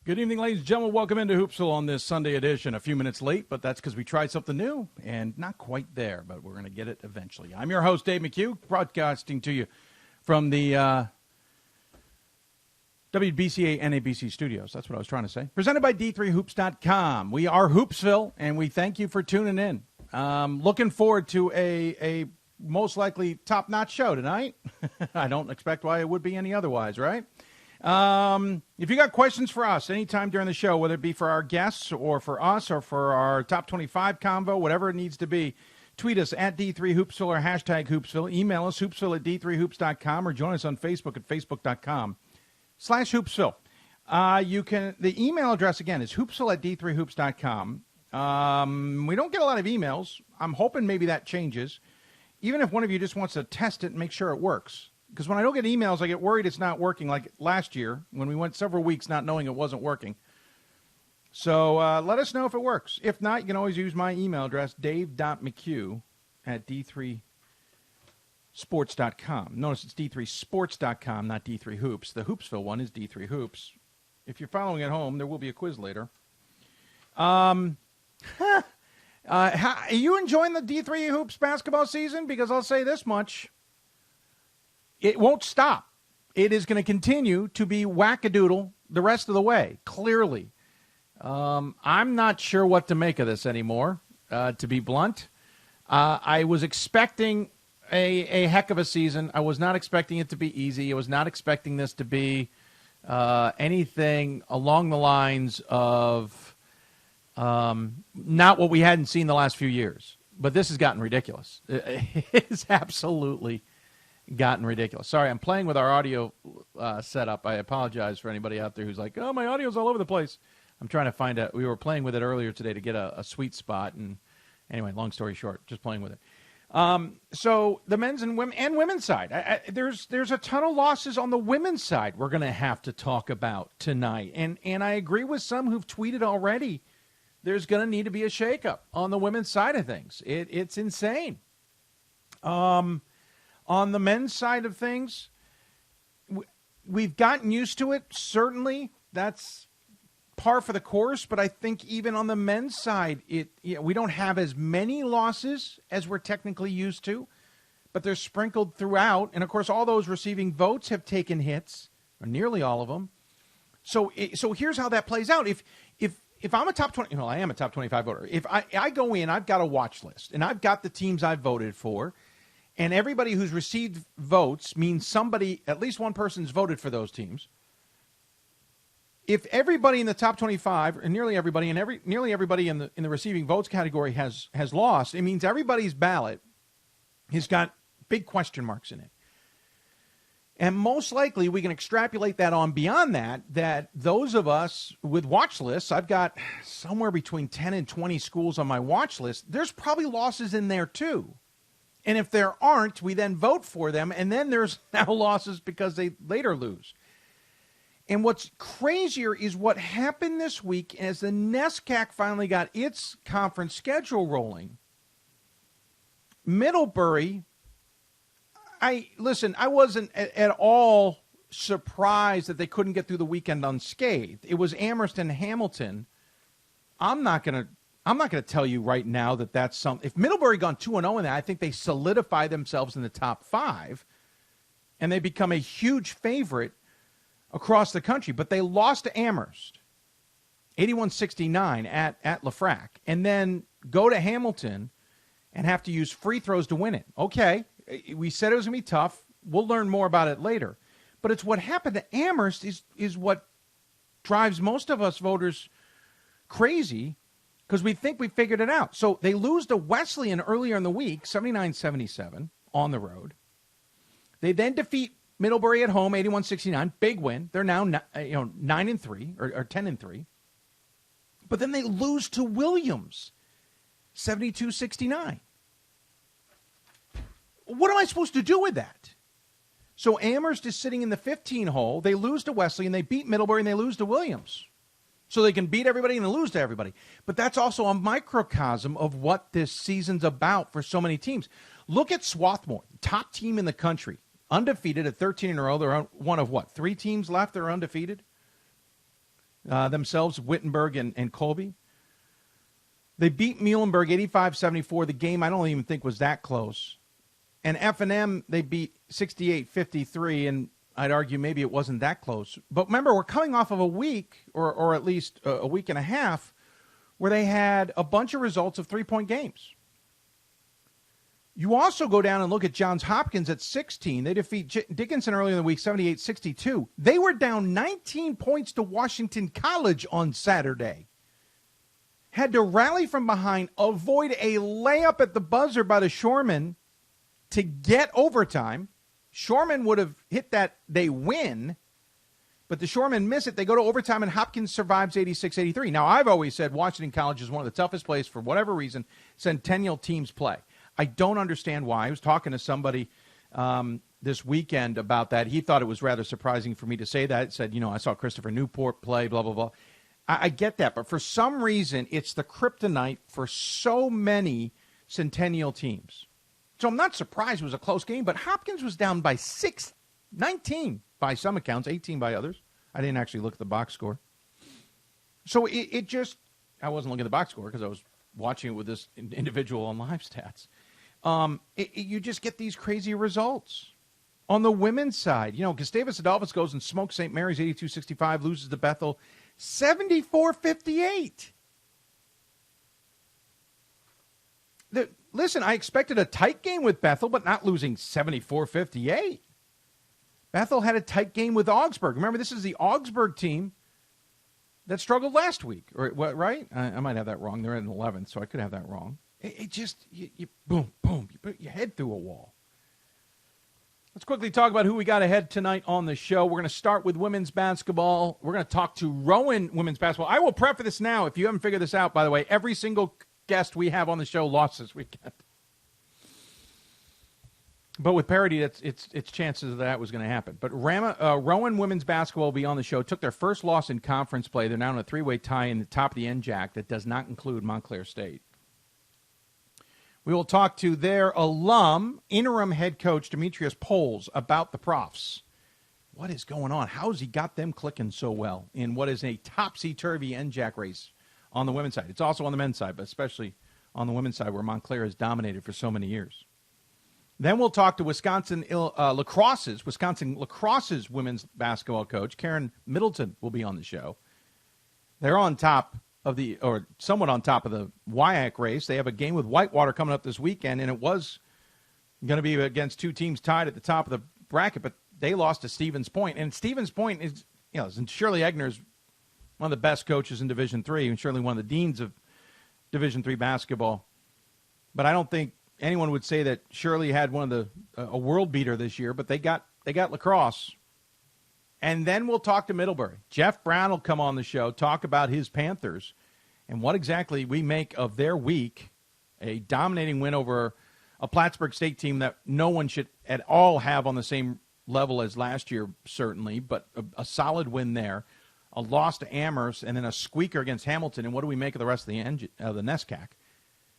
Good evening, ladies and gentlemen. Welcome into Hoopsville on this Sunday edition. A few minutes late, but that's because we tried something new and not quite there, but we're going to get it eventually. I'm your host, Dave McHugh, broadcasting to you from the WBCA NABC Studios. That's what I was trying to say. Presented by D3Hoops.com. We are Hoopsville, and we thank you for tuning in. Looking forward to a most likely top-notch show tonight. I don't expect why it would be any otherwise, right? If you got questions for us anytime during the show, whether it be for our guests or for us or for our top 25 convo, whatever it needs to be, tweet us at D3Hoopsville or hashtag Hoopsville. Email us, hoopsville at D3Hoops.com, or join us on Facebook at Facebook.com/Hoopsville. The email address again is hoopsville at D3Hoops.com. We don't get a lot of emails. I'm hoping maybe that changes. Even if one of you just wants to test it and make sure it works. Because when I don't get emails, I get worried it's not working, like last year when we went several weeks not knowing it wasn't working. So let us know if it works. If not, you can always use my email address, dave.mchugh at d3sports.com. Notice it's d3sports.com, not D3Hoops. The Hoopsville one is D3Hoops. If you're following at home, there will be a quiz later. Are you enjoying the D3 Hoops basketball season? Because I'll say this much. It won't stop. It is going to continue to be wackadoodle the rest of the way, clearly. I'm not sure what to make of this anymore, to be blunt. I was expecting a heck of a season. I was not expecting it to be easy. I was not expecting this to be anything along the lines of not what we hadn't seen the last few years. But this has gotten ridiculous. It's absolutely gotten ridiculous. Sorry, I'm playing with our audio setup. I apologize for anybody out there who's like, oh, my audio's all over the place. I'm trying to find we were playing with it earlier today to get a sweet spot. And anyway, long story short, just playing with it. So the men's and women's side, there's a ton of losses on the women's side we're going to have to talk about tonight. And I agree with some who've tweeted already. There's going to need to be a shakeup on the women's side of things. It's insane. On the men's side of things, we've gotten used to it. Certainly, that's par for the course. But I think even on the men's side, we don't have as many losses as we're technically used to. But they're sprinkled throughout. And, of course, all those receiving votes have taken hits, or nearly all of them. So here's how that plays out. If I'm a top 20, I am a top 25 voter. If I go in, I've got a watch list, and I've got the teams I've voted for. And everybody who's received votes means somebody, at least one person's voted for those teams. If everybody in the top 25, and nearly everybody in the receiving votes category has lost, it means everybody's ballot has got big question marks in it. And most likely we can extrapolate that on beyond that those of us with watch lists, I've got somewhere between 10 and 20 schools on my watch list, there's probably losses in there too. And if there aren't, we then vote for them, and then there's now losses because they later lose. And what's crazier is what happened this week as the NESCAC finally got its conference schedule rolling. Middlebury, I wasn't at all surprised that they couldn't get through the weekend unscathed. It was Amherst and Hamilton. I'm not going to tell you right now that that's something. If Middlebury gone 2-0 in that, I think they solidify themselves in the top 5, and they become a huge favorite across the country. But they lost to Amherst, 81-69 at Lafrac, and then go to Hamilton and have to use free throws to win it. Okay, we said it was going to be tough. We'll learn more about it later. But it's what happened to Amherst is what drives most of us voters crazy, because we think we figured it out. So they lose to Wesleyan earlier in the week, 79-77 on the road. They then defeat Middlebury at home, 81-69, big win. They're now 9-3 or 10-3. But then they lose to Williams, 72-69. What am I supposed to do with that? So Amherst is sitting in the 15 hole. They lose to Wesleyan, they beat Middlebury, and they lose to Williams. So they can beat everybody and lose to everybody. But that's also a microcosm of what this season's about for so many teams. Look at Swarthmore, top team in the country, undefeated at 13 in a row. They're one of 3 teams left that are undefeated? themselves, Wittenberg and Colby. They beat Muhlenberg 85-74. The game I don't even think was that close. And F&M, they beat 68-53, and I'd argue maybe it wasn't that close. But remember, we're coming off of a week, or at least a week and a half, where they had a bunch of results of three-point games. You also go down and look at Johns Hopkins at 16. They defeat Dickinson earlier in the week, 78-62. They were down 19 points to Washington College on Saturday. Had to rally from behind, avoid a layup at the buzzer by the Shoremen to get overtime. Shoremen would have hit that, they win, but the Shoremen miss it. They go to overtime, and Hopkins survives 86-83. Now, I've always said Washington College is one of the toughest places, for whatever reason, Centennial teams play. I don't understand why. I was talking to somebody this weekend about that. He thought it was rather surprising for me to say that. He said, I saw Christopher Newport play, blah, blah, blah. I get that, but for some reason, it's the kryptonite for so many Centennial teams. So I'm not surprised it was a close game, but Hopkins was down by 19 by some accounts, 18 by others. I didn't actually look at the box score. So it just, I wasn't looking at the box score because I was watching it with this individual on live stats. You just get these crazy results. On the women's side, Gustavus Adolphus goes and smokes St. Mary's 82-65, loses to Bethel 74-58. Listen, I expected a tight game with Bethel, but not losing 74-58. Bethel had a tight game with Augsburg. Remember, this is the Augsburg team that struggled last week, or what? Right? I might have that wrong. They're in 11th, so I could have that wrong. It just, you boom, boom, you put your head through a wall. Let's quickly talk about who we got ahead tonight on the show. We're going to start with women's basketball. We're going to talk to Rowan women's basketball. I will preface this now. If you haven't figured this out, by the way, every single guest we have on the show lost this weekend. But with parity, it's chances that was going to happen. But Rowan women's basketball will be on the show. Took their first loss in conference play. They're now in a three-way tie in the top of the NJAC that does not include Montclair State. We will talk to their alum, interim head coach Demetrius Poles, about the Profs. What is going on? How has he got them clicking so well in what is a topsy-turvy NJAC race on the women's side? It's also on the men's side, but especially on the women's side where Montclair has dominated for so many years. Then we'll talk to Wisconsin Lacrosse's women's basketball coach. Karen Middleton will be on the show. They're on top of or somewhat on top of the WIAC race. They have a game with Whitewater coming up this weekend, and it was going to be against two teams tied at the top of the bracket, but they lost to Stevens Point. And Stevens Point is, Shirley Egner is one of the best coaches in Division III, and certainly one of the deans of Division III basketball. But I don't think anyone would say that Shirley had one of a world beater this year, but they got La Crosse. And then we'll talk to Middlebury. Jeff Brown will come on the show, talk about his Panthers and what exactly we make of their week, a dominating win over a Plattsburgh State team that no one should at all have on the same level as last year, certainly, but a solid win there, a loss to Amherst, and then a squeaker against Hamilton. And what do we make of the rest of the NESCAC?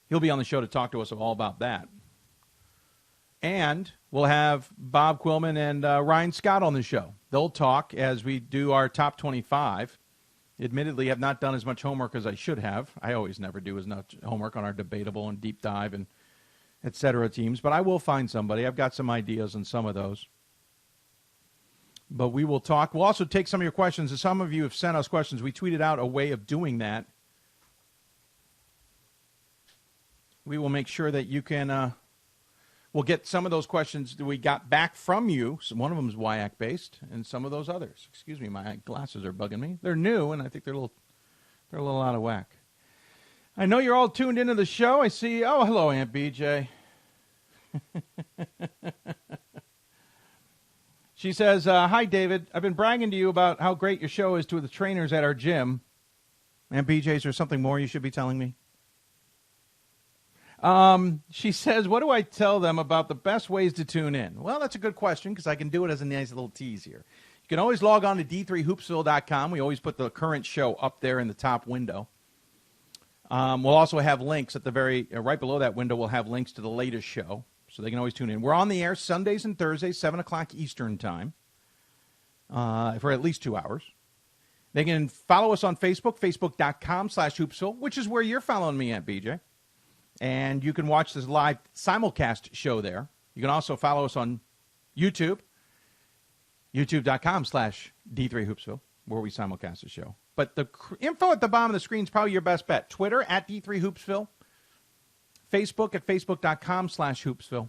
He'll be on the show to talk to us all about that. And we'll have Bob Quillman and Ryan Scott on the show. They'll talk as we do our top 25. Admittedly, I've not done as much homework as I should have. I always never do as much homework on our debatable and deep dive and et cetera teams. But I will find somebody. I've got some ideas on some of those. But we will talk. We'll also take some of your questions. As some of you have sent us questions, we tweeted out a way of doing that. We will make sure that you can, we'll get some of those questions that we got back from you. So one of them is WIAC-based, and some of those others. Excuse me, my glasses are bugging me. They're new, and I think they're a little out of whack. I know you're all tuned into the show. I see, hello, Aunt BJ. She says, hi, David. I've been bragging to you about how great your show is to the trainers at our gym. Aunt BJ, is there something more you should be telling me? She says, what do I tell them about the best ways to tune in? Well, that's a good question because I can do it as a nice little tease here. You can always log on to d3hoopsville.com. We always put the current show up there in the top window. We'll also have links at the right below that window. We'll have links to the latest show, so they can always tune in. We're on the air Sundays and Thursdays, 7 o'clock Eastern time, for at least 2 hours. They can follow us on Facebook, facebook.com/Hoopsville, which is where you're following me at, BJ. And you can watch this live simulcast show there. You can also follow us on YouTube, youtube.com/D3Hoopsville, where we simulcast the show. But the info at the bottom of the screen is probably your best bet. Twitter at D3Hoopsville. Facebook at facebook.com/Hoopsville.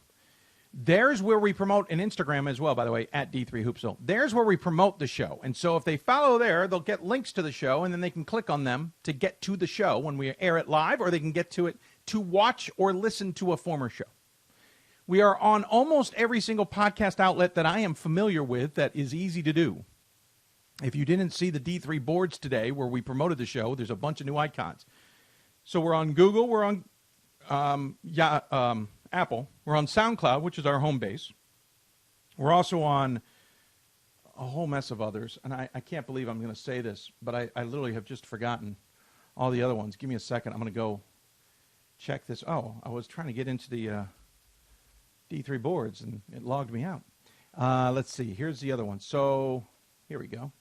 There's where we promote, and Instagram as well, by the way, at D3Hoopsville. There's where we promote the show. And so if they follow there, they'll get links to the show, and then they can click on them to get to the show when we air it live, or they can get to it to watch or listen to a former show. We are on almost every single podcast outlet that I am familiar with that is easy to do. If you didn't see the D3 boards today where we promoted the show, there's a bunch of new icons. So we're on Google, we're on Apple, we're on SoundCloud, which is our home base. We're also on a whole mess of others, and I can't believe I'm going to say this, but I literally have just forgotten all the other ones. Give me a second. I'm going to go check this. Oh, I was trying to get into the D3 boards, and it logged me out. Let's see. Here's the other one. So here we go.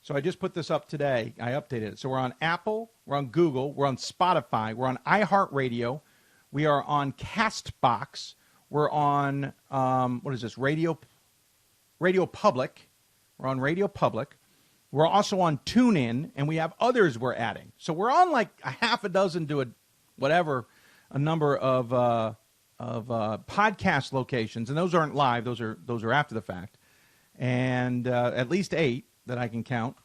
So I just put this up today. I updated it. So we're on Apple, we're on Google, we're on Spotify, we're on iHeartRadio, we are on CastBox, we're on, what is this, Radio Public. We're on Radio Public. We're also on TuneIn, and we have others we're adding. So we're on like a half a dozen to a number of podcast locations, and those aren't live. Those are after the fact, and at least 8 that I can count.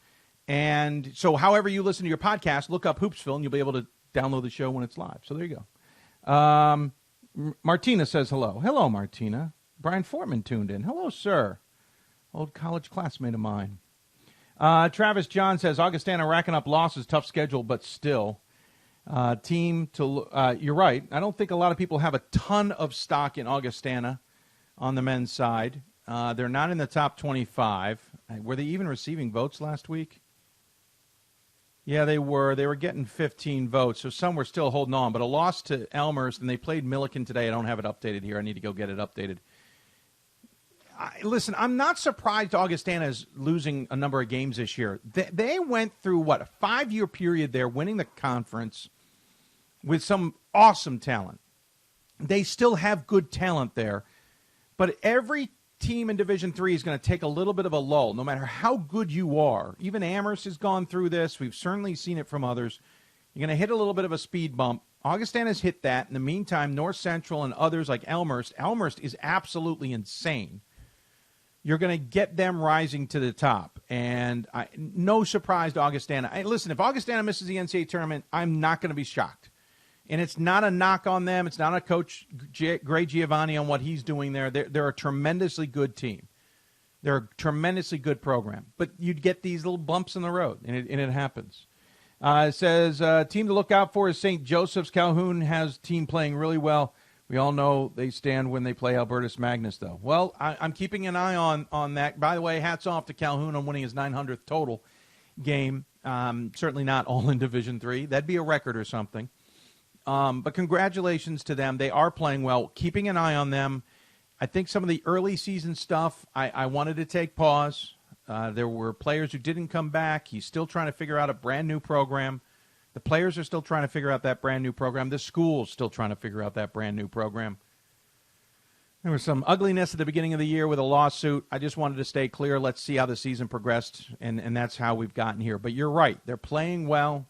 And so however you listen to your podcast, look up Hoopsville, and you'll be able to download the show when it's live. So there you go. Martina says hello. Hello, Martina. Brian Fortman tuned in. Hello, sir. Old college classmate of mine. Travis John says, Augustana racking up losses, tough schedule, but still. You're right. I don't think a lot of people have a ton of stock in Augustana on the men's side. They're not in the top 25. Were they even receiving votes last week? Yeah, they were. They were getting 15 votes, so some were still holding on. But a loss to Elmhurst, and they played Milliken today. I don't have it updated here. I need to go get it updated. Listen, I'm not surprised Augustana is losing a number of games this year. They went through, a 5-year period there, winning the conference with some awesome talent. They still have good talent there. But every team in Division III is going to take a little bit of a lull, no matter how good you are. Even Amherst has gone through this. We've certainly seen it from others. You're going to hit a little bit of a speed bump. Augustana's hit that. In the meantime, North Central and others like Elmhurst is absolutely insane. You're going to get them rising to the top. And no surprise to Augustana. Listen, if Augustana misses the NCAA tournament, I'm not going to be shocked. And it's not a knock on them. It's not a Coach Gray Giovanni on what he's doing there. They're a tremendously good team. They're a tremendously good program. But you'd get these little bumps in the road, and it happens. It says, team to look out for is St. Joseph's. Calhoun has team playing really well. We all know they stand when they play Albertus Magnus, though. Well, I'm keeping an eye on that. By the way, hats off to Calhoun on winning his 900th total game. Certainly not all in Division III. That'd be a record or something. But congratulations to them. They are playing well. Keeping an eye on them. I think some of the early season stuff, I wanted to take pause. There were players who didn't come back. He's still trying to figure out a brand-new program. The players are still trying to figure out that brand-new program. The school's still trying to figure out that brand-new program. There was some ugliness at the beginning of the year with a lawsuit. I just wanted to stay clear. Let's see how the season progressed, and that's how we've gotten here. But you're right. They're playing well.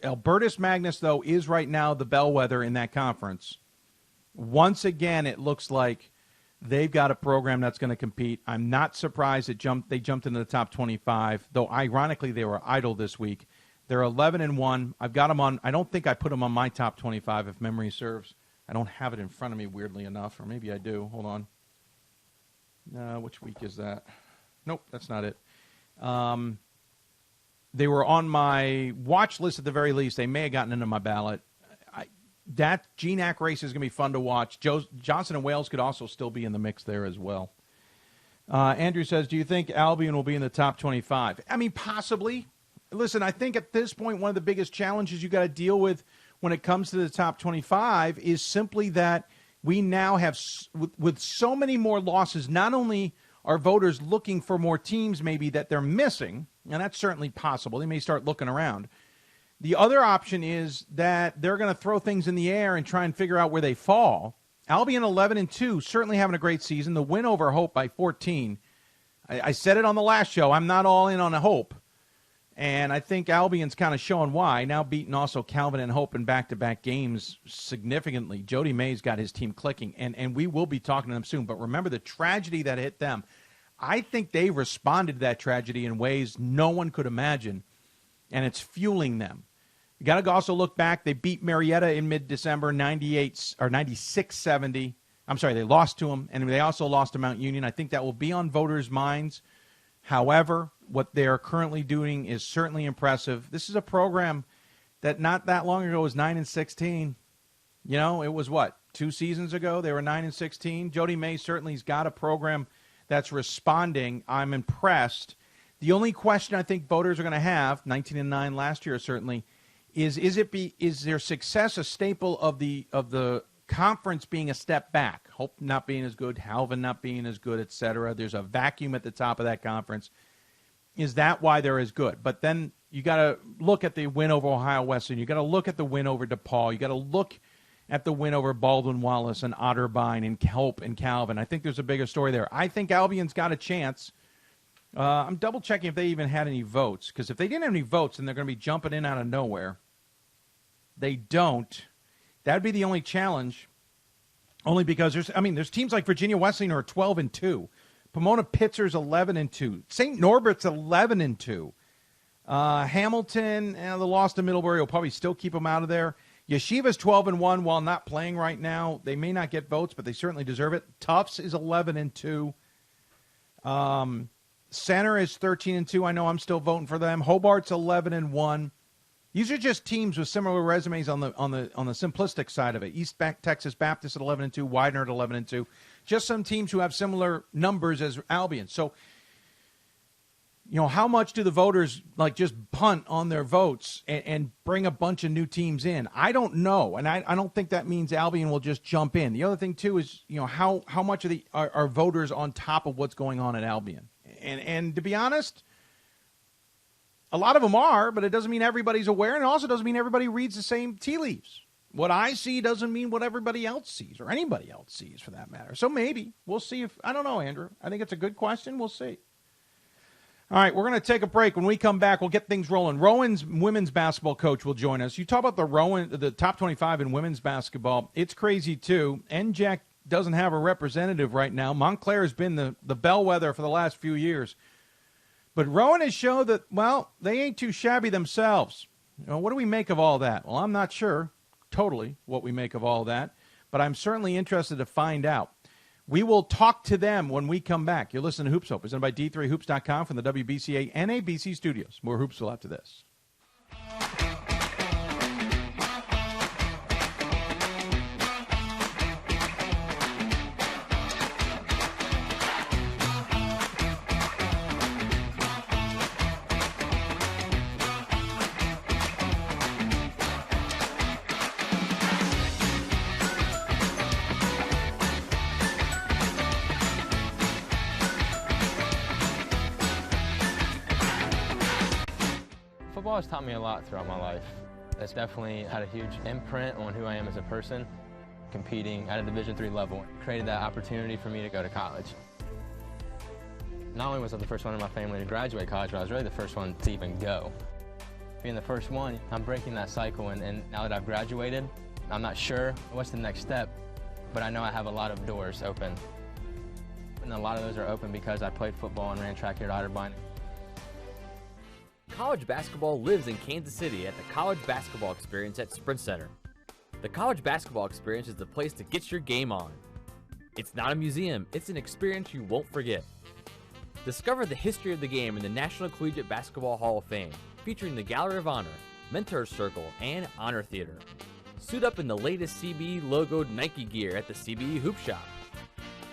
Albertus Magnus, though, is right now the bellwether in that conference. Once again, it looks like they've got a program that's going to compete. I'm not surprised they jumped into the top 25, though ironically they were idle this week. They're 11-1. I've got them on. I don't think I put them on my top 25, if memory serves. I don't have it in front of me, weirdly enough, or maybe I do. Hold on. Which week is that? Nope, that's not it. They were on my watch list at the very least. They may have gotten into my ballot. That GNAC race is going to be fun to watch. Johnson and Wales could also still be in the mix there as well. Andrew says, do you think Albion will be in the top 25? I mean, possibly. Listen, I think at this point, one of the biggest challenges you got to deal with when it comes to the top 25 is simply that we now have, with so many more losses, not only are voters looking for more teams maybe that they're missing, And that's certainly possible. They may start looking around. The other option is that they're going to throw things in the air and try and figure out where they fall. Albion 11-2, certainly having a great season. The win over Hope by 14. I said it on the last show. I'm not all in on a Hope. And I think Albion's kind of showing why. Now beating also Calvin and Hope in back-to-back games significantly. Jody May's got his team clicking, and we will be talking to them soon. But remember the tragedy that hit them. I think they responded to that tragedy in ways no one could imagine, and it's fueling them. You got to also look back. They beat Marietta in mid-December, 96-70. I'm sorry, they lost to them, and they also lost to Mount Union. I think that will be on voters' minds. However, what they are currently doing is certainly impressive. This is a program that not that long ago was 9-16. You know, it was what, 2 seasons ago? They were 9-16. Jody May certainly has got a program that's responding. I'm impressed. The only question I think voters are going to have, 19-9 last year certainly, is their success a staple of the conference being a step back? Hope not being as good, Calvin not being as good, etc. There's a vacuum at the top of that conference. Is that why they're as good? But then you got to look at the win over Ohio Wesleyan. You got to look at the win over DePaul. You got to look at the win over Baldwin Wallace and Otterbein and Hope and Calvin. I think there's a bigger story there. I think Albion's got a chance. I'm double checking if they even had any votes, because if they didn't have any votes, then they're going to be jumping in out of nowhere. They don't. That'd be the only challenge. Only because there's teams like Virginia Wesleyan are 12-2. Pomona Pitzer's 11-2. St. Norbert's 11-2. Hamilton, the loss to Middlebury will probably still keep them out of there. Yeshiva's 12-1 while not playing right now. They may not get votes, but they certainly deserve it. Tufts is 11-2. Center is 13-2. I know I'm still voting for them. Hobart's 11-1. These are just teams with similar resumes on the simplistic side of it. East Texas Baptist at 11-2, Widener at 11-2. Just some teams who have similar numbers as Albion. So, how much do the voters just punt on their votes and bring a bunch of new teams in? I don't know, and I don't think that means Albion will just jump in. The other thing too is how much of are voters on top of what's going on at Albion, and to be honest, a lot of them are, but it doesn't mean everybody's aware, and it also doesn't mean everybody reads the same tea leaves. What I see doesn't mean what everybody else sees, or anybody else sees for that matter. So maybe. We'll see I don't know, Andrew. I think it's a good question. We'll see. All right, we're going to take a break. When we come back, we'll get things rolling. Rowan's women's basketball coach will join us. You talk about the top 25 in women's basketball. It's crazy, too. NJAC doesn't have a representative right now. Montclair has been the bellwether for the last few years. But Rowan has shown that, they ain't too shabby themselves. What do we make of all that? Well, I'm not sure totally what we make of all that, but I'm certainly interested to find out. We will talk to them when we come back. You're listening to Hoopsville, presented by D3Hoops.com from the WBCA NABC Studios. More Hoopsville after this. Football has taught me a lot throughout my life. It's definitely had a huge imprint on who I am as a person. Competing at a Division III level created that opportunity for me to go to college. Not only was I the first one in my family to graduate college, but I was really the first one to even go. Being the first one, I'm breaking that cycle, and now that I've graduated, I'm not sure what's the next step, but I know I have a lot of doors open. And a lot of those are open because I played football and ran track here at Otterbein. College basketball lives in Kansas City at the College Basketball Experience at Sprint Center. The College Basketball Experience is the place to get your game on. It's not a museum, it's an experience you won't forget. Discover the history of the game in the National Collegiate Basketball Hall of Fame, featuring the Gallery of Honor, Mentor Circle, and Honor Theater. Suit up in the latest CBE logoed Nike gear at the CBE Hoop Shop.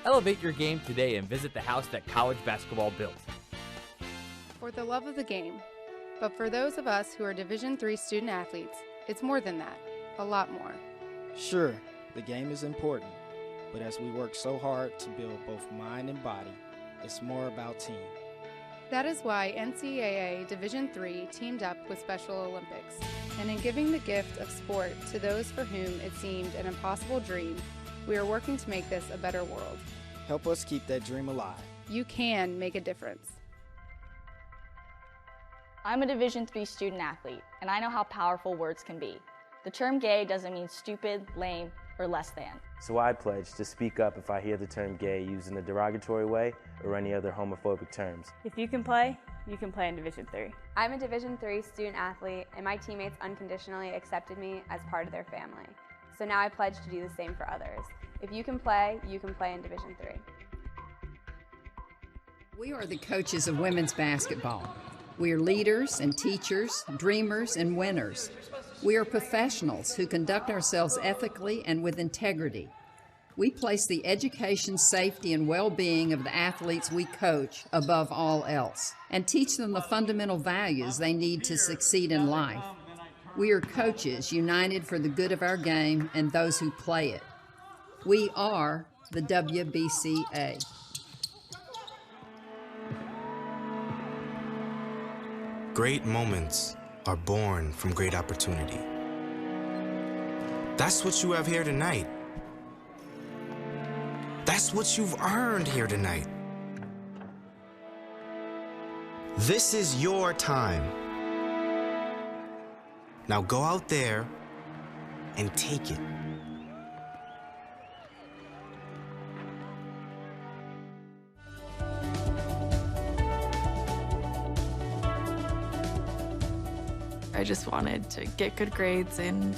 Elevate your game today and visit the house that college basketball built. For the love of the game. But for those of us who are Division III student athletes, it's more than that, a lot more. Sure, the game is important, but as we work so hard to build both mind and body, it's more about team. That is why NCAA Division III teamed up with Special Olympics. And in giving the gift of sport to those for whom it seemed an impossible dream, we are working to make this a better world. Help us keep that dream alive. You can make a difference. I'm a Division III student athlete, and I know how powerful words can be. The term gay doesn't mean stupid, lame, or less than. So I pledge to speak up if I hear the term gay used in a derogatory way or any other homophobic terms. If you can play in Division III. I'm a Division III student athlete, and my teammates unconditionally accepted me as part of their family. So now I pledge to do the same for others. If you can play in Division III. We are the coaches of women's basketball. We are leaders and teachers, dreamers and winners. We are professionals who conduct ourselves ethically and with integrity. We place the education, safety, and well-being of the athletes we coach above all else and teach them the fundamental values they need to succeed in life. We are coaches united for the good of our game and those who play it. We are the WBCA. Great moments are born from great opportunity. That's what you have here tonight. That's what you've earned here tonight. This is your time. Now go out there and take it. I just wanted to get good grades and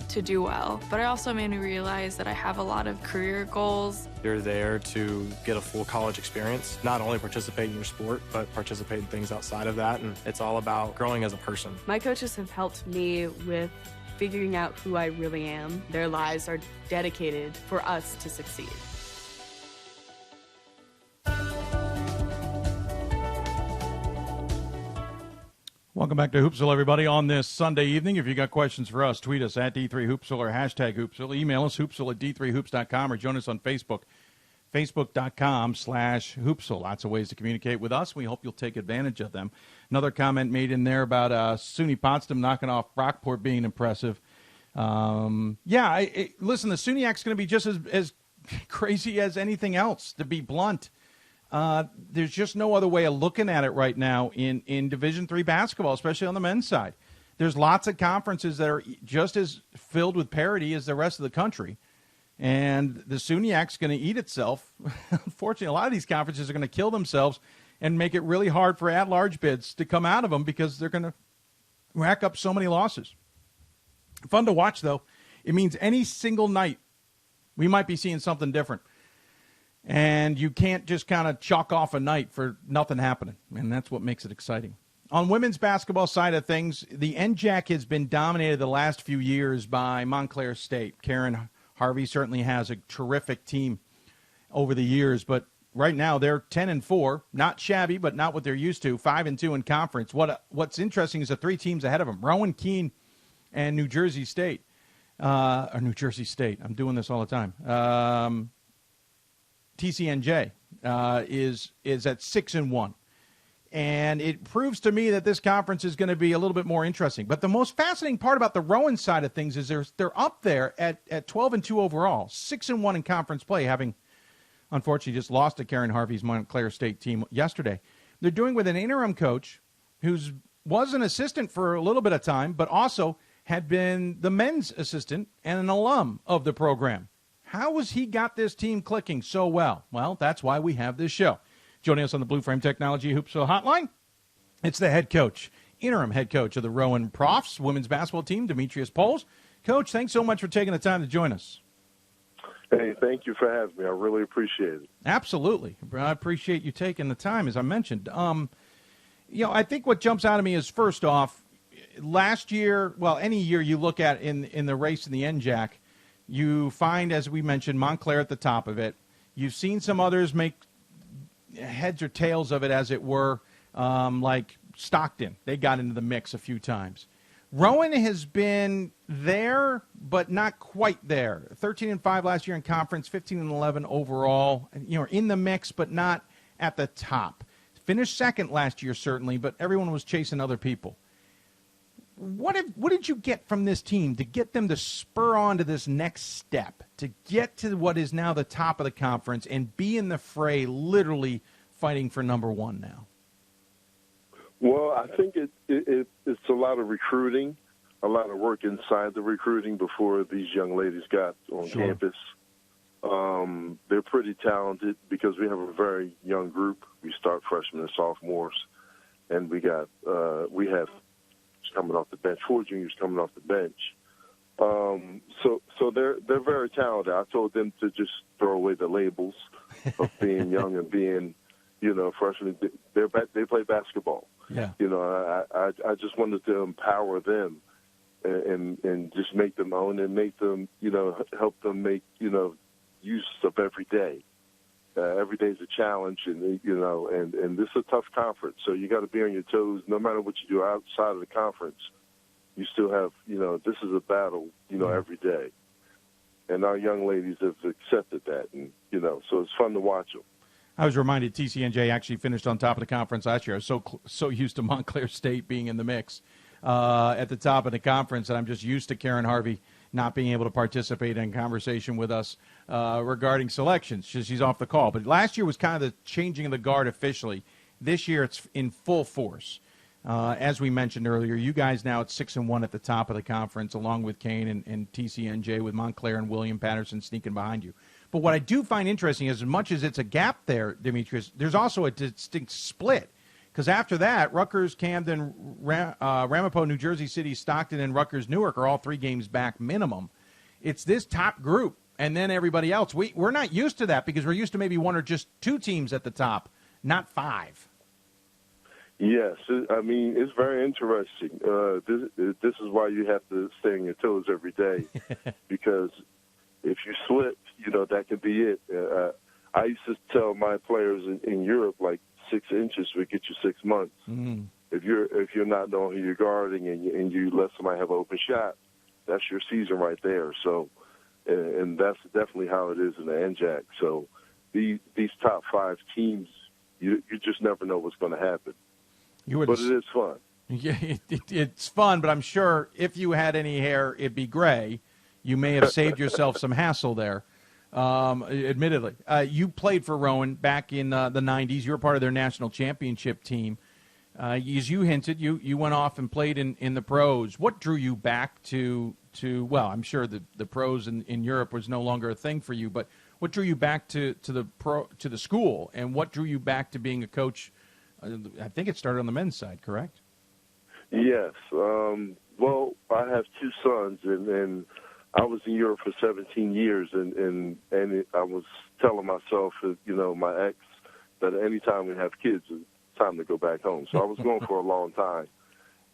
to do well. But it also made me realize that I have a lot of career goals. You're there to get a full college experience, not only participate in your sport, but participate in things outside of that. And it's all about growing as a person. My coaches have helped me with figuring out who I really am. Their lives are dedicated for us to succeed. Welcome back to Hoopsville, everybody, on this Sunday evening. If you got questions for us, tweet us at D3Hoopsville or hashtag Hoopsville. Email us, hoopsville at D3Hoops.com, or join us on Facebook, Facebook.com/Hoopsville. Lots of ways to communicate with us. We hope you'll take advantage of them. Another comment made in there about SUNY Potsdam knocking off Brockport being impressive. Listen, the SUNYAC's going to be just as crazy as anything else, to be blunt. There's just no other way of looking at it right now in Division III basketball, especially on the men's side. There's lots of conferences that are just as filled with parity as the rest of the country. And the SUNYAC's going to eat itself. Unfortunately, a lot of these conferences are going to kill themselves and make it really hard for at-large bids to come out of them because they're going to rack up so many losses. Fun to watch, though. It means any single night we might be seeing something different. And you can't just kind of chalk off a night for nothing happening. And that's what makes it exciting. On women's basketball side of things, the NJAC has been dominated the last few years by Montclair State. Karen Harvey certainly has a terrific team over the years. But right now they're 10-4. Not shabby, but not what they're used to. 5-2 in conference. What's interesting is the three teams ahead of them. Rowan, Keene, and New Jersey State. I'm doing this all the time. TCNJ is at 6-1. And it proves to me that this conference is going to be a little bit more interesting. But the most fascinating part about the Rowan side of things is they're up there at 12-2 overall, 6-1 in conference play, having unfortunately just lost to Karen Harvey's Montclair State team yesterday. They're doing with an interim coach who was an assistant for a little bit of time, but also had been the men's assistant and an alum of the program. How has he got this team clicking so well? Well, that's why we have this show. Joining us on the BlueFrame Technology Hoopsville Hotline, it's the head coach, interim head coach of the Rowan Profs women's basketball team, Demetrius Poles. Coach, thanks so much for taking the time to join us. Hey, thank you for having me. I really appreciate it. Absolutely. I appreciate you taking the time, as I mentioned. I think what jumps out at me is, first off, last year, well, any year you look at in the race in the NJAC, you find, as we mentioned, Montclair at the top of it. You've seen some others make heads or tails of it, as it were, like Stockton. They got into the mix a few times. Rowan has been there, but not quite there. 13-5 last year in conference, 15-11 overall. In the mix, but not at the top. Finished second last year, certainly, but everyone was chasing other people. What did you get from this team to get them to spur on to this next step, to get to what is now the top of the conference and be in the fray, literally fighting for number one now? Well, I think it's a lot of recruiting, a lot of work inside the recruiting before these young ladies got on campus. They're pretty talented because we have a very young group. We start freshmen and sophomores, and we have coming off the bench, 4 juniors coming off the bench. So they're very talented. I told them to just throw away the labels of being young and being, freshmen. They play basketball. Yeah. I just wanted to empower them and just make them own and make them, help them make, use of every day. Every day is a challenge, and this is a tough conference. So you got to be on your toes. No matter what you do outside of the conference, you still have, this is a battle, every day. And our young ladies have accepted that, and so it's fun to watch them. I was reminded TCNJ actually finished on top of the conference last year. I was so used to Montclair State being in the mix at the top of the conference, and I'm just used to Karen Harvey not being able to participate in conversation with us regarding selections. She's off the call. But last year was kind of the changing of the guard officially. This year it's in full force. As we mentioned earlier, you guys now at 6-1 at the top of the conference, along with Kane and TCNJ, with Montclair and William Patterson sneaking behind you. But what I do find interesting is, as much as it's a gap there, Demetrius, there's also a distinct split. Because after that, Rutgers, Camden, Ramapo, New Jersey City, Stockton, and Rutgers Newark are all 3 games back minimum. It's this top group, and then everybody else. We're not used to that because we're used to maybe 1 or just 2 teams at the top, not 5. Yes, I mean, it's very interesting. This is why you have to stay on your toes every day, because if you slip, that could be it. I used to tell my players in Europe, like, 6 inches would get you 6 months. Mm. If you're not knowing who you're guarding and you let somebody have an open shot, that's your season right there. So, and that's definitely how it is in the NJAC. So, these top 5 teams, you just never know what's going to happen. But it is fun. Yeah, it's fun, but I'm sure if you had any hair, it'd be gray. You may have saved yourself some hassle there, admittedly. You played for Rowan back in the 90s. You were part of their national championship team. As you hinted, you went off and played in the pros. What drew you back to well, I'm sure the pros in Europe was no longer a thing for you, but what drew you back to the school, and what drew you back to being a coach? I think it started on the men's side, correct? Yes. Well, I have 2 sons, and I was in Europe for 17 years, and I was telling myself, my ex, that anytime we have kids, it's time to go back home. So I was going for a long time.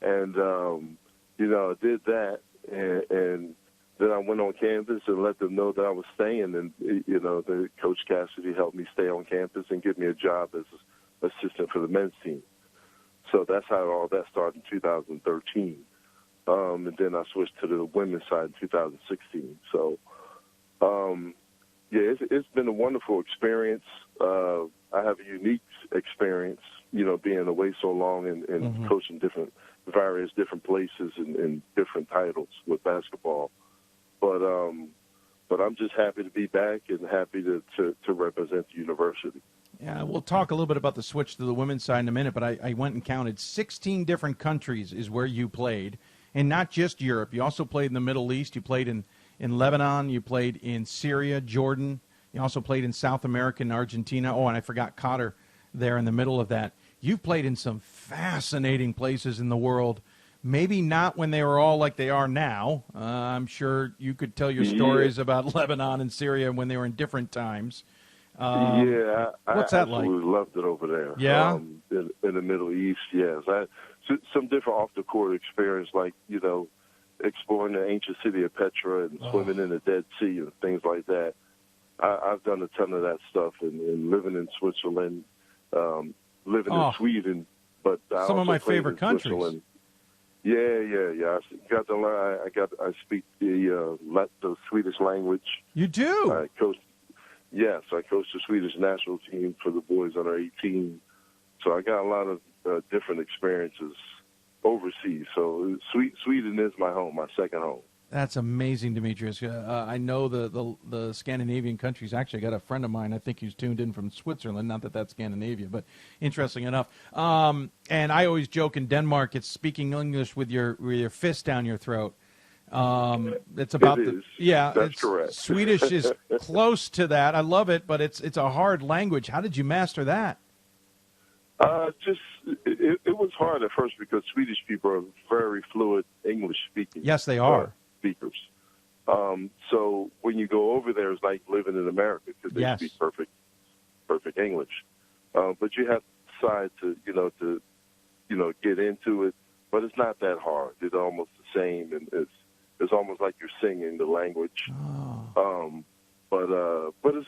And, I did that, and then I went on campus and let them know that I was staying. And, the Coach Cassidy helped me stay on campus and give me a job as assistant for the men's team. So that's how all that started in 2013. And then I switched to the women's side in 2016. So, it's been a wonderful experience. I have a unique experience, being away so long and coaching various different places and different titles with basketball. But I'm just happy to be back and happy to represent the university. Yeah, we'll talk a little bit about the switch to the women's side in a minute, but I went and counted 16 different countries is where you played, and not just Europe. You also played in the Middle East. You played in Lebanon. You played in Syria, Jordan. You also played in South America and Argentina. Oh, and I forgot Qatar there in the middle of that. You've played in some fascinating places in the world, maybe not when they were all like they are now. I'm sure you could tell your stories about Lebanon and Syria when they were in different times. What's that like? I absolutely loved it over there. Yeah? In the Middle East, yes. Some different off-the-court experience, like, exploring the ancient city of Petra and swimming in the Dead Sea and things like that. I've done a ton of that stuff, and living in Switzerland, living in Sweden. But some of my favorite countries. Switzerland. Yeah. I speak the Swedish language. You do? I coached the Swedish national team for the boys under 18. So I got a lot of different experiences overseas. So Sweden is my home, my second home. That's amazing, Demetrius. I know the Scandinavian countries. Actually, I got a friend of mine, I think he's tuned in from Switzerland. Not that that's Scandinavia, but interesting enough. And I always joke in Denmark, it's speaking English with your fist down your throat. It's about That's correct. Swedish is close to that. I love it, but it's a hard language. How did you master that? It was hard at first because Swedish people are very fluent English speaking. Yes, they are. Speakers. So when you go over there, it's like living in America because they speak perfect English. But you have to decide to get into it. But it's not that hard. It's almost the same, and it's almost like you're singing the language. But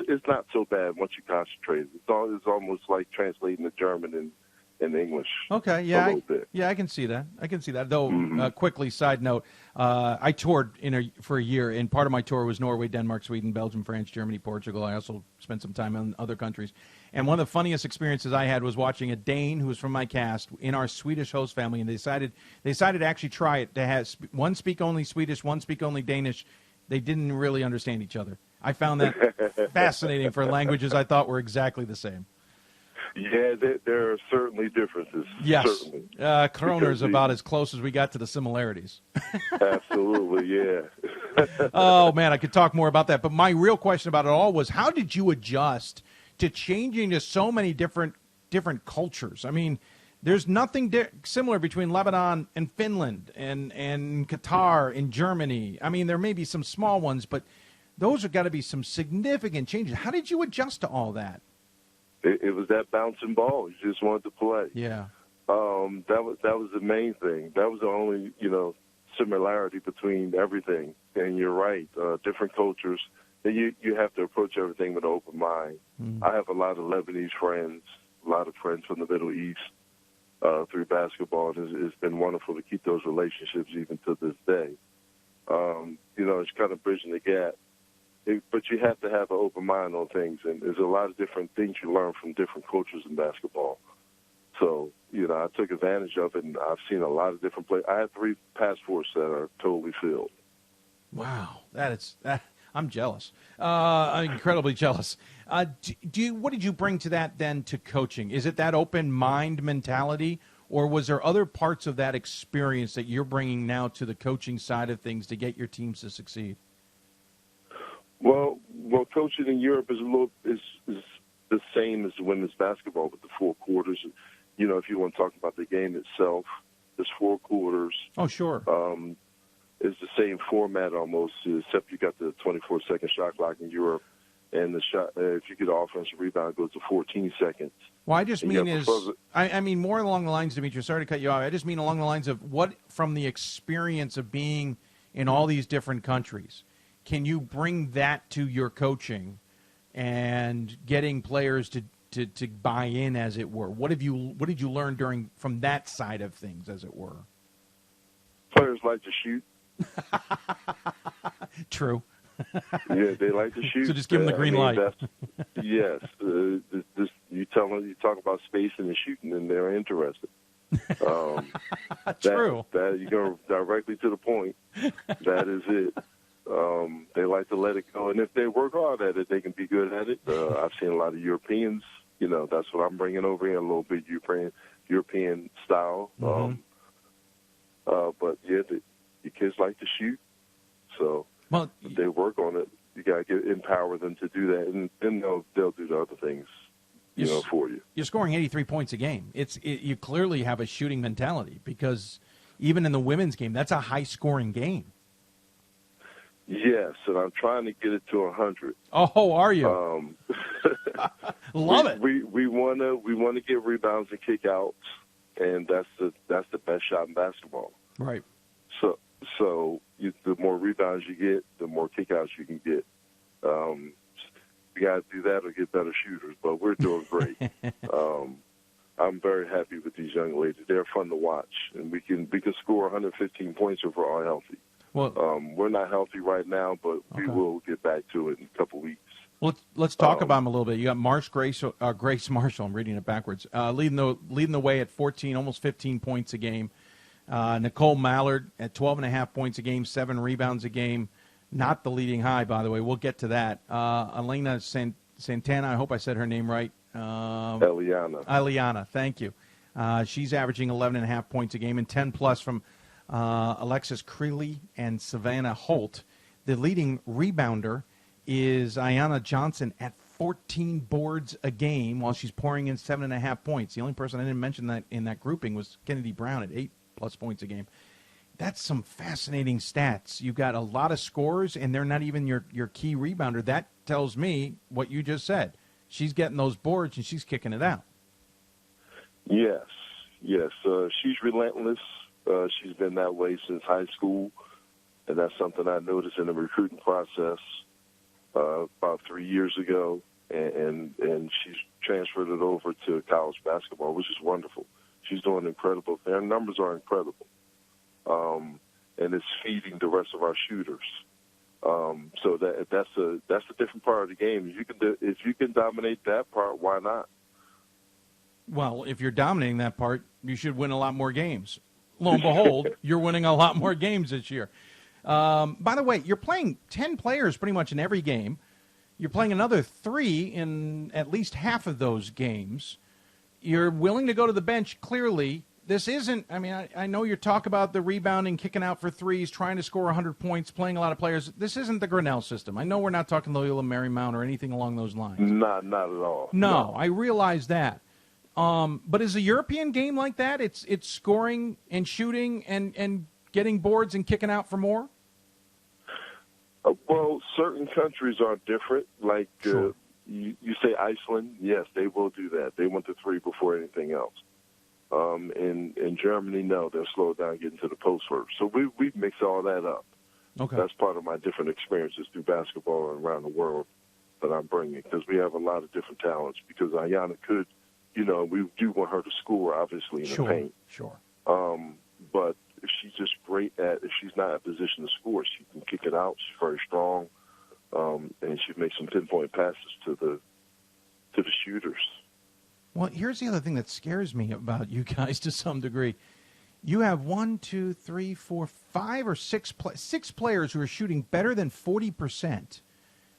it's not so bad once you concentrate. It's almost like translating the German and English. Okay, yeah, I can see that. Though, quickly, side note, I toured for a year, and part of my tour was Norway, Denmark, Sweden, Belgium, France, Germany, Portugal. I also spent some time in other countries. And one of the funniest experiences I had was watching a Dane who was from my cast in our Swedish host family, and they decided to actually try it. They had one speak only Swedish, one speak only Danish. They didn't really understand each other. I found that fascinating for languages I thought were exactly the same. Yeah, there are certainly differences. Yes. Kroner is about as close as we got to the similarities. Absolutely, yeah. Oh, man, I could talk more about that. But my real question about it all was, how did you adjust to changing to so many different cultures? I mean, there's nothing similar between Lebanon and Finland and Qatar and Germany. I mean, there may be some small ones, but those have got to be some significant changes. How did you adjust to all that? It was that bouncing ball. You just wanted to play. Yeah. That was the main thing. That was the only, similarity between everything. And you're right, different cultures. You have to approach everything with an open mind. I have a lot of Lebanese friends, a lot of friends from the Middle East through basketball, and it's been wonderful to keep those relationships even to this day. It's kind of bridging the gap. But you have to have an open mind on things, and there's a lot of different things you learn from different cultures in basketball. So, I took advantage of it, and I've seen a lot of different players. I had 3 passports that are totally filled. Wow, I'm jealous. I'm incredibly jealous. What did you bring to that then to coaching? Is it that open mind mentality, or was there other parts of that experience that you're bringing now to the coaching side of things to get your teams to succeed? Well, coaching in Europe is the same as women's basketball with the 4 quarters. If you want to talk about the game itself, there's 4 quarters. Oh, sure. It's the same format almost, except you got the 24-second shot clock in Europe, and the shot if you get an offensive rebound, it goes to 14 seconds. Well, I just mean I mean more along the lines, Demetrius. Sorry to cut you off. I just mean along the lines of what, from the experience of being in all these different countries, can you bring that to your coaching and getting players to buy in, as it were? What did you learn from that side of things, as it were? Players like to shoot. True. Yeah, they like to shoot. So just give them the green light. Yes. You talk about spacing and shooting, and they're interested. True. That you go directly to the point. That is it. They like to let it go, and if they work hard at it, they can be good at it. I've seen a lot of Europeans. That's what I'm bringing over here, a little bit European style. But yeah, the kids like to shoot, so if they work on it, you got to empower them to do that, and then they'll do the other things, for you. You're scoring 83 points a game. You clearly have a shooting mentality, because even in the women's game, that's a high-scoring game. Yes, and I'm trying to get it to 100. Oh, are you? Love it. We want to get rebounds and kickouts, and that's the best shot in basketball. Right. So the more rebounds you get, the more kickouts you can get. We got to do that or get better shooters, but we're doing great. I'm very happy with these young ladies. They're fun to watch, and we can score 115 points if we're all healthy. Well, we're not healthy right now, but we will get back to it in a couple weeks. Let's talk about him a little bit. You got Grace Marshall. I'm reading it backwards. Leading the way at 14, almost 15 points a game. Nicole Mallard at 12.5 points a game, 7 rebounds a game. Not the leading high, by the way. We'll get to that. Elena Santana, I hope I said her name right. Eliana, thank you. She's averaging 11.5 points a game and 10-plus from Alexis Creeley and Savannah Holt. The leading rebounder is Ayanna Johnson at 14 boards a game while she's pouring in 7.5 points. The only person I didn't mention that in that grouping was Kennedy Brown at 8+ points a game. That's some fascinating stats. You've got a lot of scores, and they're not even your key rebounder. That tells me what you just said. She's getting those boards, and she's kicking it out. Yes. She's relentless. She's been that way since high school, and that's something I noticed in the recruiting process about 3 years ago, and she's transferred it over to college basketball, which is wonderful. She's doing incredible. Her numbers are incredible, and it's feeding the rest of our shooters. So that's a different part of the game. If you can dominate that part, why not? Well, if you're dominating that part, you should win a lot more games. Lo and behold, you're winning a lot more games this year. By the way, you're playing 10 players pretty much in every game. You're playing another 3 in at least half of those games. You're willing to go to the bench, clearly. This isn't, I know you talk about the rebounding, kicking out for threes, trying to score 100 points, playing a lot of players. This isn't the Grinnell system. I know we're not talking Loyola Marymount or anything along those lines. Not at all. No, I realize that. But is a European game like that? It's scoring and shooting and getting boards and kicking out for more? Well, certain countries are different. Like sure. You say Iceland, yes, they will do that. They want the 3 before anything else. In Germany, no, they'll slow it down, getting to the post first. So we mix all that up. Okay. That's part of my different experiences through basketball and around the world that I'm bringing, because we have a lot of different talents. Because Ayanna could, we do want her to score, obviously, in the paint. Sure. But if she's just great if she's not in a position to score, she can kick it out. She's very strong, and she makes some pinpoint passes to the shooters. Well, here's the other thing that scares me about you guys to some degree. You have 1, 2, 3, 4, 5 or 6 players who are shooting better than 40%.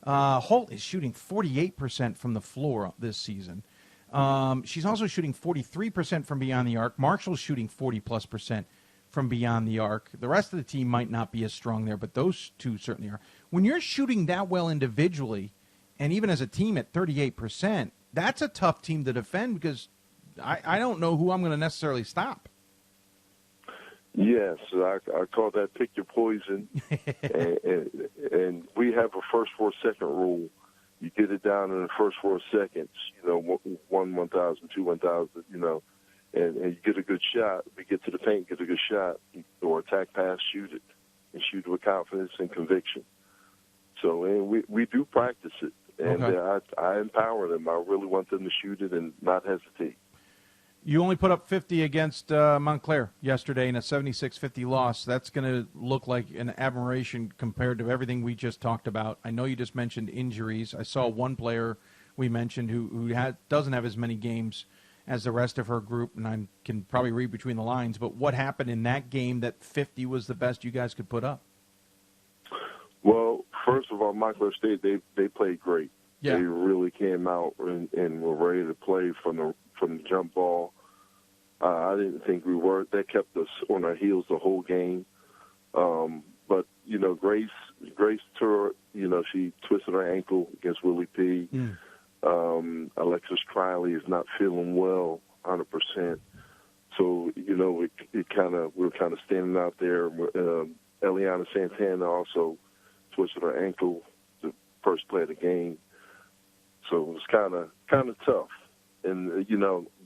Holt is shooting 48% from the floor this season. She's also shooting 43% from beyond the arc. Marshall's shooting 40+% from beyond the arc. The rest of the team might not be as strong there, but those two certainly are. When you're shooting that well individually, and even as a team at 38%, that's a tough team to defend because I don't know who I'm going to necessarily stop. Yes, I call that pick your poison. and we have a first 4 second rule. You get it down in the first 4 seconds, 1,000, 2, 1,000, and you get a good shot. We get to the paint, get a good shot, or attack pass, shoot it, and shoot with confidence and conviction. So, and we do practice it, and I empower them. I really want them to shoot it and not hesitate. You only put up 50 against Montclair yesterday in a 76-50 loss. That's going to look like an aberration compared to everything we just talked about. I know you just mentioned injuries. I saw one player we mentioned who doesn't have as many games as the rest of her group, and I can probably read between the lines. But what happened in that game that 50 was the best you guys could put up? Well, first of all, Montclair State, they played great. Yeah. They really came out and were ready to play from the jump ball. I didn't think we were. That kept us on our heels the whole game. But, Grace tore, she twisted her ankle against Willie P. Alexis Criley is not feeling well 100%. So, we're kind of standing out there. Eliana Santana also twisted her ankle the first play of the game. So it was kind of tough. And,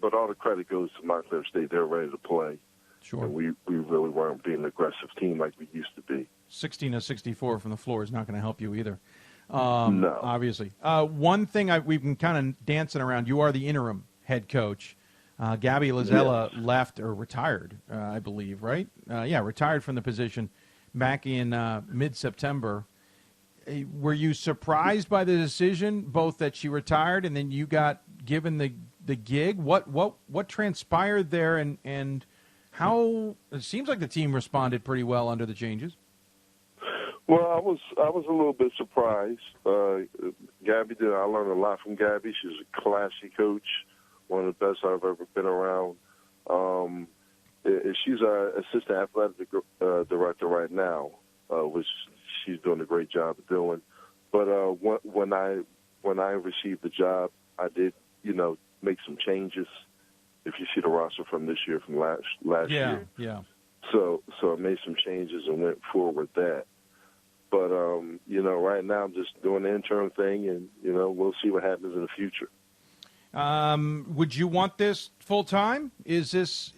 but all the credit goes to Montclair State. They're ready to play. Sure. And we really weren't being an aggressive team like we used to be. 16-64 from the floor is not going to help you either. No. Obviously. One thing we've been kind of dancing around, you are the interim head coach. Gabby Lazella left or retired, I believe, right? Retired from the position back in mid-September. were you surprised by the decision, both that she retired and then you got given the gig? What transpired there, and how it seems like the team responded pretty well under the changes? Well, I was a little bit surprised. Gabby did. I learned a lot from Gabby. She's a classy coach, one of the best I've ever been around. She's our assistant athletic director right now, which she's doing a great job of doing. But when I received the job, I did, make some changes. If you see the roster from this year, from last year. Yeah. So I made some changes and went forward with that. But, right now I'm just doing the interim thing, and, we'll see what happens in the future. Would you want this full-time? Is this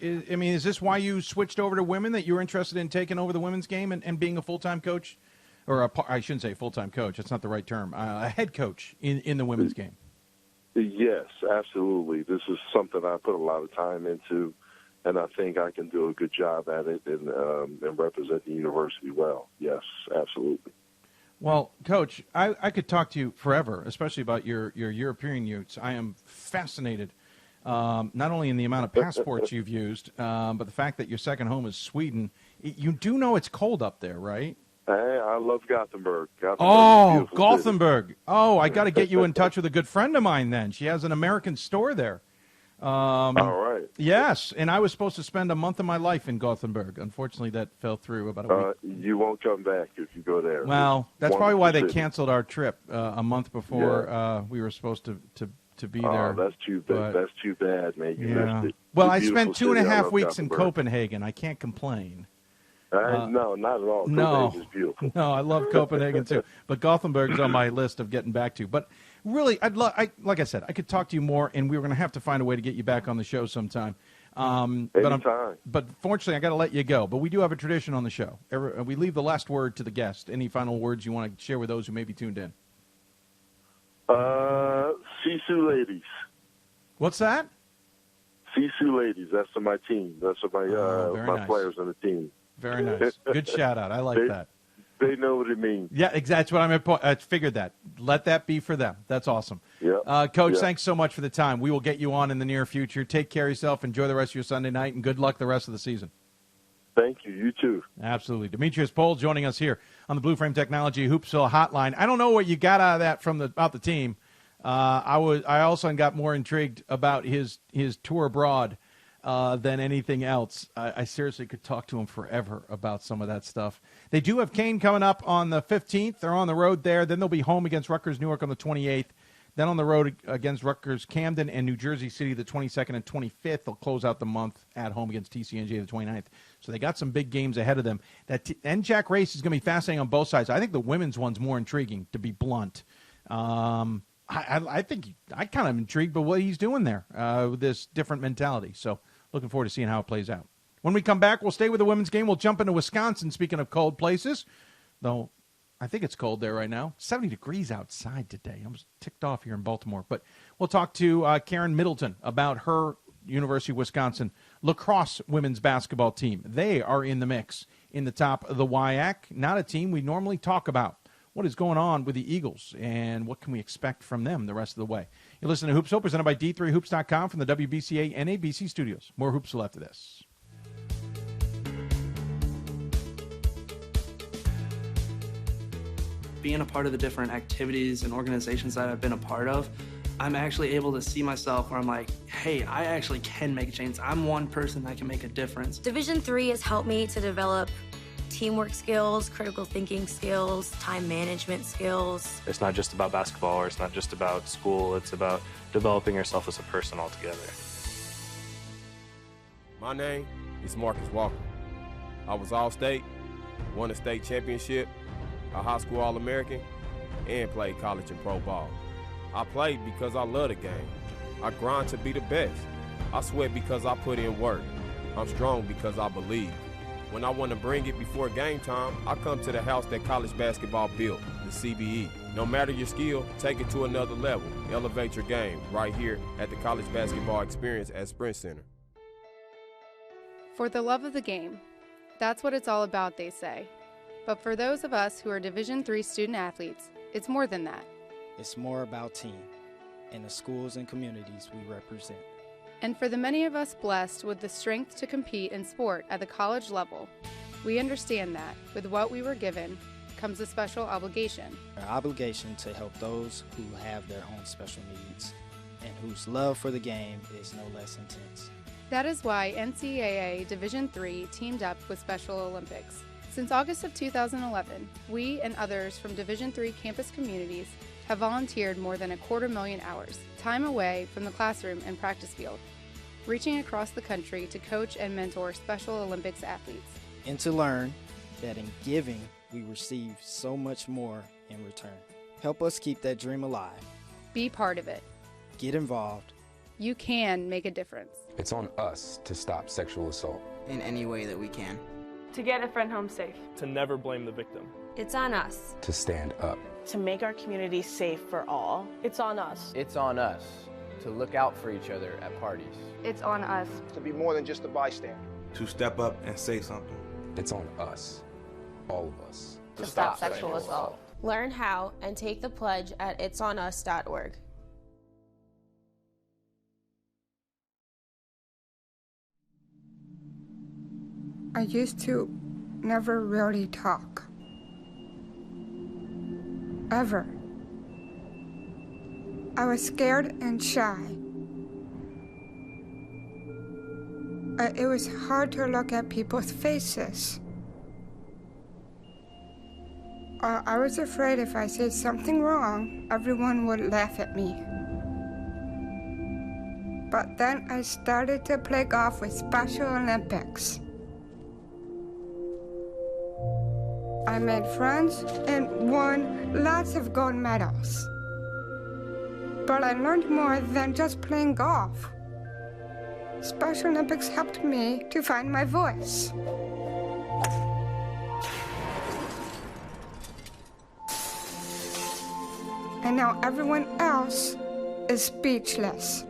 why you switched over to women, that you were interested in taking over the women's game and being a full-time coach? Or I shouldn't say full-time coach. That's not the right term. A head coach in the women's game. Yes, absolutely. This is something I put a lot of time into, and I think I can do a good job at it and represent the university well. Yes, absolutely. Well, Coach, I could talk to you forever, especially about your European youths. I am fascinated, not only in the amount of passports you've used, but the fact that your second home is Sweden. You do know it's cold up there, right? Hey, I love Gothenburg. Oh, Gothenburg. Oh, I got to get you in touch with a good friend of mine then. She has an American store there. All right. Yes, and I was supposed to spend a month of my life in Gothenburg. Unfortunately, that fell through about a week. You won't come back if you go there. Well, that's probably why they canceled our trip a month before we were supposed to be there. That's too bad. That's too bad, man. You missed it. Well, I spent 2.5 weeks in Copenhagen. I can't complain. No, not at all. No, Copenhagen's beautiful. No, I love Copenhagen too, but Gothenburg's on my list of getting back to. But really, like I said, I could talk to you more, and we were going to have to find a way to get you back on the show sometime. Anytime. But fortunately, I got to let you go. But we do have a tradition on the show. We leave the last word to the guest. Any final words you want to share with those who may be tuned in? Sisu ladies. What's that? Sisu ladies. That's for my team. That's for my nice. players on the team. Very nice. Good shout out. I like that. They know what it means. Yeah, exactly. That's what I figured that. Let that be for them. That's awesome. Yeah. Coach, thanks so much for the time. We will get you on in the near future. Take care of yourself. Enjoy the rest of your Sunday night, and good luck the rest of the season. Thank you. You too. Absolutely. Demetrius Pohl joining us here on the BlueFrame Technology Hoopsville Hotline. I don't know what you got out of that about the team. I also got more intrigued about his tour abroad than anything else. I seriously could talk to him forever about some of that stuff. They do have Kane coming up on the 15th. They're on the road there. Then they'll be home against Rutgers Newark on the 28th. Then on the road against Rutgers Camden and New Jersey City the 22nd and 25th. They'll close out the month at home against TCNJ the 29th. So they got some big games ahead of them. That NJAC race is going to be fascinating on both sides. I think the women's one's more intriguing, to be blunt. I think I kind of intrigued by what he's doing there with this different mentality. So looking forward to seeing how it plays out. When we come back, we'll stay with the women's game. We'll jump into Wisconsin, speaking of cold places. Though I think it's cold there right now. 70 degrees outside today. I was ticked off here in Baltimore. But we'll talk to Karen Middleton about her University of Wisconsin lacrosse women's basketball team. They are in the mix in the top of the WIAC. Not a team we normally talk about. What is going on with the Eagles, and what can we expect from them the rest of the way? You're listening to Hoopsville, presented by D3Hoops.com from the WBCA NABC Studios. More Hoopsville after this. Being a part of the different activities and organizations that I've been a part of, I'm actually able to see myself where I'm like, hey, I actually can make a change. I'm one person that can make a difference. Division III has helped me to develop teamwork skills, critical thinking skills, time management skills. It's not just about basketball, or it's not just about school. It's about developing yourself as a person altogether. My name is Marcus Walker. I was All-State, won a state championship, a high school All-American, and played college and pro ball. I played because I love the game. I grind to be the best. I sweat because I put in work. I'm strong because I believe. When I want to bring it before game time, I come to the house that college basketball built, the CBE. No matter your skill, take it to another level. Elevate your game right here at the College Basketball Experience at Sprint Center. For the love of the game. That's what it's all about, they say. But for those of us who are Division III student athletes, it's more than that. It's more about team and the schools and communities we represent. And for the many of us blessed with the strength to compete in sport at the college level, we understand that with what we were given comes a special obligation. Our obligation to help those who have their own special needs and whose love for the game is no less intense. That is why NCAA Division III teamed up with Special Olympics. Since August of 2011, we and others from Division III campus communities have volunteered more than 250,000 hours, time away from the classroom and practice field, reaching across the country to coach and mentor Special Olympics athletes. And to learn that in giving, we receive so much more in return. Help us keep that dream alive. Be part of it. Get involved. You can make a difference. It's on us to stop sexual assault. In any way that we can. To get a friend home safe. To never blame the victim. It's on us. To stand up. To make our community safe for all. It's on us. It's on us to look out for each other at parties. It's on us. To be more than just a bystander. To step up and say something. It's on us. All of us. To stop sexual assault. Learn how and take the pledge at itsonus.org. I used to never really talk. Ever. I was scared and shy. It was hard to look at people's faces. I was afraid if I said something wrong, everyone would laugh at me. But then I started to play golf with Special Olympics. I made friends and won lots of gold medals. But I learned more than just playing golf. Special Olympics helped me to find my voice. And now everyone else is speechless.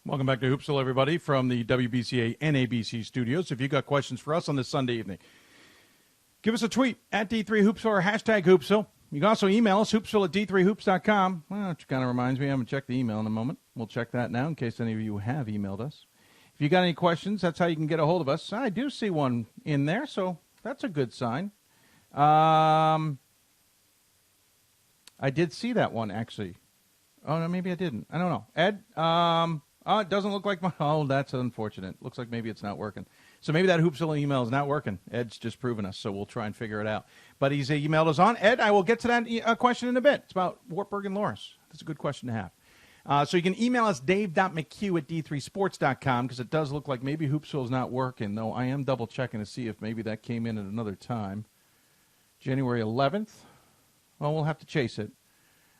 Welcome back to Hoopsville, everybody, from the WBCA NABC Studios. If you've got questions for us on this Sunday evening, give us a tweet at D3Hoopsville or hashtag Hoopsville. You can also email us, hoopsville at d3hoops.com. Well, which kind of reminds me, I haven't checked the email in a moment. We'll check that now in case any of you have emailed us. If you got any questions, that's how you can get a hold of us. I do see one in there, so that's a good sign. I did see that one, actually. Oh, no, maybe I didn't. I don't know. Ed, oh, it doesn't look like my... Oh, that's unfortunate. Looks like maybe it's not working. So maybe that Hoopsville email is not working. Ed's just proven us, so we'll try and figure it out. But he's emailed us on. Ed, I will get to that question in a bit. It's about Wartburg and Loris. That's a good question to have. So you can email us, dave.mchugh at d3sports.com, because it does look like maybe Hoopsville's not working, though I am double-checking to see if maybe that came in at another time. January 11th. Well, we'll have to chase it.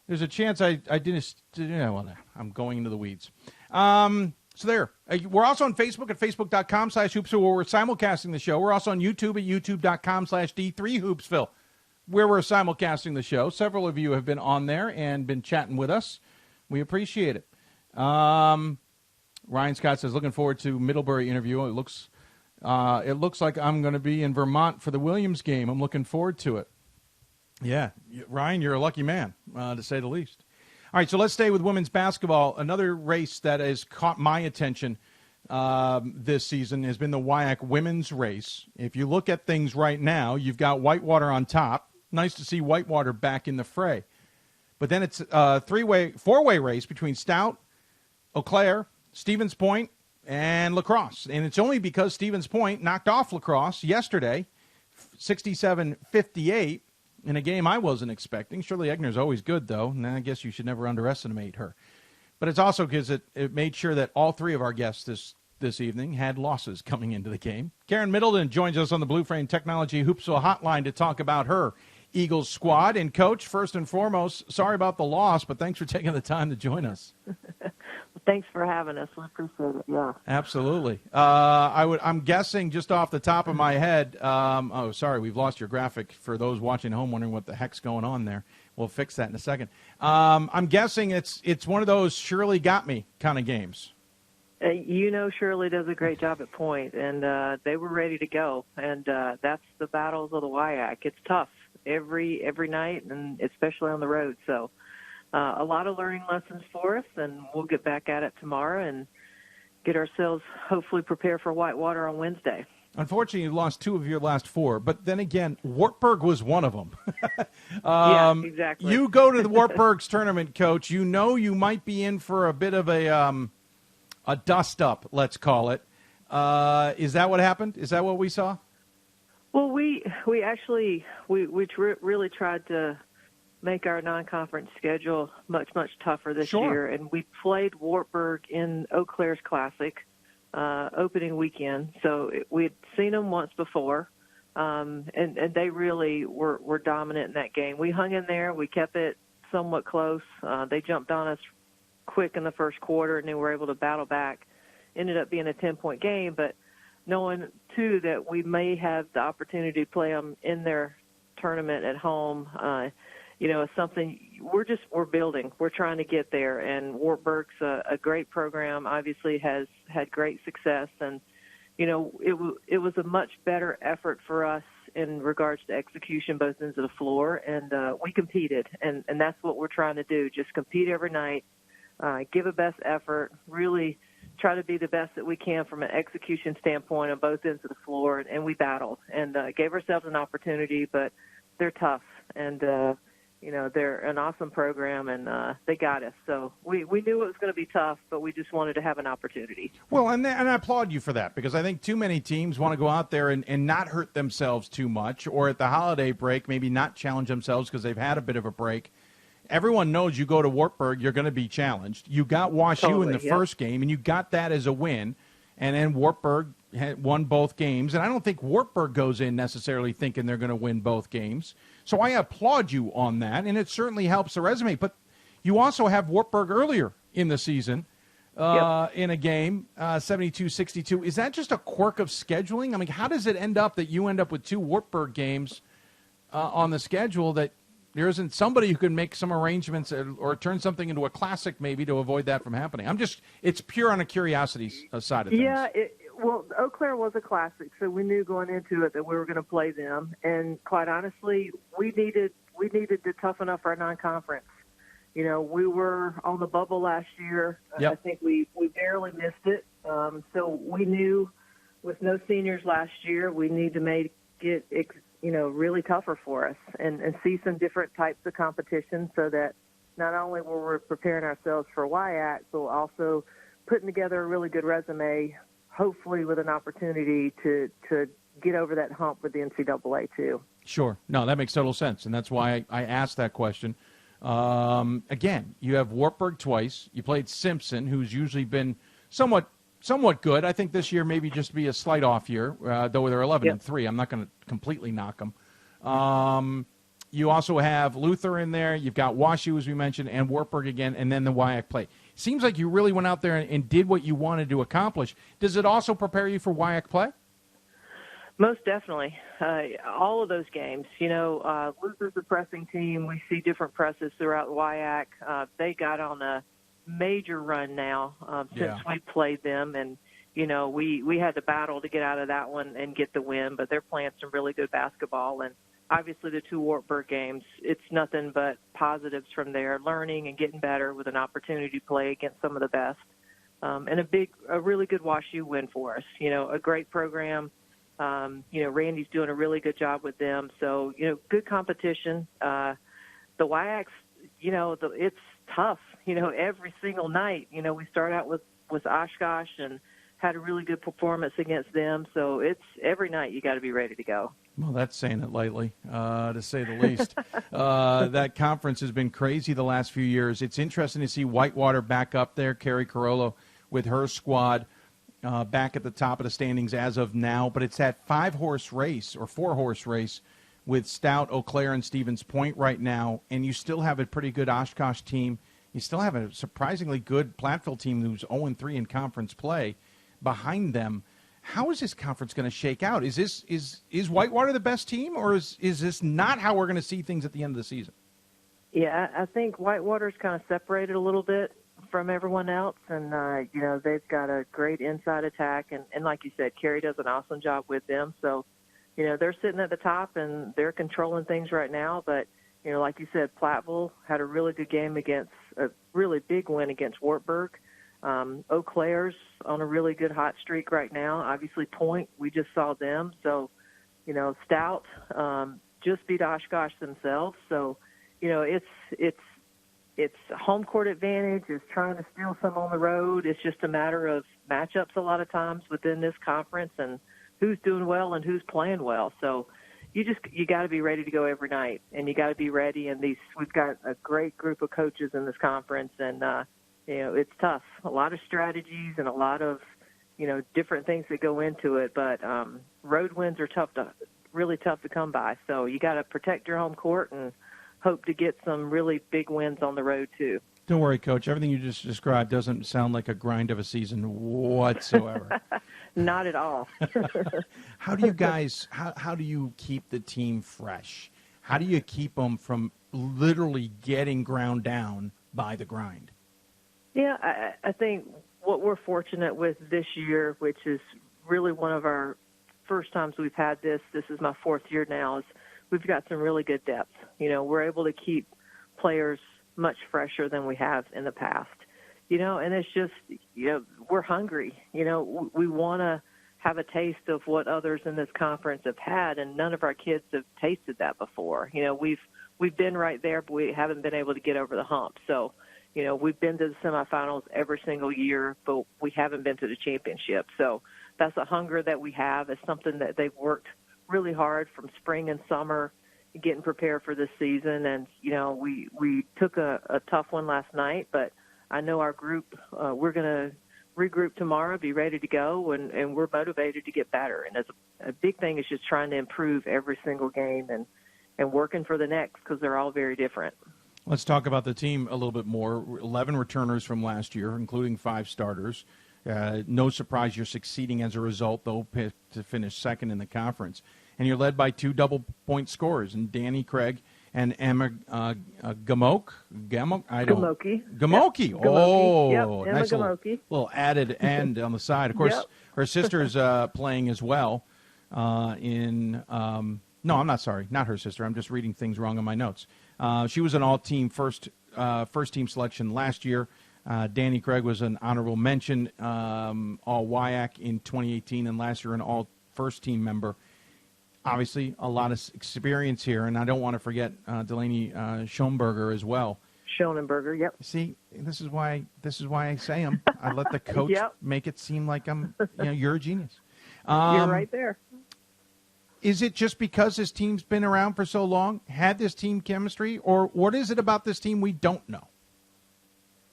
There's a chance I didn't... well, I'm going into the weeds. So there. We're also on Facebook at facebook.com/Hoopsville, where we're simulcasting the show. We're also on YouTube at youtube.com/D3Hoopsville, where we're simulcasting the show. Several of you have been on there and been chatting with us. We appreciate it. Ryan Scott says, looking forward to Middlebury interview. It looks like I'm going to be in Vermont for the Williams game. I'm looking forward to it. Yeah, Ryan, you're a lucky man, to say the least. All right, so let's stay with women's basketball. Another race that has caught my attention this season has been the WIAC women's race. If you look at things right now, you've got Whitewater on top. Nice to see Whitewater back in the fray. But then it's a four-way race between Stout, Eau Claire, Stevens Point, and La Crosse. And it's only because Stevens Point knocked off La Crosse yesterday, 67-58. In a game I wasn't expecting. Shirley Egner's always good, though, and I guess you should never underestimate her. But it's also because it made sure that all three of our guests this evening had losses coming into the game. Karen Middleton joins us on the BlueFrame Technology Hoopsville Hotline to talk about her Eagles squad. And, Coach, first and foremost, sorry about the loss, but thanks for taking the time to join us. Thanks for having us. We appreciate it, yeah. Absolutely. I'm guessing just off the top of my head, sorry, we've lost your graphic for those watching home wondering what the heck's going on there. We'll fix that in a second. I'm guessing it's one of those Shirley got me kind of games. Shirley does a great job at point, and they were ready to go. And that's the battles of the WIAC. It's tough every night, and especially on the road. So a lot of learning lessons for us, and we'll get back at it tomorrow and get ourselves hopefully prepared for Whitewater on Wednesday. Unfortunately, you lost 2 of your last 4, but then again, Wartburg was one of them. Yeah, exactly. You go to the Wartburg's tournament, Coach. You know you might be in for a bit of a dust-up, let's call it. Is that what happened? Is that what we saw? Well, we actually really tried to make our non-conference schedule much tougher this year, and we played Wartburg in Eau Claire's Classic opening weekend. So we'd seen them once before, and they really were dominant in that game. We hung in there. We kept it somewhat close. They jumped on us quick in the first quarter, and then we were able to battle back. Ended up being a 10-point game, but knowing, too, that we may have the opportunity to play them in their tournament at home, is something we're building. We're trying to get there, and Wartburg's a great program, obviously has had great success, and, it was a much better effort for us in regards to execution both ends of the floor, and we competed, and that's what we're trying to do, just compete every night, give a best effort, really try to be the best that we can from an execution standpoint on both ends of the floor, and we battled and gave ourselves an opportunity, but they're tough, and they're an awesome program, and they got us. So we knew it was going to be tough, but we just wanted to have an opportunity. Well, and I applaud you for that, because I think too many teams want to go out there and not hurt themselves too much, or at the holiday break maybe not challenge themselves because they've had a bit of a break. Everyone knows you go to Wartburg, you're going to be challenged. You got WashU in the first game, and you got that as a win. And then Wartburg won both games. And I don't think Wartburg goes in necessarily thinking they're going to win both games. So I applaud you on that, and it certainly helps the resume. But you also have Wartburg earlier in the season in a game, 72-62. Is that just a quirk of scheduling? I mean, how does it end up that you end up with 2 Wartburg games on the schedule that there isn't somebody who can make some arrangements or turn something into a classic maybe to avoid that from happening? It's pure on a curiosity side of things. Yeah, well, Eau Claire was a classic, so we knew going into it that we were going to play them. And quite honestly, we needed to toughen up our non-conference. We were on the bubble last year. Yep. I think we barely missed it. So we knew with no seniors last year, we need to make it really tougher for us and see some different types of competition so that not only were we preparing ourselves for WIAC, but also putting together a really good resume, hopefully with an opportunity to get over that hump with the NCAA too. Sure. No, that makes total sense, and that's why I asked that question. Again, you have Wartburg twice. You played Simpson, who's usually been somewhat good. I think this year maybe just be a slight off year, though they're 11-3. I'm not going to completely knock them. You also have Luther in there. You've got WashU, as we mentioned, and Wartburg again, and then the WIAC play. Seems like you really went out there and did what you wanted to accomplish. Does it also prepare you for WIAC play? Most definitely. All of those games. Luther's a pressing team. We see different presses throughout WIAC. They got on a major run now since we played them, and we had to battle to get out of that one and get the win, but they're playing some really good basketball, and obviously the 2 Wartburg games, it's nothing but positives from there, learning and getting better with an opportunity to play against some of the best, and a really good WashU win for us. A great program. Randy's doing a really good job with them, so good competition. The WIAC's it's tough, every single night. We start out with Oshkosh and had a really good performance against them. So it's every night you got to be ready to go. Well, that's saying it lightly, to say the least. That conference has been crazy the last few years. It's interesting to see Whitewater back up there, Carrie Carollo with her squad. back at the top of the standings as of now, but it's that 5-horse race or 4-horse race with Stout, Eau Claire, and Stevens Point right now, and you still have a pretty good Oshkosh team. You still have a surprisingly good Platteville team who's 0-3 in conference play behind them. How is this conference going to shake out? Is Whitewater the best team, or is this not how we're going to see things at the end of the season? Yeah, I think Whitewater's kind of separated a little bit from everyone else, and they've got a great inside attack, and like you said, Carrie does an awesome job with them. So, they're sitting at the top and they're controlling things right now. But like you said, Platteville had a really good game against a really big win against Wartburg. Eau Claire's on a really good hot streak right now. Obviously, Point, we just saw them. So, Stout just beat Oshkosh themselves. So, it's home court advantage. It's trying to steal some on the road. It's just a matter of matchups a lot of times within this conference and who's doing well and who's playing well. So you got to be ready to go every night, and you got to be ready. And we've got a great group of coaches in this conference, and it's tough. A lot of strategies and a lot of different things that go into it. But road wins are really tough to come by. So you got to protect your home court and hope to get some really big wins on the road too. Don't worry, Coach. Everything you just described doesn't sound like a grind of a season whatsoever. Not at all. How do you guys? How do you keep the team fresh? How do you keep them from literally getting ground down by the grind? Yeah, I think what we're fortunate with this year, which is really one of our first times we've had this is my 4th year now, is we've got some really good depth. We're able to keep players much fresher than we have in the past. And it's just, we're hungry. We want to have a taste of what others in this conference have had, and none of our kids have tasted that before. We've been right there, but we haven't been able to get over the hump. So, we've been to the semifinals every single year, but we haven't been to the championship. So that's a hunger that we have. It's something that they've worked really hard from spring and summer getting prepared for this season. And, we took a tough one last night, but I know our group, we're going to regroup tomorrow, be ready to go, and we're motivated to get better. And a big thing is just trying to improve every single game and working for the next, because they're all very different. Let's talk about the team a little bit more. 11 returners from last year, including 5 starters. No surprise you're succeeding as a result, though, picked to finish second in the conference. And you're led by 2 double-point scorers, and Danny Craig and Emma Gamoki. Gamoki. Yep. Oh, yep. nice Gamoki. little added end on the side. Of course, Yep. her sister's playing as well no, I'm not sorry, not her sister. I'm just reading things wrong on my notes. She was an all-team first-team selection last year. Danny Craig was an honorable mention, all WIAC in 2018, and last year an all-first-team member. Obviously, a lot of experience here, and I don't want to forget Delaney Schoenberger as well. Schoenberger, yep. See, this is why I say them. I let the coach make it seem like you're a genius. You're right there. Is it just because this team's been around for so long, had this team chemistry, or what is it about this team we don't know?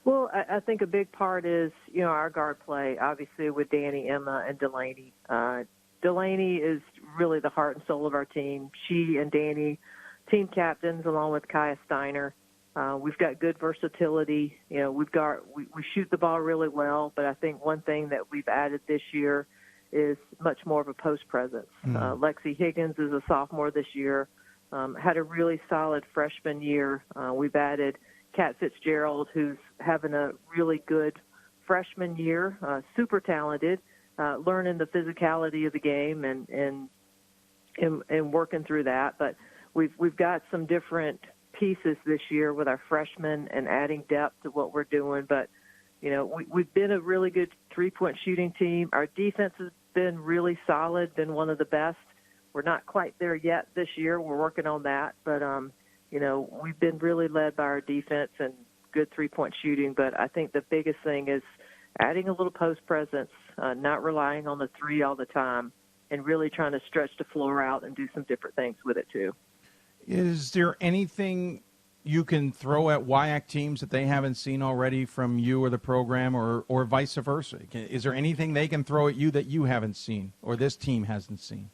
Well, I think a big part is, our guard play, obviously, with Danny, Emma, and Delaney. Delaney is really the heart and soul of our team. She and Danny, team captains, along with Kaya Steiner. We've got good versatility. We shoot the ball really well, but I think one thing that we've added this year is much more of a post presence. Lexi Higgins is a sophomore this year, had a really solid freshman year. We've added Kat Fitzgerald, who's having a really good freshman year, super talented, learning the physicality of the game and working through that. But we've got some different pieces this year with our freshmen and adding depth to what we're doing. But, we've been a really good three-point shooting team. Our defense has been really solid, been one of the best. We're not quite there yet this year. We're working on that. But, we've been really led by our defense and good three-point shooting. But I think the biggest thing is adding a little post presence, not relying on the three all the time, and really trying to stretch the floor out and do some different things with it too. Is there anything you can throw at WIAC teams that they haven't seen already from you or the program, or vice versa? Is there anything they can throw at you that you haven't seen or this team hasn't seen?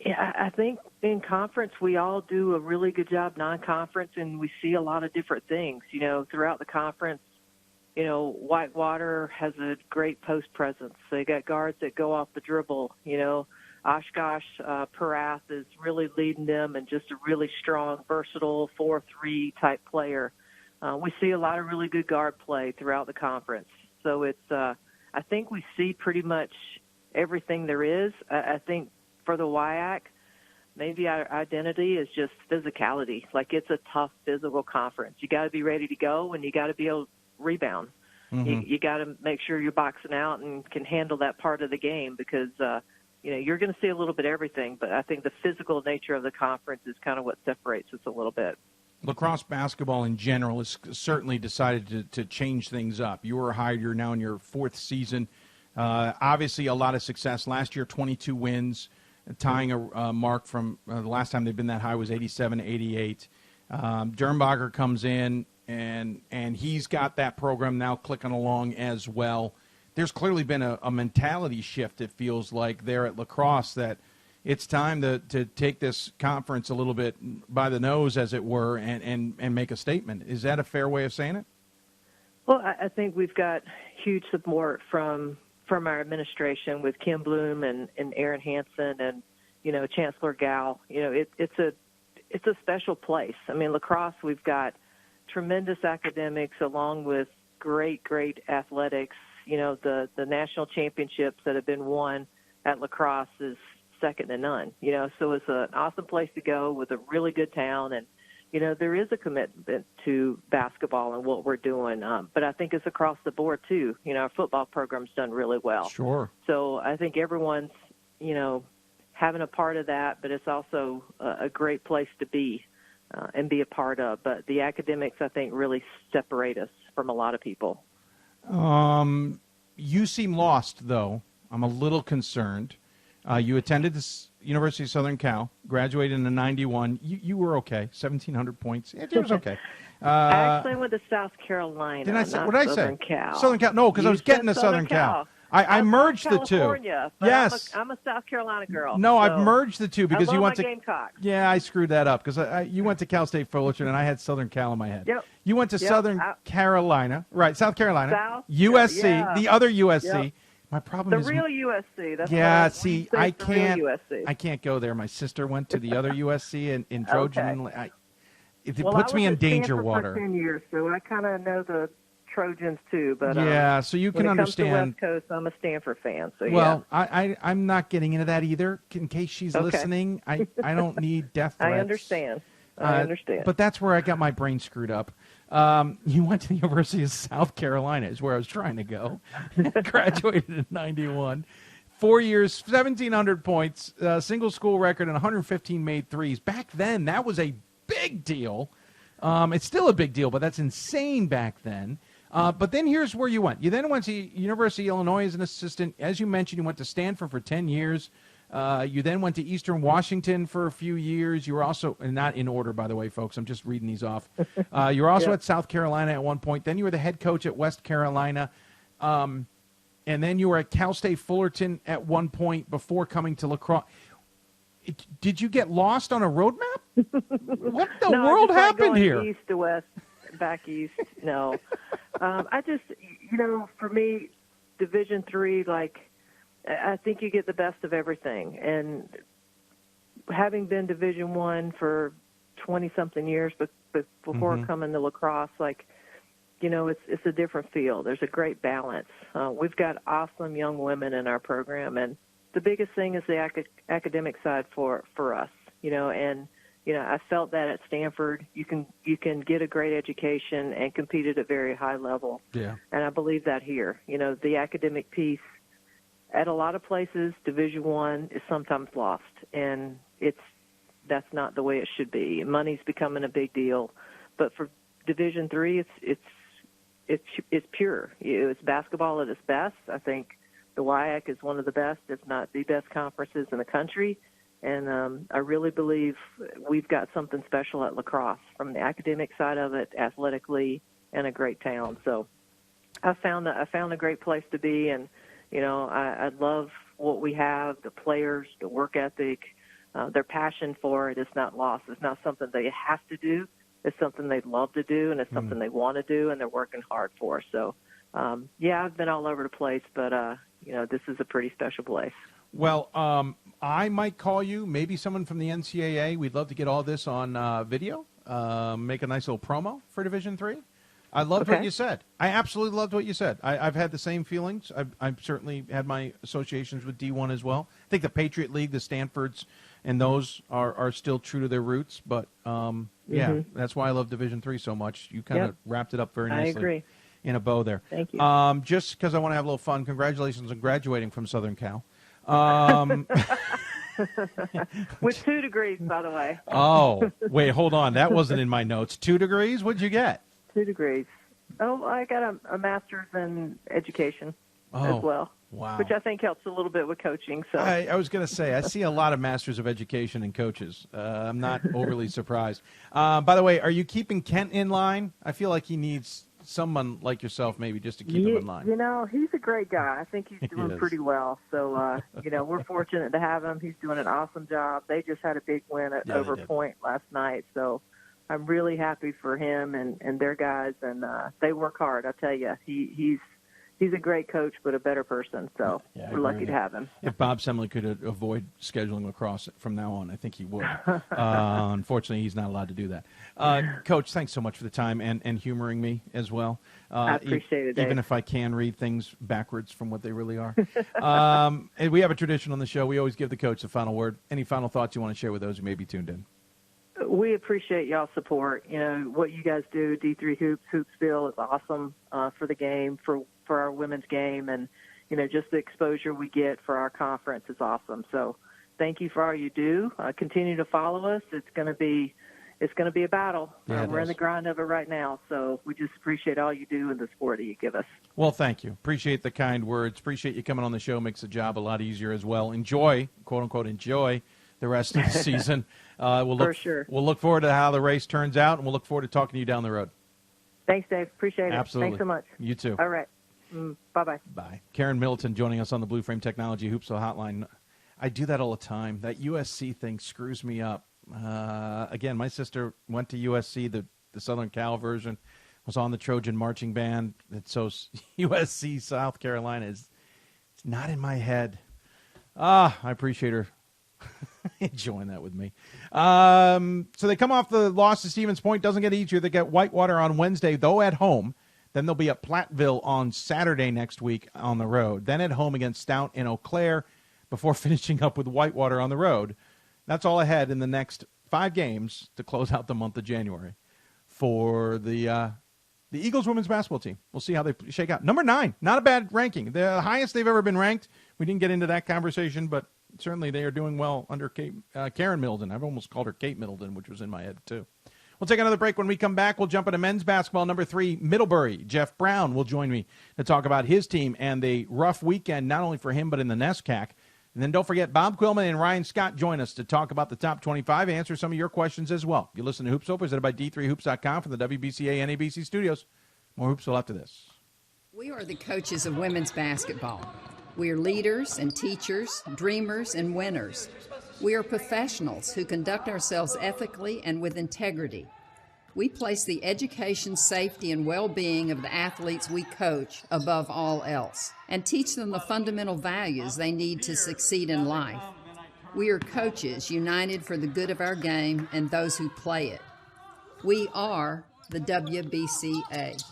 Yeah, I think in conference we all do a really good job non-conference, and we see a lot of different things, throughout the conference. Whitewater has a great post presence. They got guards that go off the dribble. Oshkosh Parath is really leading them and just a really strong, versatile 4-3 type player. We see a lot of really good guard play throughout the conference. So it's, I think we see pretty much everything there is. I think for the WIAC, maybe our identity is just physicality. Like, it's a tough physical conference. You got to be ready to go, and you got to be able to rebound. Mm-hmm. You got to make sure you're boxing out and can handle that part of the game, because you're going to see a little bit of everything. But I think the physical nature of the conference is kind of what separates us a little bit. Lacrosse basketball in general has certainly decided to change things up. You were hired. You're now in your fourth season. Obviously, a lot of success. Last year, 22 wins, tying a mark from the last time they've been that high was 87-88. Dernbacher comes in, and he's got that program now clicking along as well. There's clearly been a mentality shift, it feels like, there at Lacrosse, that it's time to take this conference a little bit by the nose, as it were, and make a statement. Is that a fair way of saying it? Well, I think we've got huge support from our administration with Kim Bloom and Aaron Hansen and, Chancellor Gao. It's a special place. I mean, Lacrosse, we've got tremendous academics along with great athletics. The national championships that have been won at Lacrosse is second to none. So it's an awesome place to go with a really good town. And, there is a commitment to basketball and what we're doing. But I think it's across the board, too. Our football program's done really well. Sure. So I think everyone's, having a part of that, but it's also a great place to be and be a part of. But the academics, I think, really separate us from a lot of people. You seem lost, though. I'm a little concerned. You attended the University of Southern Cal, graduated in the 91. You were okay, 1,700 points. It was okay. I actually went to South Carolina. Didn't I say? What did I say? Southern Cal. Southern Cal. No, because I was getting to Southern Cal. I merged the two. But yes, I'm a South Carolina girl. No, so I've merged the two because I love you went my to Gamecocks. Yeah, I screwed that up because you went to Cal State Fullerton and I had Southern Cal in my head. Yep. You went to Southern Carolina, right? South Carolina, USC, yeah. the other USC. Yep. My problem is the real USC. That's yeah. what See, I I can't. USC. I can't go there. My sister went to the other USC in Trojan. Okay. It puts me in danger water. For 10 years, so I kind of know the Trojans too. But yeah, so you can understand. When it comes to West Coast, I'm a Stanford fan. So well, yeah. I'm not getting into that either. In case she's listening, I don't need death threats. I understand. I understand. But that's where I got my brain screwed up. You went to the University of South Carolina is where I was trying to go. Graduated in 91. 4 years, 1,700 points, single school record, and 115 made threes. Back then, that was a big deal. It's still a big deal, but that's insane back then. But then here's where you went. You then went to University of Illinois as an assistant. As you mentioned, you went to Stanford for 10 years. You then went to Eastern Washington for a few years. You were also, and not in order, by the way, folks. I'm just reading these off. You were also at South Carolina at one point. Then you were the head coach at West Carolina. And then you were at Cal State Fullerton at one point before coming to Lacrosse. Did you get lost on a road map? What the world happened here? East to west, back east. No. I just, for me, Division III, I think you get the best of everything. And having been Division I for 20-something years before coming to Lacrosse, it's a different feel. There's a great balance. We've got awesome young women in our program, and the biggest thing is the academic side for us, and I felt that at Stanford, you can get a great education and compete at a very high level. Yeah. And I believe that here. The academic piece at a lot of places, Division I is sometimes lost, and that's not the way it should be. Money's becoming a big deal, but for Division III, it's pure. It's basketball at its best. I think the WIAC is one of the best, if not the best, conferences in the country. And I really believe we've got something special at lacrosse from the academic side of it, athletically, and a great town. So I found a great place to be, and I love what we have, the players, the work ethic, their passion for it. It's not lost. It's not something they have to do. It's something they love to do, and it's something they want to do, and they're working hard for. So, I've been all over the place, but, this is a pretty special place. Well, I might call you, maybe someone from the NCAA. We'd love to get all this on video, make a nice little promo for Division III. I loved what you said. I absolutely loved what you said. I've had the same feelings. I've certainly had my associations with D1 as well. I think the Patriot League, the Stanfords, and those are still true to their roots. But, that's why I love Division III so much. You kind of wrapped it up very nicely. I agree. In a bow there. Thank you. Just because I want to have a little fun, congratulations on graduating from Southern Cal. With 2 degrees, by the way. Oh, wait, hold on. That wasn't in my notes. 2 degrees? What'd you get? 2 degrees. Oh, I got a master's in education as well. Wow. Which I think helps a little bit with coaching. So I was going to say, I see a lot of masters of education and coaches. I'm not overly surprised. By the way, are you keeping Kent in line? I feel like he needs someone like yourself maybe just to keep him in line. He's a great guy. I think he's doing pretty well. So, we're fortunate to have him. He's doing an awesome job. They just had a big win at Over Point last night. So I'm really happy for him and their guys. And they work hard. I tell you, he's a great coach, but a better person. So we're lucky to have him. If Bob Semley could avoid scheduling lacrosse from now on, I think he would. Unfortunately, he's not allowed to do that. Coach, thanks so much for the time and humoring me as well. I appreciate it, Dave. Even if I can read things backwards from what they really are. And we have a tradition on the show. We always give the coach the final word. Any final thoughts you want to share with those who may be tuned in? We appreciate y'all's support. What you guys do, D3 Hoops, Hoopsville, is awesome for the game, for our women's game, and just the exposure we get for our conference is awesome. So thank you for all you do. Continue to follow us. It's going to be a battle. We're in the grind of it right now, so we just appreciate all you do and the support that you give us. Well, thank you. Appreciate the kind words. Appreciate you coming on the show. Makes the job a lot easier as well. Enjoy, quote unquote, enjoy the rest of the season. For sure. We'll look forward to how the race turns out, and we'll look forward to talking to you down the road. Thanks, Dave. Appreciate it. Absolutely. Thanks so much. You too. All right. Bye-bye. Bye. Karen Middleton joining us on the BlueFrame Technology Hoopsville Hotline. I do that all the time. That USC thing screws me up. Again, my sister went to USC, the Southern Cal version, was on the Trojan marching band. So USC, South Carolina, it's not in my head. I appreciate her enjoying that with me. So they come off the loss to Stevens Point. Doesn't get easier. They get Whitewater on Wednesday, though at home. Then they'll be at Platteville on Saturday next week on the road. Then at home against Stout and Eau Claire before finishing up with Whitewater on the road. That's all ahead in the next 5 games to close out the month of January for the Eagles women's basketball team. We'll see how they shake out. Number 9, not a bad ranking. The highest they've ever been ranked. We didn't get into that conversation, but certainly they are doing well under Karen Middleton. I've almost called her Kate Middleton, which was in my head too. We'll take another break. When we come back, we'll jump into men's basketball. Number 3, Middlebury. Jeff Brown will join me to talk about his team and the rough weekend, not only for him, but in the NESCAC. And then don't forget, Bob Quillman and Ryan Scott join us to talk about the top 25, answer some of your questions as well. You listen to Hoopsville, presented by D3Hoops.com from the WBCA NABC Studios. More Hoopsville after this. We are the coaches of women's basketball. We are leaders and teachers, dreamers and winners. We are professionals who conduct ourselves ethically and with integrity. We place the education, safety, and well-being of the athletes we coach above all else and teach them the fundamental values they need to succeed in life. We are coaches united for the good of our game and those who play it. We are the WBCA.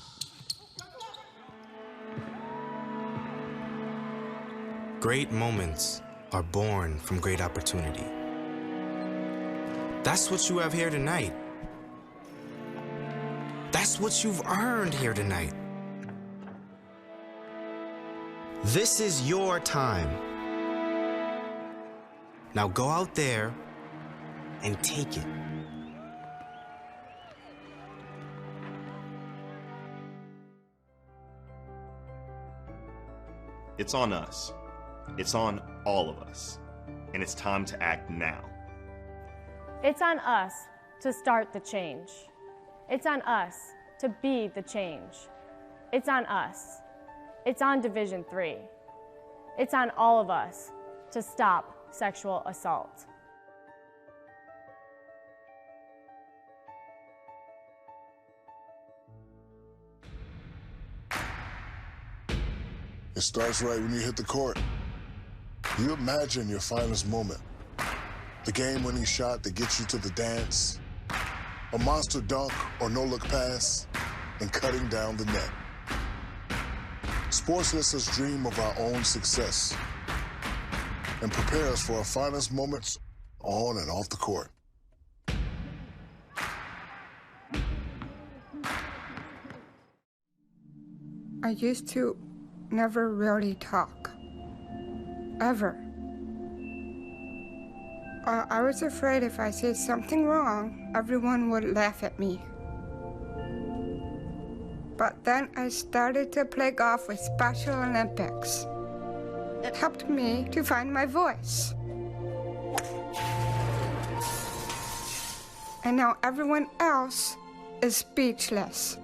Great moments are born from great opportunity. That's what you have here tonight. That's what you've earned here tonight. This is your time. Now go out there and take it. It's on us. It's on all of us. and it's time to act now. It's on us to start the change. It's on us to be the change. It's on us. It's on Division III. It's on all of us to stop sexual assault. It starts right when you hit the court. You imagine your finest moment. The game-winning shot that gets you to the dance, a monster dunk or no-look pass, and cutting down the net. Sports lets us dream of our own success and prepare us for our finest moments on and off the court. I used to never really talk. Ever. I was afraid if I said something wrong, everyone would laugh at me. But then I started to play golf with Special Olympics. It helped me to find my voice. And now everyone else is speechless.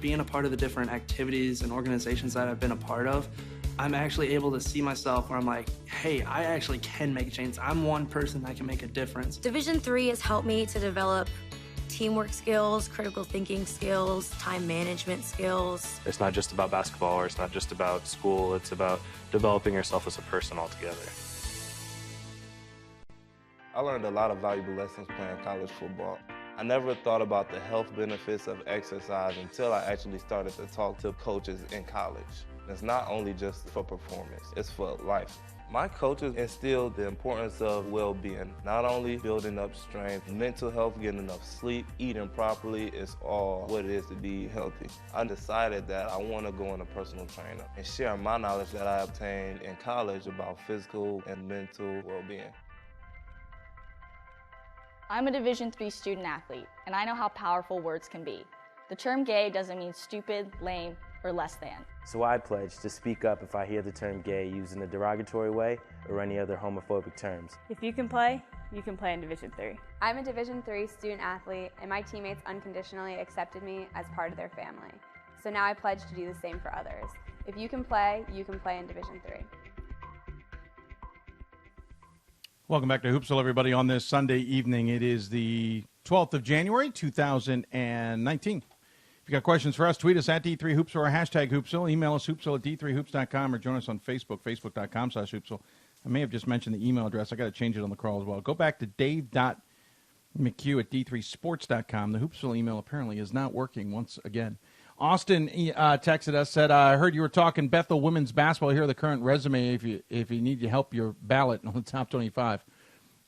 Being a part of the different activities and organizations that I've been a part of, I'm actually able to see myself where I'm like, hey, I actually can make a change. I'm one person that can make a difference. Division III has helped me to develop teamwork skills, critical thinking skills, time management skills. It's not just about basketball, or it's not just about school. It's about developing yourself as a person altogether. I learned a lot of valuable lessons playing college football. I never thought about the health benefits of exercise until I actually started to talk to coaches in college. It's not only just for performance, it's for life. My coaches instilled the importance of well-being, not only building up strength, mental health, getting enough sleep, eating properly is all what it is to be healthy. I decided that I want to go in a personal trainer and share my knowledge that I obtained in college about physical and mental well-being. I'm a Division III student athlete, and I know how powerful words can be. The term gay doesn't mean stupid, lame, or less than. So I pledge to speak up if I hear the term gay used in a derogatory way or any other homophobic terms. If you can play in Division III. I'm a Division III student athlete, and my teammates unconditionally accepted me as part of their family. So now I pledge to do the same for others. If you can play in Division III. Welcome back to Hoopsville, everybody, on this Sunday evening. It is the 12th of January, 2019. If you got questions for us, tweet us at D3Hoops or hashtag Hoopsville. Email us, hoopsville at D3Hoops.com, or join us on Facebook, Facebook.com/Hoopsville. I may have just mentioned the email address. I got to change it on the crawl as well. Go back to dave.mchugh at D3Sports.com. The Hoopsville email apparently is not working once again. Austin texted us, said, I heard you were talking Bethel women's basketball. Here are the current resume if you need to help your ballot on the top 25.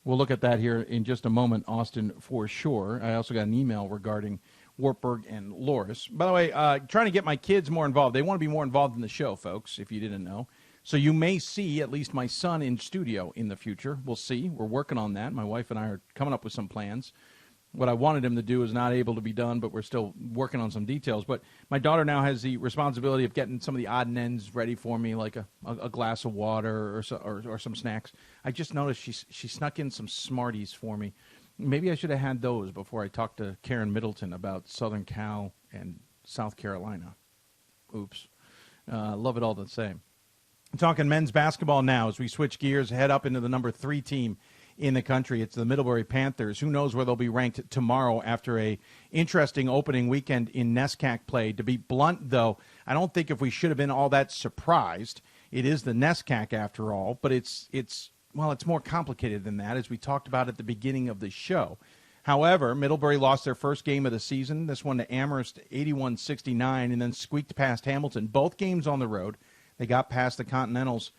We'll look at that here in just a moment, Austin, for sure. I also got an email regarding Wartburg and Loris. By the way, trying to get my kids more involved. They want to be more involved in the show, folks, if you didn't know. So you may see at least my son in studio in the future. We'll see. We're working on that. My wife and I are coming up with some plans. What I wanted him to do is not able to be done, but we're still working on some details. But my daughter now has the responsibility of getting some of the odd and ends ready for me, like a glass of water or some snacks. I just noticed she snuck in some Smarties for me. Maybe I should have had those before I talked to Karen Middleton about Southern Cal and South Carolina. Oops. Love it all the same. Talking men's basketball now as we switch gears, head up into the number 3 team in the country. It's the Middlebury Panthers. Who knows where they'll be ranked tomorrow after a interesting opening weekend in NESCAC play. To be blunt, though, I don't think if we should have been all that surprised. It is the NESCAC after all, but it's more complicated than that, as we talked about at the beginning of the show. However, Middlebury lost their first game of the season, this one to Amherst 81-69, and then squeaked past Hamilton. Both games on the road. They got past the Continentals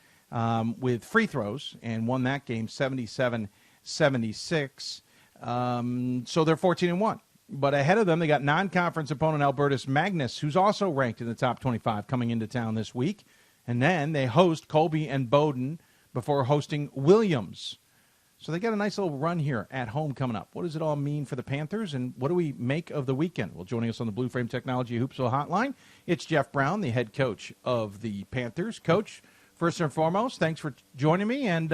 with free throws and won that game 77-76. So they're 14-1. But ahead of them, they got non-conference opponent Albertus Magnus, who's also ranked in the top 25 coming into town this week. And then they host Colby and Bowdoin before hosting Williams So they got a nice little run here at home coming up. What does it all mean for the Panthers, and what do we make of the weekend? Well, joining us on the BlueFrame Technology Hoopsville Hotline, it's Jeff Brown, the head coach of the Panthers. Coach, first and foremost, thanks for joining me. And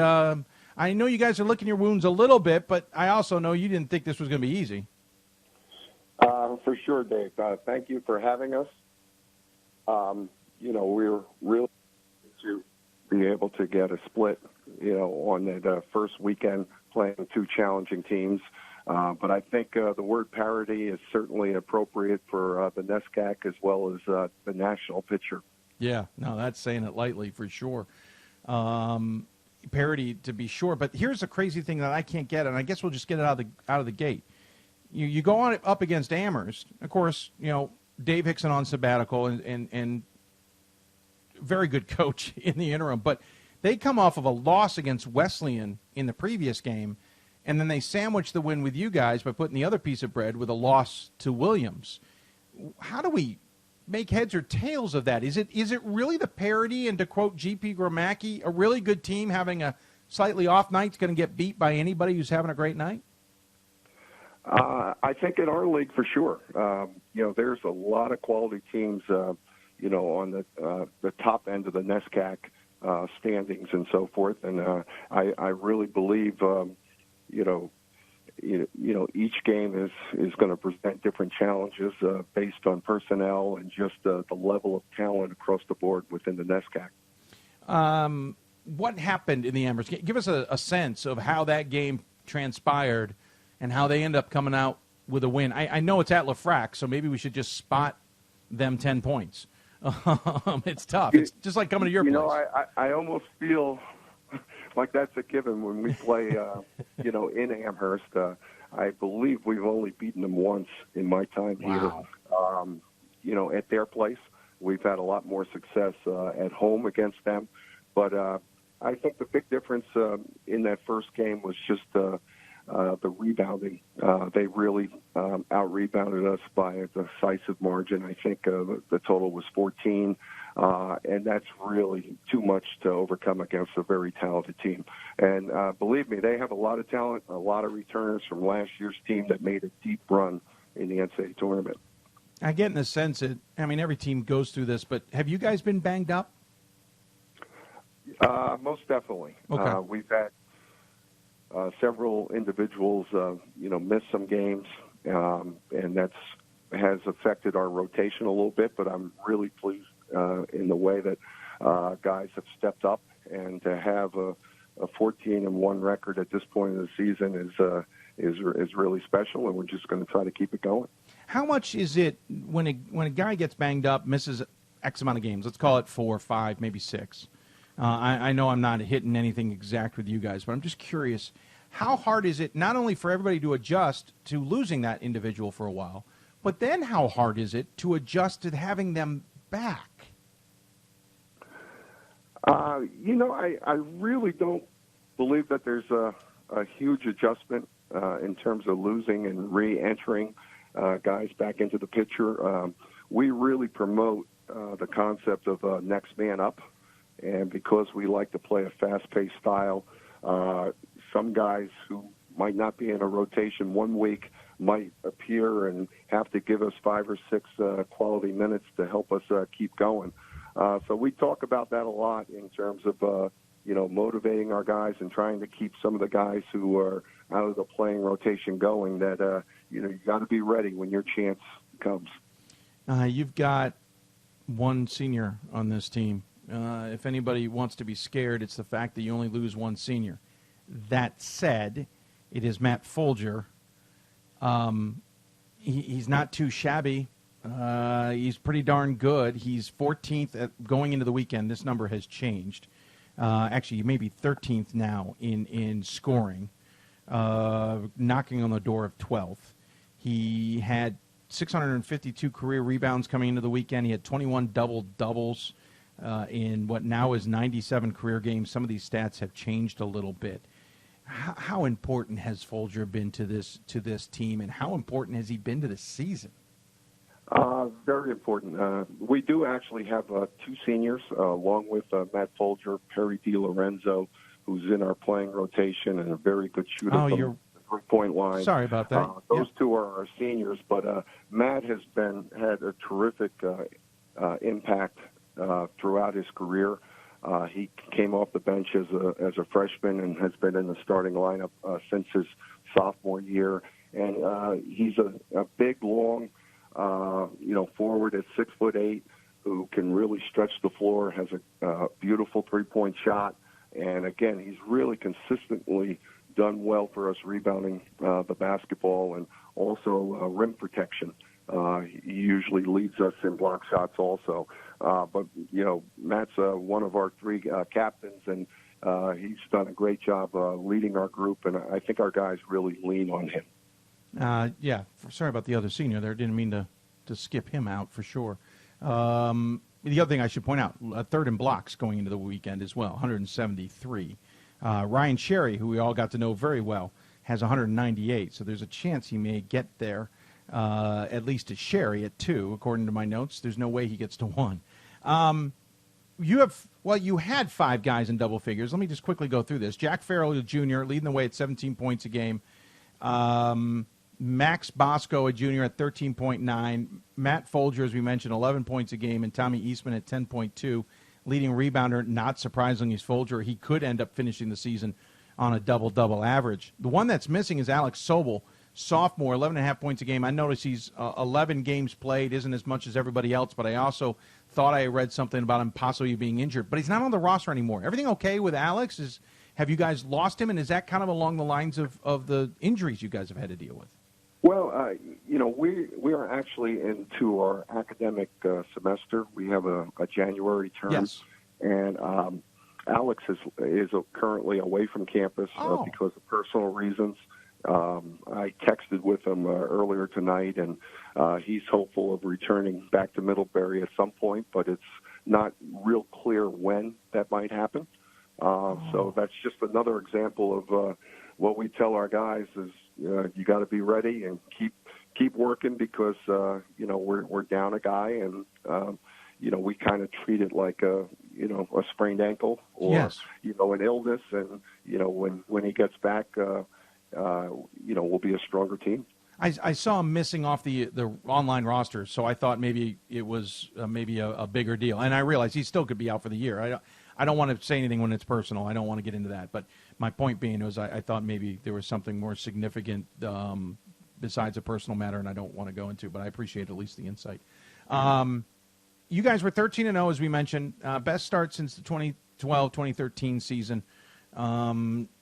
I know you guys are licking your wounds a little bit, but I also know you didn't think this was going to be easy. For sure, Dave. Thank you for having us. We're really to be able to get a split, on the first weekend playing two challenging teams. But I think the word parity is certainly appropriate for the NESCAC as well as the national picture. Yeah, no, that's saying it lightly for sure. Parity to be sure. But here's the crazy thing that I can't get, and I guess we'll just get it out of the gate. You go on up against Amherst. Of course, Dave Hickson on sabbatical and very good coach in the interim, but they come off of a loss against Wesleyan in the previous game, and then they sandwich the win with you guys by putting the other piece of bread with a loss to Williams. How do we make heads or tails of that? Is it really the parity, and to quote G.P. Gromacki, a really good team having a slightly off night is going to get beat by anybody who's having a great night? I think in our league for sure. There's a lot of quality teams, on the top end of the NESCAC standings and so forth. And I really believe, each game is going to present different challenges based on personnel and just the level of talent across the board within the NESCAC. What happened in the Amherst game? Give us a sense of how that game transpired and how they end up coming out with a win. I know it's at LaFrac, so maybe we should just spot them 10 points. It's tough. It's just like coming to your place. I almost feel like that's a given when we play, in Amherst. I believe we've only beaten them once in my time here. At their place. We've had a lot more success at home against them. But I think the big difference in that first game was just the rebounding. They really out-rebounded us by a decisive margin. I think the total was 14, and that's really too much to overcome against a very talented team. And believe me, they have a lot of talent, a lot of returners from last year's team that made a deep run in the NCAA tournament. I get in the sense that, every team goes through this, but have you guys been banged up? Most definitely. Okay. We've had several individuals, miss some games, and has affected our rotation a little bit. But I'm really pleased in the way that guys have stepped up, and to have a 14-1 record at this point in the season is really special, and we're just going to try to keep it going. How much is it when a guy gets banged up, misses X amount of games? Let's call it 4, 5, maybe 6. I know I'm not hitting anything exact with you guys, but I'm just curious, how hard is it not only for everybody to adjust to losing that individual for a while, but then how hard is it to adjust to having them back? I really don't believe that there's a huge adjustment in terms of losing and re-entering guys back into the picture. We really promote the concept of next man up. And because we like to play a fast-paced style, some guys who might not be in a rotation 1 week might appear and have to give us 5 or 6 quality minutes to help us keep going. So we talk about that a lot in terms of, motivating our guys and trying to keep some of the guys who are out of the playing rotation going, that, you got to be ready when your chance comes. You've got one senior on this team. If anybody wants to be scared, it's the fact that you only lose one senior. That said, it is Matt Folger. He's not too shabby. He's pretty darn good. He's 14th going into the weekend. This number has changed. Actually, he may be 13th now in scoring, knocking on the door of 12th. He had 652 career rebounds coming into the weekend. He had 21 double-doubles. In what now is 97 career games. Some of these stats have changed a little bit. How important has Folger been to this team, and how important has he been to the season? Very important. We do actually have 2 seniors, along with Matt Folger, Perry DiLorenzo, who's in our playing rotation and a very good shooter from the three-point line. Sorry about that. Those two are our seniors, but Matt has had a terrific impact throughout his career. He came off the bench as a freshman and has been in the starting lineup since his sophomore year. And he's a big, long, forward at 6'8", who can really stretch the floor, has a beautiful three-point shot. And again, he's really consistently done well for us rebounding the basketball and also rim protection. He usually leads us in block shots also. But, Matt's one of our three captains, and he's done a great job leading our group, and I think our guys really lean on him. Sorry about the other senior there. Didn't mean to skip him out for sure. The other thing I should point out, third in blocks going into the weekend as well, 173. Ryan Sherry, who we all got to know very well, has 198, so there's a chance he may get there, at least to Sherry at 2, according to my notes. There's no way he gets to 1. You had 5 guys in double figures. Let me just quickly go through this. Jack Farrell Jr. leading the way at 17 points a game. Max Bosco, a junior, at 13.9. Matt Folger, as we mentioned, 11 points a game. And Tommy Eastman at 10.2. Leading rebounder, not surprisingly, is Folger. He could end up finishing the season on a double-double average. The one that's missing is Alex Sobel, sophomore, 11.5 points a game. I noticed he's 11 games played, isn't as much as everybody else, but I also thought I read something about him possibly being injured. But he's not on the roster anymore. Everything okay with Alex? Have you guys lost him, and is that kind of along the lines of the injuries you guys have had to deal with? Well, we are actually into our academic semester. We have a January term. Yes. And Alex is currently away from campus because of personal reasons. I texted with him earlier tonight, and he's hopeful of returning back to Middlebury at some point, but it's not real clear when that might happen. So that's just another example of what we tell our guys is you got to be ready and keep working because we're down a guy, and we kind of treat it like a sprained ankle or an illness, and when he gets back, we'll be a stronger team. I saw him missing off the online roster, so I thought maybe it was maybe a bigger deal. And I realized he still could be out for the year. I don't want to say anything when it's personal. I don't want to get into that. But my point being was I thought maybe there was something more significant besides a personal matter, and I don't want to go into. But I appreciate at least the insight. You guys were 13-0, as we mentioned. Best start since the 2012-2013 season.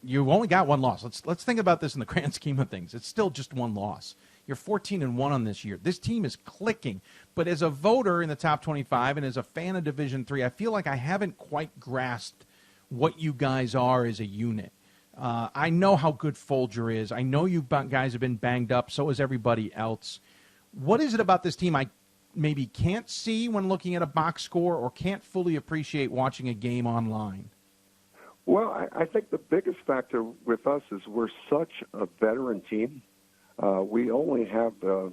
You've only got one loss. Let's think about this in the grand scheme of things. It's still just one loss. You're 14-1 on this year. This team is clicking. But as a voter in the top 25 and as a fan of Division III, I feel like I haven't quite grasped what you guys are as a unit. I know how good Folger is. I know you guys have been banged up. So has everybody else. What is it about this team I maybe can't see when looking at a box score or can't fully appreciate watching a game online? Well, I think the biggest factor with us is we're such a veteran team. We only have the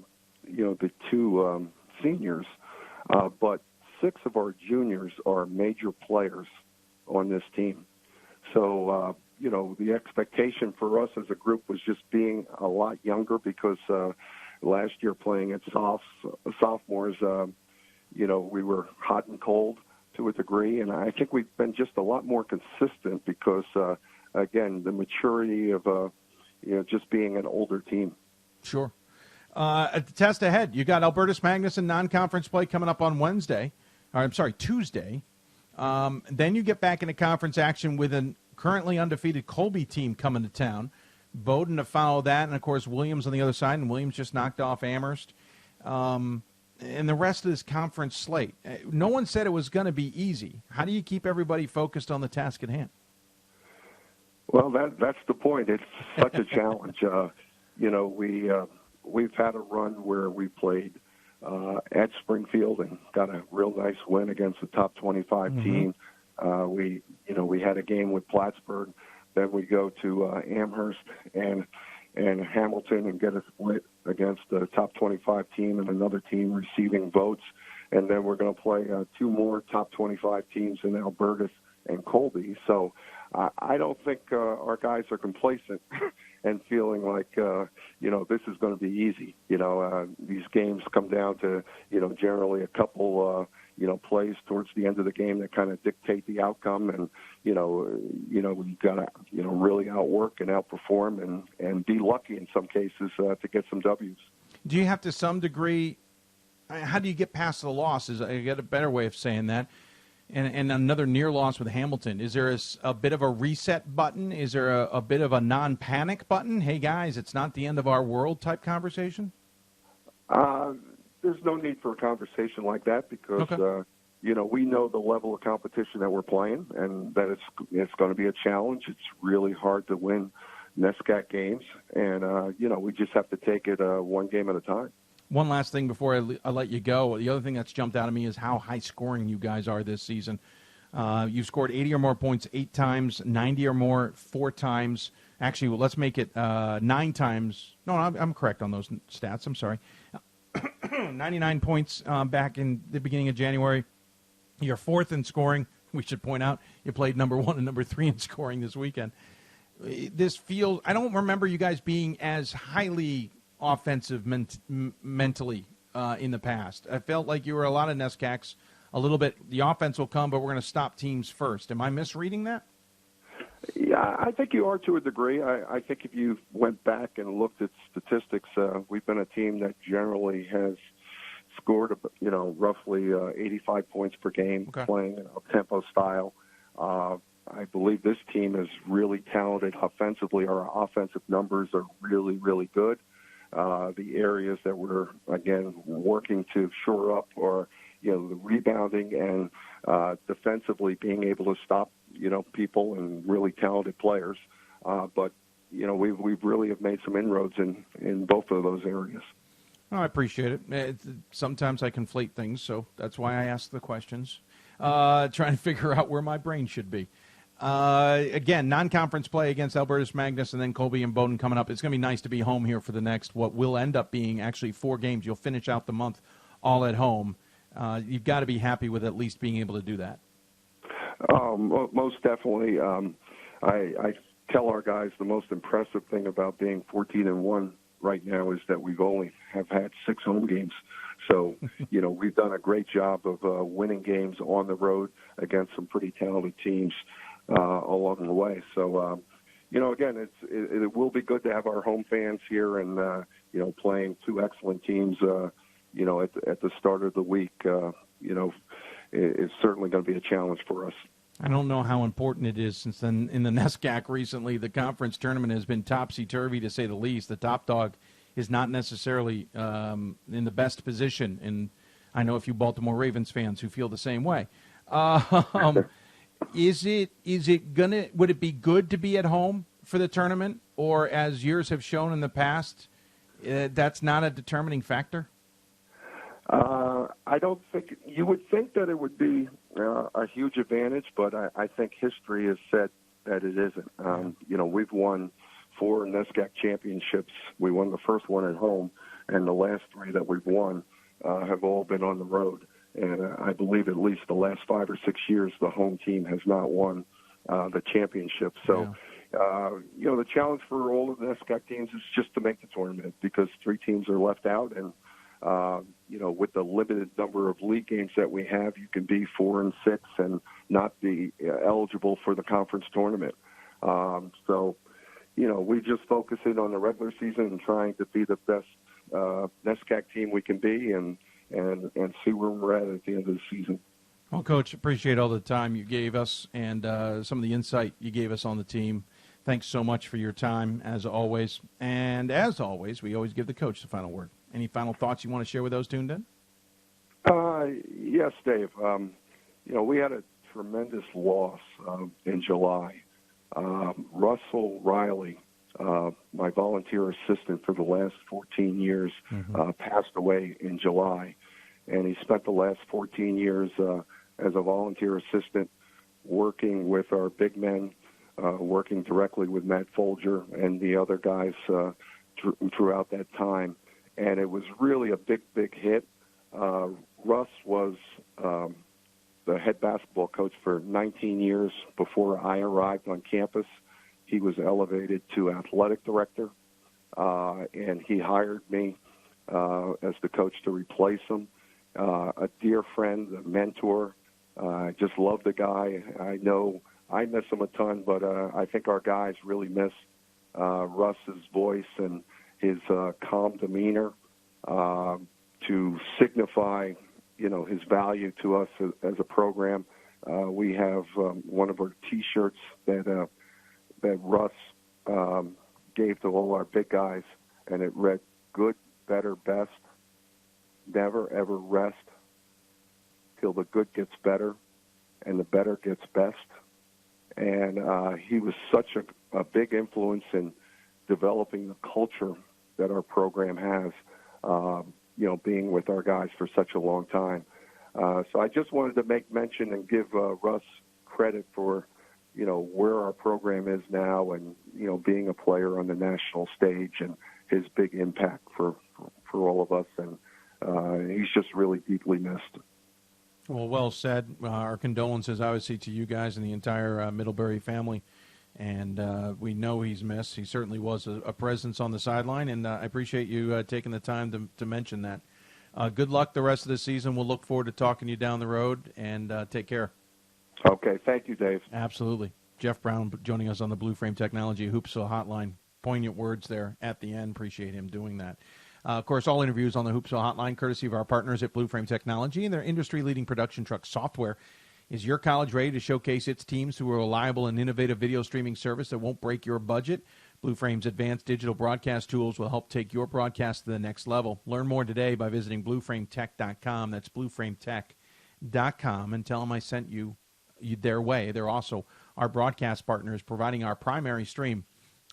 2 seniors, but 6 of our juniors are major players on this team. So, the expectation for us as a group was just being a lot younger because last year playing at sophomores, we were hot and cold to a degree, and I think we've been just a lot more consistent because, again, the maturity of just being an older team. Sure. At the test ahead, you got Albertus Magnuson non-conference play coming up on Tuesday. Then you get back into conference action with a currently undefeated Colby team coming to town. Bowdoin to follow that, and, of course, Williams on the other side, and Williams just knocked off Amherst. And the rest of this conference slate. No one said it was going to be easy. How do you keep everybody focused on the task at hand? Well, that's the point. It's such a challenge. We've had a run where we played at Springfield and got a real nice win against the top 25 team. We had a game with Plattsburgh. Then we go to Amherst and Hamilton and get a split against the top 25 team and another team receiving votes. And then we're going to play 2 more top 25 teams in Albertus and Colby. So I don't think our guys are complacent and feeling like, this is going to be easy. These games come down to, generally a couple, plays towards the end of the game that kind of dictate the outcome. And, we've got to, really outwork and outperform and be lucky in some cases to get some W's. Do you have to some degree, how do you get past the losses? I get a better way of saying that. And another near loss with Hamilton. Is there a bit of a reset button? Is there a bit of a non-panic button? Hey, guys, it's not the end of our world type conversation? There's no need for a conversation like that because, we know the level of competition that we're playing and that it's going to be a challenge. It's really hard to win NESCAC games. And, we just have to take it one game at a time. One last thing before I let you go. The other thing that's jumped out at me is how high-scoring you guys are this season. You've scored 80 or more points 8 times, 90 or more 4 times. Actually, well, let's make it 9 times. No, I'm correct on those stats. I'm sorry. 99 points back in the beginning of January. You're 4th in scoring. We should point out you played number 1 and number 3 in scoring this weekend. This feels – I don't remember you guys being as highly – offensive mentally in the past. I felt like you were a lot of NESCACs, a little bit, the offense will come, but we're going to stop teams first. Am I misreading that? Yeah, I think you are to a degree. I think if you went back and looked at statistics, we've been a team that generally has scored, roughly 85 points per game, playing a tempo style. I believe this team is really talented offensively. Our offensive numbers are really, really good. The areas that we're, again, working to shore up are, the rebounding and defensively being able to stop, people and really talented players. But, we really have made some inroads in both of those areas. Oh, I appreciate it. Sometimes I conflate things, so that's why I ask the questions, trying to figure out where my brain should be. Again, non-conference play against Albertus Magnus and then Colby and Bowdoin coming up. It's going to be nice to be home here for the next, what will end up being actually 4 games. You'll finish out the month all at home. You've got to be happy with at least being able to do that. Most definitely. I tell our guys the most impressive thing about being 14-1 right now is that we've only have had 6 home games. So, we've done a great job of winning games on the road against some pretty talented teams along the way. So, again, it will be good to have our home fans here and, playing 2 excellent teams, at the start of the week, it's certainly going to be a challenge for us. I don't know how important it is since then in the NESCAC recently, the conference tournament has been topsy-turvy to say the least. The top dog is not necessarily in the best position, and I know a few Baltimore Ravens fans who feel the same way. Would it be good to be at home for the tournament, or as years have shown in the past, that's not a determining factor? I don't think you would think that it would be a huge advantage, but I think history has said that it isn't. We've won 4 NESCAC championships. We won the first one at home, and the last 3 that we've won have all been on the road. And I believe at least the last 5 or 6 years, the home team has not won the championship. So, the challenge for all of the NESCAC teams is just to make the tournament because 3 teams are left out. And, with the limited number of league games that we have, you can be 4-6 and not be eligible for the conference tournament. So, we just focus in on the regular season and trying to be the best NESCAC team we can be and see where we're at the end of the season. Well, Coach, appreciate all the time you gave us and some of the insight you gave us on the team. Thanks so much for your time, as always. And as always, we always give the coach the final word. Any final thoughts you want to share with those tuned in? Yes, Dave. We had a tremendous loss in July. Russell Riley, my volunteer assistant for the last 14 years, passed away in July. And he spent the last 14 years as a volunteer assistant working with our big men, working directly with Matt Folger and the other guys throughout that time. And it was really a big, big hit. Russ was the head basketball coach for 19 years before I arrived on campus. He was elevated to athletic director, and he hired me as the coach to replace him. A dear friend, a mentor. I just love the guy. I know I miss him a ton, but I think our guys really miss Russ's voice and his calm demeanor to signify, his value to us as a program. We have one of our T-shirts that Russ gave to all our big guys, and it read, "Good, better, best, never ever rest till the good gets better and the better gets best." And he was such a big influence in developing the culture that our program has, being with our guys for such a long time. So I just wanted to make mention and give Russ credit for, where our program is now and, being a player on the national stage and his big impact for all of us. And he's just really deeply missed. Well said. Our condolences, obviously, to you guys and the entire Middlebury family. And we know he's missed. He certainly was a presence on the sideline, and I appreciate you taking the time to mention that. Good luck the rest of the season. We'll look forward to talking to you down the road, and take care. Okay. Thank you, Dave. Absolutely. Jeff Brown joining us on the BlueFrame Technology Hoopsville Hotline. Poignant words there at the end. Appreciate him doing that. Of course, all interviews on the Hoopsville Hotline, courtesy of our partners at BlueFrame Technology, and their industry-leading production truck software. Is your college ready to showcase its teams through a reliable and innovative video streaming service that won't break your budget? BlueFrame's advanced digital broadcast tools will help take your broadcast to the next level. Learn more today by visiting BlueFrameTech.com. That's BlueFrameTech.com, and tell them I sent you their way. They're also our broadcast partners, providing our primary stream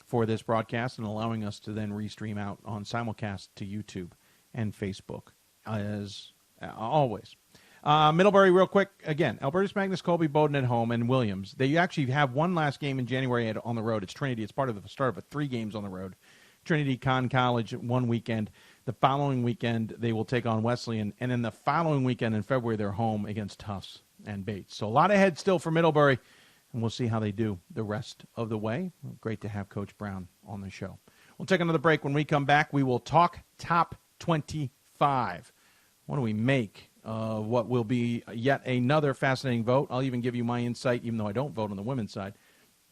for this broadcast and allowing us to then restream out on Simulcast to YouTube and Facebook, as always. Middlebury, real quick, again, Albertus Magnus, Colby, Bowdoin at home, and Williams. They actually have one last game in January on the road. It's Trinity. It's part of the start of 3 games on the road. Trinity, Conn College, one weekend. The following weekend, they will take on Wesleyan. And then the following weekend in February, they're home against Tufts and Bates. So a lot ahead still for Middlebury, and we'll see how they do the rest of the way. Great to have Coach Brown on the show. We'll take another break. When we come back, we will talk top 25. What do we make of what will be yet another fascinating vote? I'll even give you my insight, even though I don't vote on the women's side.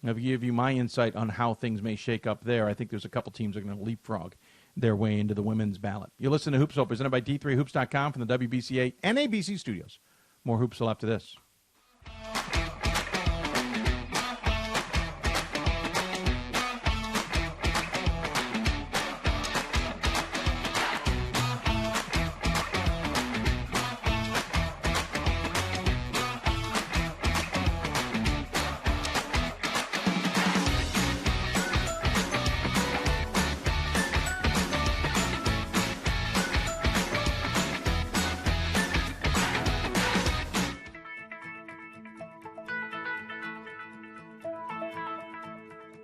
I'll give you my insight on how things may shake up there. I think there's a couple teams that are going to leapfrog their way into the women's ballot. You listen to Hoopsville, presented by D3Hoops.com from the WBCA NABC Studios. More Hoopsville after this.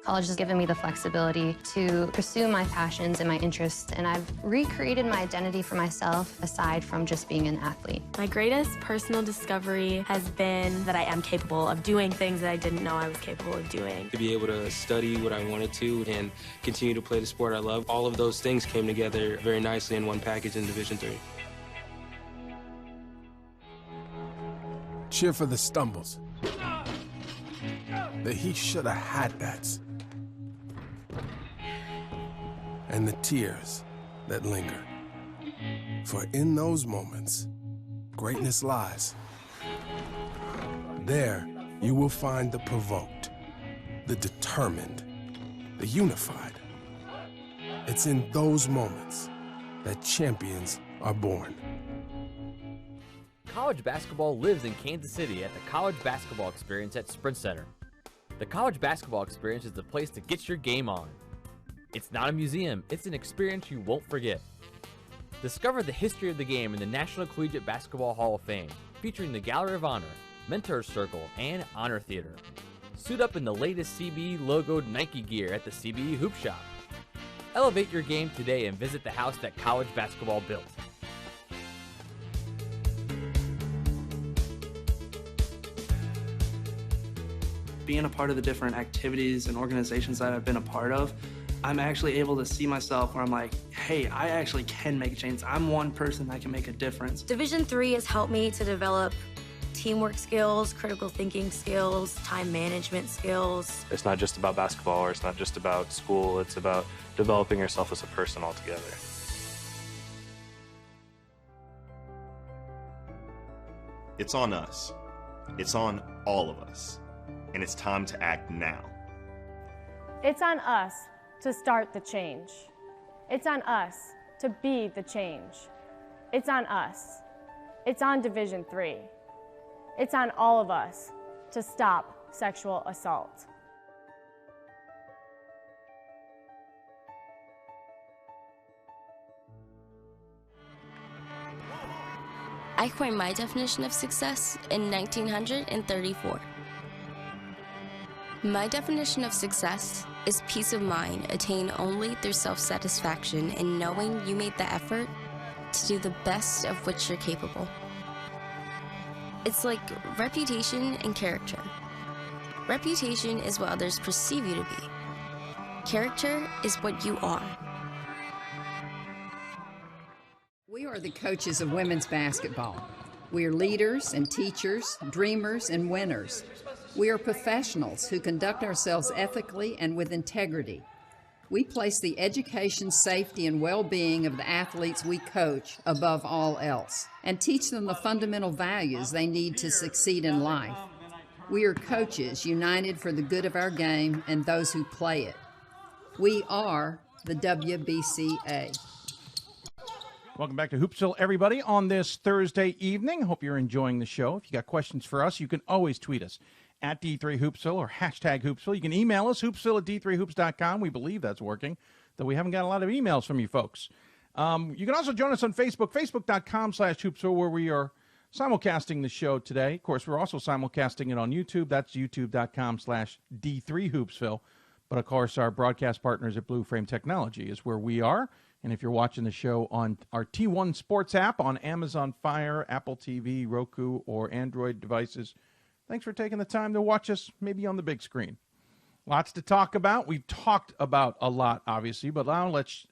College has given me the flexibility to pursue my passions and my interests, and I've recreated my identity for myself aside from just being an athlete. My greatest personal discovery has been that I am capable of doing things that I didn't know I was capable of doing. To be able to study what I wanted to and continue to play the sport I love, all of those things came together very nicely in one package in Division III. Cheer for the stumbles. That he should have had that. And the tears that linger. For in those moments, greatness lies. There, you will find the provoked, the determined, the unified. It's in those moments that champions are born. College basketball lives in Kansas City at the College Basketball Experience at Sprint Center. The College Basketball Experience is the place to get your game on. It's not a museum, it's an experience you won't forget. Discover the history of the game in the National Collegiate Basketball Hall of Fame, featuring the Gallery of Honor, Mentor Circle, and Honor Theater. Suit up in the latest CBE logoed Nike gear at the CBE Hoop Shop. Elevate your game today and visit the house that college basketball built. being a part of the different activities and organizations that I've been a part of, I'm actually able to see myself where I'm like, hey, I actually can make a change. I'm one person that can make a difference. Division III has helped me to develop teamwork skills, critical thinking skills, time management skills. It's not just about basketball, or it's not just about school. It's about developing yourself as a person altogether. It's on us. It's on all of us. And it's time to act now. It's on us to start the change. It's on us to be the change. It's on us. It's on Division III. It's on all of us to stop sexual assault. I coined my definition of success in 1934. My definition of success is peace of mind attained only through self-satisfaction in knowing you made the effort to do the best of which you're capable. It's like reputation and character. Reputation is what others perceive you to be. Character is what you are. We are the coaches of women's basketball. We are leaders and teachers, dreamers and winners. We are professionals who conduct ourselves ethically and with integrity. We place the education, safety, and well-being of the athletes we coach above all else and teach them the fundamental values they need to succeed in life. We are coaches united for the good of our game and those who play it. We are the WBCA. Welcome back to Hoopsville, everybody, on this Thursday evening. Hope you're enjoying the show. If you got questions for us, you can always tweet us at D3Hoopsville or hashtag Hoopsville. You can email us, hoopsville at d3hoops.com. We believe that's working, though we haven't got a lot of emails from you folks. You can also join us on Facebook, facebook.com/Hoopsville, where we are simulcasting the show today. Of course, we're also simulcasting it on YouTube. That's youtube.com/D3Hoopsville. But, of course, our broadcast partners at BlueFrame Technology is where we are. And if you're watching the show on our T1 Sports app on Amazon Fire, Apple TV, Roku, or Android devices, thanks for taking the time to watch us maybe on the big screen. Lots to talk about. We've talked about a lot, obviously, but now let's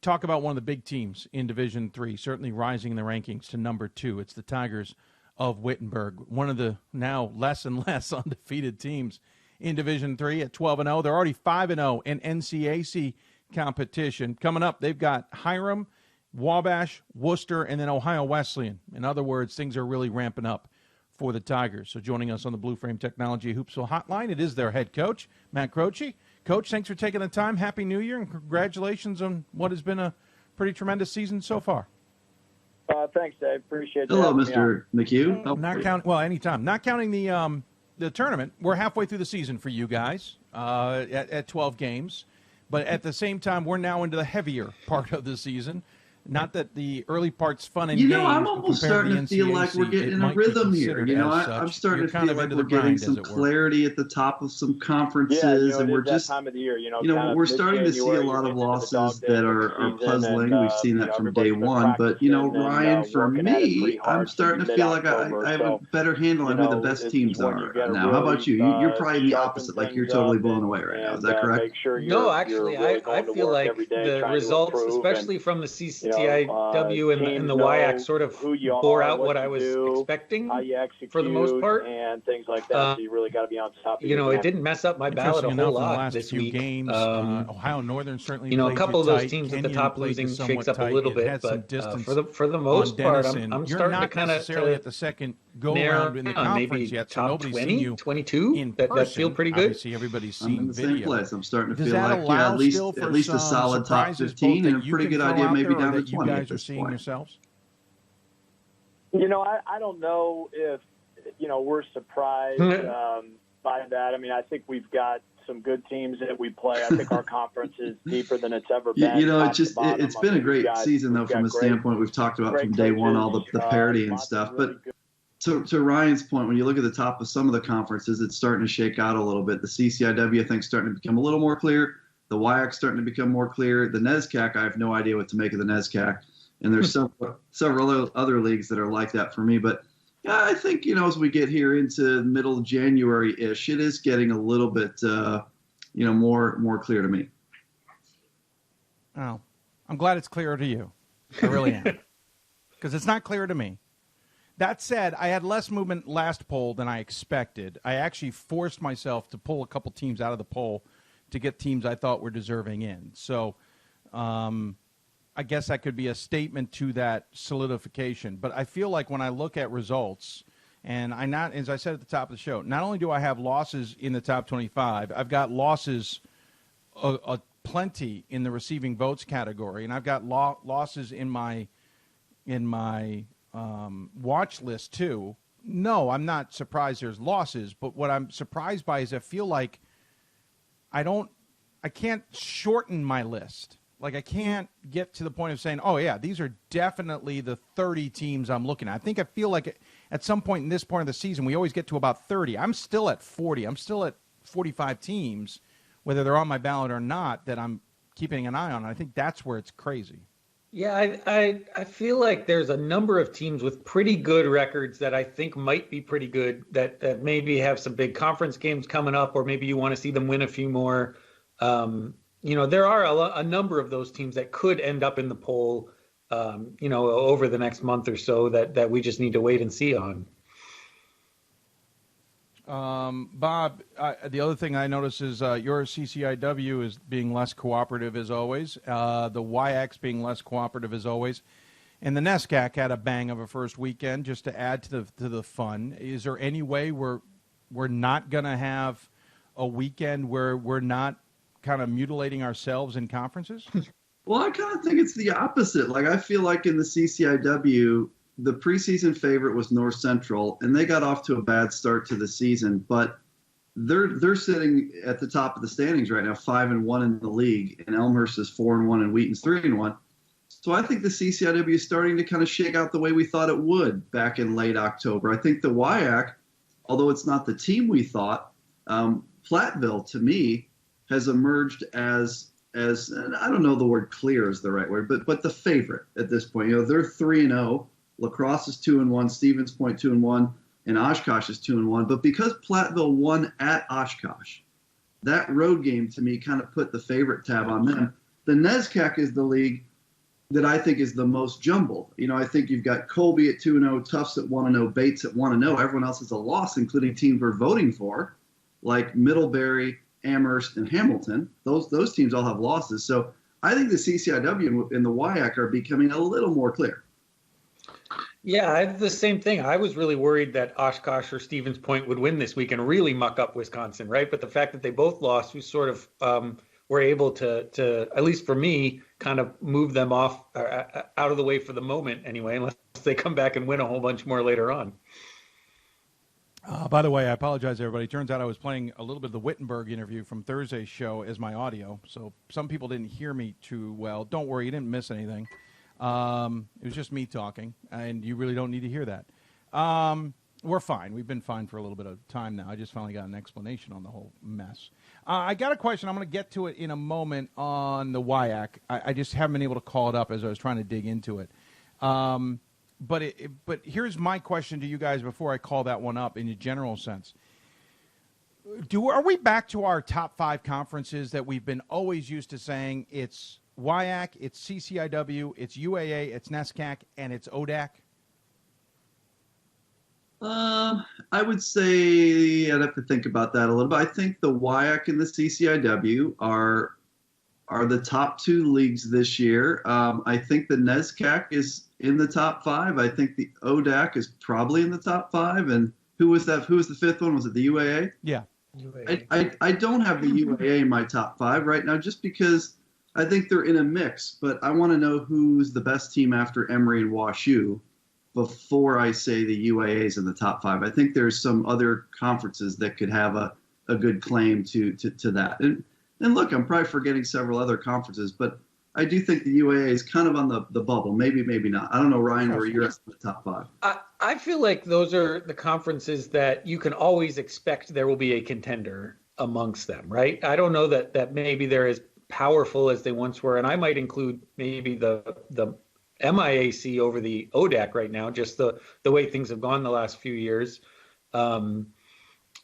talk about one of the big teams in Division III, certainly rising in the rankings to number 2. It's the Tigers of Wittenberg, one of the now less and less undefeated teams in Division III at 12-0. They're already 5-0 in NCAC competition. Coming up, they've got Hiram, Wabash, Worcester, and then Ohio Wesleyan. In other words, things are really ramping up for the Tigers. So joining us on the BlueFrame Technology Hoopsville Hotline, it is their head coach, Matt Croce. Coach, thanks for taking the time. Happy New Year, and congratulations on what has been a pretty tremendous season so far. Thanks, Dave. Appreciate it. Hello, Mr. McHugh. Not counting, well, anytime. Not counting the tournament. We're halfway through the season for you guys at 12 games. But at the same time, we're now into the heavier part of the season. Not that the early part's fun and games. I'm almost starting to feel like we're getting in a rhythm here. I'm starting to feel like we're getting some clarity at the top of some conferences, and we're just time of the year. We're starting to see a lot of losses that are puzzling. We've seen that from day one. But Ryan, for me, I'm starting to feel like I have a better handle on who the best teams are now. How about you? You're probably the opposite. Like you're totally blown away right now. Is that correct? No, actually, I feel like the results, especially from the CCTIW and the WIAC, sort of bore out what I was expecting for the most part. And things like that. So you really got to be on top of it didn't mess up my ballot a whole lot this week. Games, Ohio Northern certainly a couple of those teams at the top losing shakes up a little bit, but for the most part, I'm starting to kind of necessarily at the second go around in the conference yet, so nobody's seen you 22 that feel pretty good. Obviously, everybody's seen in the video. same place. I'm starting to feel like at least a solid top 15 and a pretty good idea maybe down to 20 you guys at are this seeing point. Yourselves. I don't know if we're surprised by that. I mean, I think we've got some good teams that we play. I think our conference is deeper than it's ever been. It's been a great season though from a standpoint we've talked about from day one, all the parity and stuff. But to Ryan's point, when you look at the top of some of the conferences, it's starting to shake out a little bit. The CCIW, I think, is starting to become a little more clear. The WIAC starting to become more clear. The NESCAC, I have no idea what to make of the NESCAC. And there's several other leagues that are like that for me. But Yeah, I think, as we get here into middle January-ish, it is getting a little bit, more clear to me. Oh, I'm glad it's clear to you. I really am. Because it's not clear to me. That said, I had less movement last poll than I expected. I actually forced myself to pull a couple teams out of the poll to get teams I thought were deserving in. So I guess that could be a statement to that solidification. But I feel like when I look at results, and as I said at the top of the show, not only do I have losses in the top 25, I've got losses plenty in the receiving votes category, and I've got losses in my watch list too. No, I'm not surprised there's losses, but what I'm surprised by is I feel like I can't shorten my list. Like I can't get to the point of saying, oh yeah, these are definitely the 30 teams I'm looking at. I feel like at some point in this point of the season, we always get to about 30. I'm still at 40. I'm still at 45 teams, whether they're on my ballot or not, that I'm keeping an eye on. I think that's where it's crazy. Yeah, I feel like there's a number of teams with pretty good records that I think might be pretty good, that maybe have some big conference games coming up, or maybe you want to see them win a few more. There are a number of those teams that could end up in the poll, over the next month or so that we just need to wait and see on. Bob, the other thing I notice is your CCIW is being less cooperative as always. The YX being less cooperative as always. And the NESCAC had a bang of a first weekend just to add to the fun. Is there any way we're not going to have a weekend where we're not kind of mutilating ourselves in conferences? Well, I kind of think it's the opposite. Like, I feel like in the CCIW, the preseason favorite was North Central, and they got off to a bad start to the season, but they're sitting at the top of the standings right now, 5-1 in the league, and Elmhurst is 4-1 and Wheaton's 3-1. So I think the CCIW is starting to kind of shake out the way we thought it would back in late October. I think the WIAC, although it's not the team we thought, Platteville, to me, has emerged as and I don't know the word clear is the right word, but the favorite at this point. They're 3-0. La Crosse is 2-1, Stevens Point 2-1, and Oshkosh is 2-1. But because Platteville won at Oshkosh, that road game to me kind of put the favorite tab on them. The NESCAC is the league that I think is the most jumbled. I think you've got Colby at 2-0, Tufts at 1-0, Bates at 1-0. Everyone else has a loss, including teams we're voting for, like Middlebury, Amherst, and Hamilton. Those teams all have losses. So I think the CCIW and the WIAC are becoming a little more clear. Yeah, I have the same thing. I was really worried that Oshkosh or Stevens Point would win this week and really muck up Wisconsin, right? But the fact that they both lost, we sort of were able to, at least for me, kind of move them off out of the way for the moment anyway, unless they come back and win a whole bunch more later on. By the way, I apologize, everybody. Turns out I was playing a little bit of the Wittenberg interview from Thursday's show as my audio, so some people didn't hear me too well. Don't worry, you didn't miss anything. It was just me talking, and you really don't need to hear that. We're fine. We've been fine for a little bit of time now. I just finally got an explanation on the whole mess. I got a question. I'm going to get to it in a moment on the WIAC. I just haven't been able to call it up as I was trying to dig into it. But here's my question to you guys before I call that one up in a general sense. Are we back to our top 5 conferences that we've been always used to saying? It's WIAC, it's CCIW, it's UAA, it's NESCAC, and it's ODAC? I would say I'd have to think about that a little bit. I think the WIAC and the CCIW are the top 2 leagues this year. I think the NESCAC is in the top 5. I think the ODAC is probably in the top 5. And who was that? Who was the 5th one? Was it the UAA? Yeah. UAA. I don't have the UAA in my top 5 right now just because I think they're in a mix. But I want to know who's the best team after Emory and WashU before I say the UAA is in the top 5. I think there's some other conferences that could have a good claim to that. And look, I'm probably forgetting several other conferences, but I do think the UAA is kind of on the bubble. Maybe not. I don't know, Ryan, where you're at the top 5. I feel like those are the conferences that you can always expect there will be a contender amongst them, right? I don't know that maybe they're as powerful as they once were, and I might include maybe the MIAC over the ODAC right now, just the way things have gone the last few years.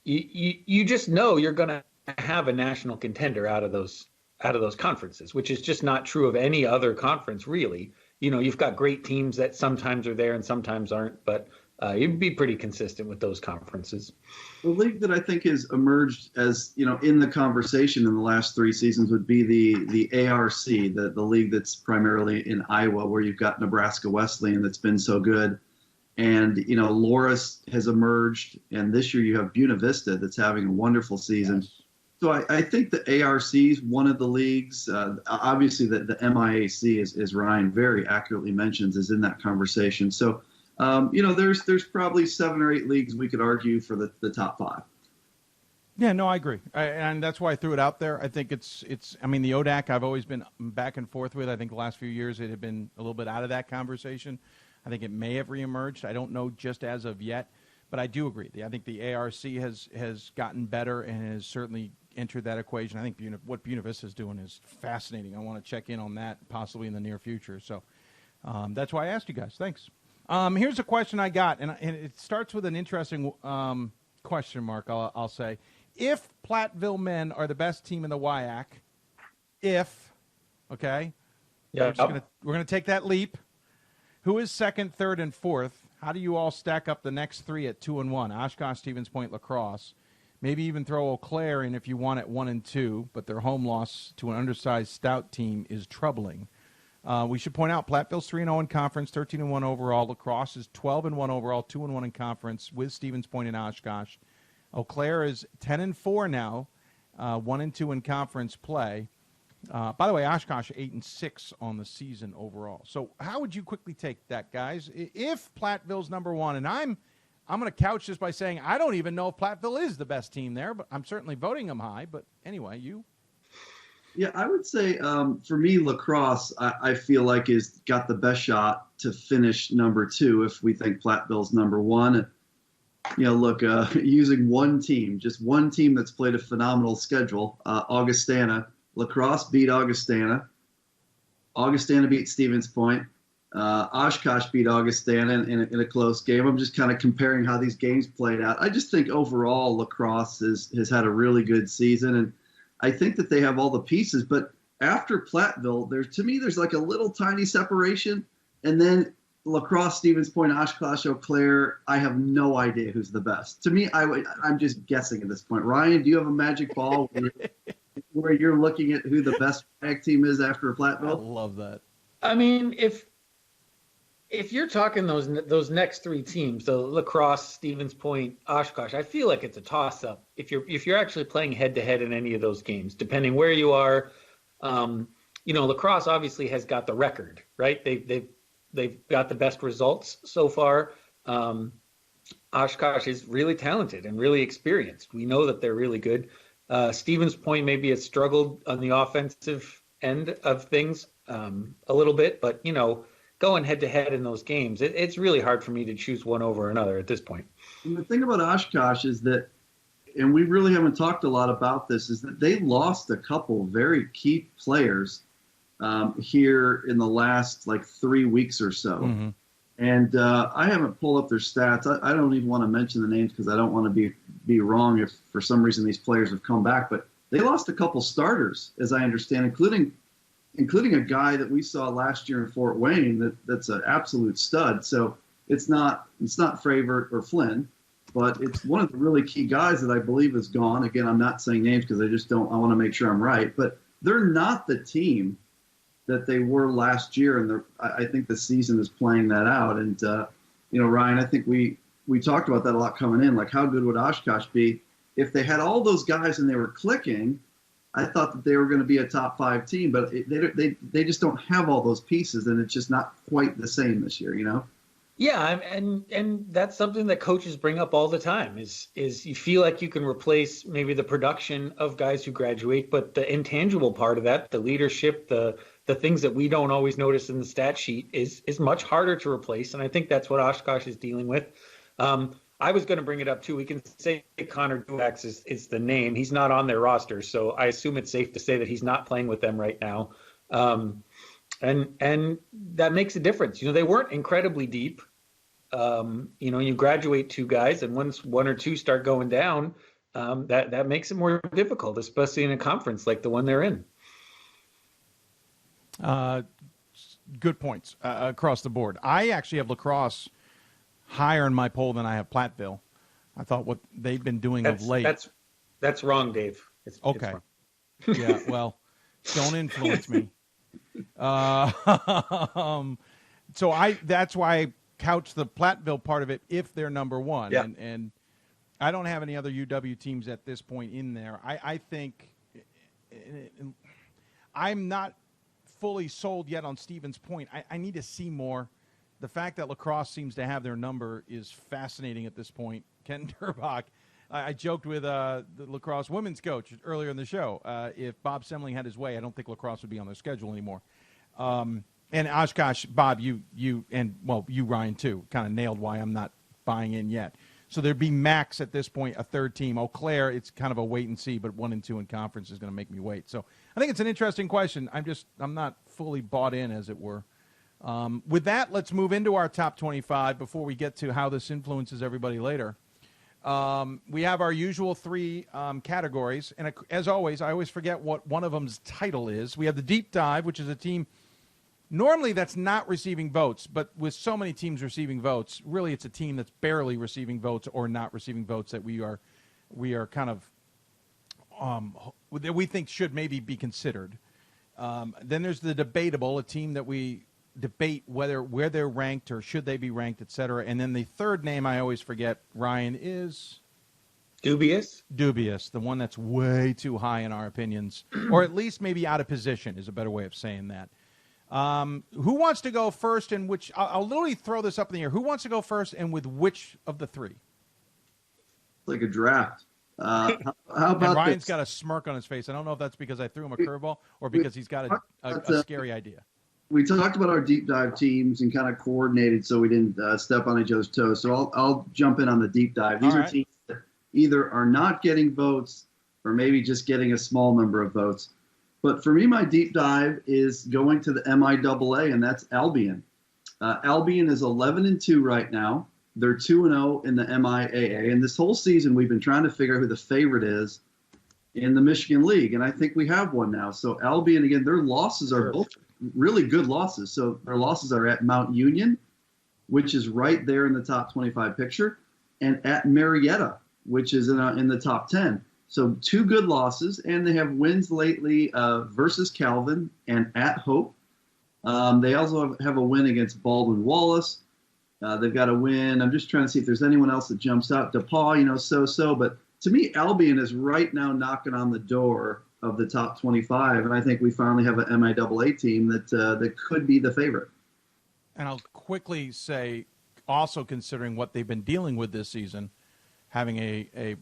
You just know you're going to have a national contender out of those conferences, which is just not true of any other conference, really. You've got great teams that sometimes are there and sometimes aren't, but you'd be pretty consistent with those conferences. The league that I think has emerged as, in the conversation in the last 3 seasons would be the ARC, the league that's primarily in Iowa, where you've got Nebraska Wesleyan that's been so good. And, Loras has emerged, and this year you have Buena Vista that's having a wonderful season. Yes. So I think the ARC is one of the leagues. Obviously, the MIAC, as Ryan very accurately mentions, is in that conversation. So, there's probably 7 or 8 leagues we could argue for the top 5. Yeah, no, I agree. And that's why I threw it out there. I think it's. I mean, the ODAC I've always been back and forth with. I think the last few years it had been a little bit out of that conversation. I think it may have reemerged. I don't know just as of yet, but I do agree. I think the ARC has gotten better and has certainly entered that equation. I think what Buena Vista is doing is fascinating. I want to check in on that possibly in the near future. So that's why I asked you guys. Thanks. Here's a question I got, and it starts with an interesting question mark, I'll say. If Platteville men are the best team in the WIAC, okay, we're going to take that leap. Who is second, third, and fourth? How do you all stack up the next 3 at 2 and 1? Oshkosh, Stevens Point, La Crosse. Maybe even throw Eau Claire in if you want at 1 and 2, but their home loss to an undersized stout team is troubling. We should point out Platteville's 3-0 in conference, 13-1 overall. La Crosse is 12-1 overall, 2-1 in conference with Stevens Point and Oshkosh. Eau Claire is 10-4 now, 1-2 in conference play. By the way, Oshkosh 8-6 on the season overall. So how would you quickly take that, guys? If Platteville's number 1, and I'm going to couch this by saying I don't even know if Platteville is the best team there, but I'm certainly voting them high. But anyway, you? Yeah, I would say for me, La Crosse, I feel like is got the best shot to finish number 2 if we think Platteville's number 1. Look, using just one team that's played a phenomenal schedule, Augustana. La Crosse beat Augustana. Augustana beat Stevens Point. Oshkosh beat Augustana in a close game. I'm just kind of comparing how these games played out. I just think overall La Crosse has had a really good season, and I think that they have all the pieces. But after Platteville, to me, there's like a little tiny separation, and then La Crosse, Stevens Point, Oshkosh, Eau Claire, I have no idea who's the best. To me, I'm just guessing at this point. Ryan, do you have a magic ball where you're looking at who the best WIAC team is after Platteville? I love that. I mean, if you're talking those next 3 teams, the La Crosse, Stevens Point, Oshkosh, I feel like it's a toss-up if you're actually playing head-to-head in any of those games, depending where you are. La Crosse obviously has got the record, right? They've got the best results so far. Oshkosh is really talented and really experienced. We know that they're really good. Stevens Point maybe has struggled on the offensive end of things a little bit, but, going head-to-head in those games, it's really hard for me to choose one over another at this point. And the thing about Oshkosh is that, and we really haven't talked a lot about this, is that they lost a couple very key players here in the last 3 weeks or so. Mm-hmm. And I haven't pulled up their stats. I don't even want to mention the names because I don't want to be wrong if for some reason these players have come back. But they lost a couple starters, as I understand, including a guy that we saw last year in Fort Wayne that's an absolute stud. So it's not Fravert or Flynn, but it's one of the really key guys that I believe is gone. Again, I'm not saying names because I want to make sure I'm right. But they're not the team that they were last year, and I think the season is playing that out. And Ryan, I think we talked about that a lot coming in. Like, how good would Oshkosh be if they had all those guys and they were clicking? I thought that they were going to be a top 5 team, but they just don't have all those pieces, and it's just not quite the same this year. Yeah, and that's something that coaches bring up all the time. Is you feel like you can replace maybe the production of guys who graduate, but the intangible part of that, the leadership, the things that we don't always notice in the stat sheet is much harder to replace. And I think that's what Oshkosh is dealing with. I was going to bring it up too. We can say Connor Duax is the name. He's not on their roster, so I assume it's safe to say that he's not playing with them right now. And that makes a difference. They weren't incredibly deep. You graduate 2 guys, and once 1 or 2 start going down, that makes it more difficult, especially in a conference like the one they're in. Good points across the board. I actually have lacrosse higher in my poll than I have Platteville. I thought what they've been doing of late. That's wrong, Dave. Okay. Yeah, well, don't influence me. So that's why I couch the Platteville part of it if they're number 1. Yeah. And I don't have any other UW teams at this point in there. I think I'm not fully sold yet on Stevens' point. I need to see more. The fact that lacrosse seems to have their number is fascinating at this point. Ken Durbach, I joked with the lacrosse women's coach earlier in the show. If Bob Semling had his way, I don't think lacrosse would be on their schedule anymore. And Oshkosh, Bob, you Ryan too, kind of nailed why I'm not buying in yet. So there'd be max at this point, a 3rd team. Eau Claire, it's kind of a wait and see, but 1 and 2 in conference is going to make me wait. So I think it's an interesting question. I'm not fully bought in, as it were. With that, let's move into our top 25 before we get to how this influences everybody later. We have our usual 3 categories, and as always, I always forget what one of them's title is. We have the deep dive, which is a team normally that's not receiving votes, but with so many teams receiving votes, really it's a team that's barely receiving votes or not receiving votes that we are kind of that we think should maybe be considered. Then there's the debatable, a team that we debate where they're ranked or should they be ranked, et cetera. And then the 3rd name I always forget, Ryan, is dubious. Dubious, the one that's way too high in our opinions, or at least maybe out of position is a better way of saying that. Who wants to go first and which? I'll literally throw this up in the air. Who wants to go first and with which of the 3? Like a draft. How about and Ryan's this? got a smirk on his face. I don't know if that's because I threw him a curveball or because he's got a scary idea. We talked about our deep dive teams and kind of coordinated so we didn't step on each other's toes. So I'll jump in on the deep dive. These are teams that either are not getting votes or maybe just getting a small number of votes. But for me, my deep dive is going to the MIAA, and that's Albion. Albion is 11-2 right now. They're 2-0 in the MIAA. And this whole season, we've been trying to figure out who the favorite is in the Michigan League. And I think we have one now. So Albion, again, their losses are both really good losses. So their losses are at Mount Union, which is right there in the top 25 picture, and at Marietta, which is in the top 10. So 2 good losses, and they have wins lately versus Calvin and at Hope. They also have a win against Baldwin Wallace. They've got a win. I'm just trying to see if there's anyone else that jumps out. DePaul, so. But to me, Albion is right now knocking on the door of the top 25, and I think we finally have an MIAA team that could be the favorite. And I'll quickly say, also considering what they've been dealing with this season, having a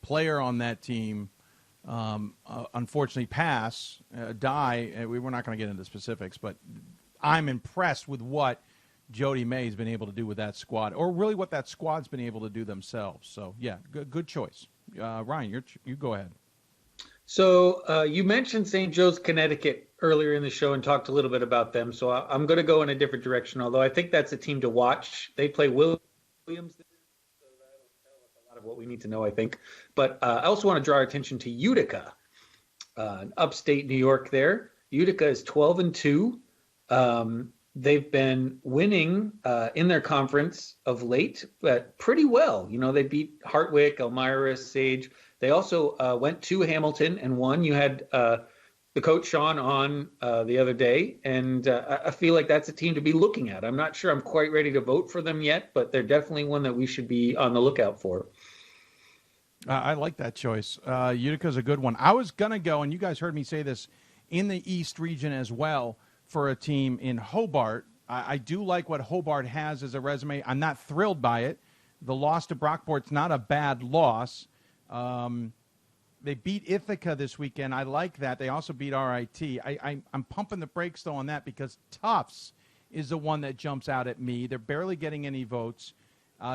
player on that team unfortunately die. We're not going to get into specifics, but I'm impressed with what Jody May has been able to do with that squad, or really what that squad's been able to do themselves. So, yeah, good choice. Ryan, you go ahead. So you mentioned St. Joe's, Connecticut earlier in the show and talked a little bit about them. So I'm going to go in a different direction, although I think that's a team to watch. They play Williams, so that'll tell us a lot of what we need to know, I think. But I also want to draw our attention to Utica, upstate New York there. Utica is 12-2. They've been winning in their conference of late, but pretty well. They beat Hartwick, Elmira, Sage. They also went to Hamilton and won. You had the coach Sean on the other day, and I feel like that's a team to be looking at. I'm not sure I'm quite ready to vote for them yet, but they're definitely one that we should be on the lookout for. I like that choice. Utica's a good one. I was going to go, and you guys heard me say this, in the East region as well, for a team in Hobart. I do like what Hobart has as a resume. I'm not thrilled by it. The loss to Brockport's not a bad loss. They beat Ithaca this weekend. I like that. They also beat RIT. I'm pumping the brakes, though, on that because Tufts is the one that jumps out at me. They're barely getting any votes.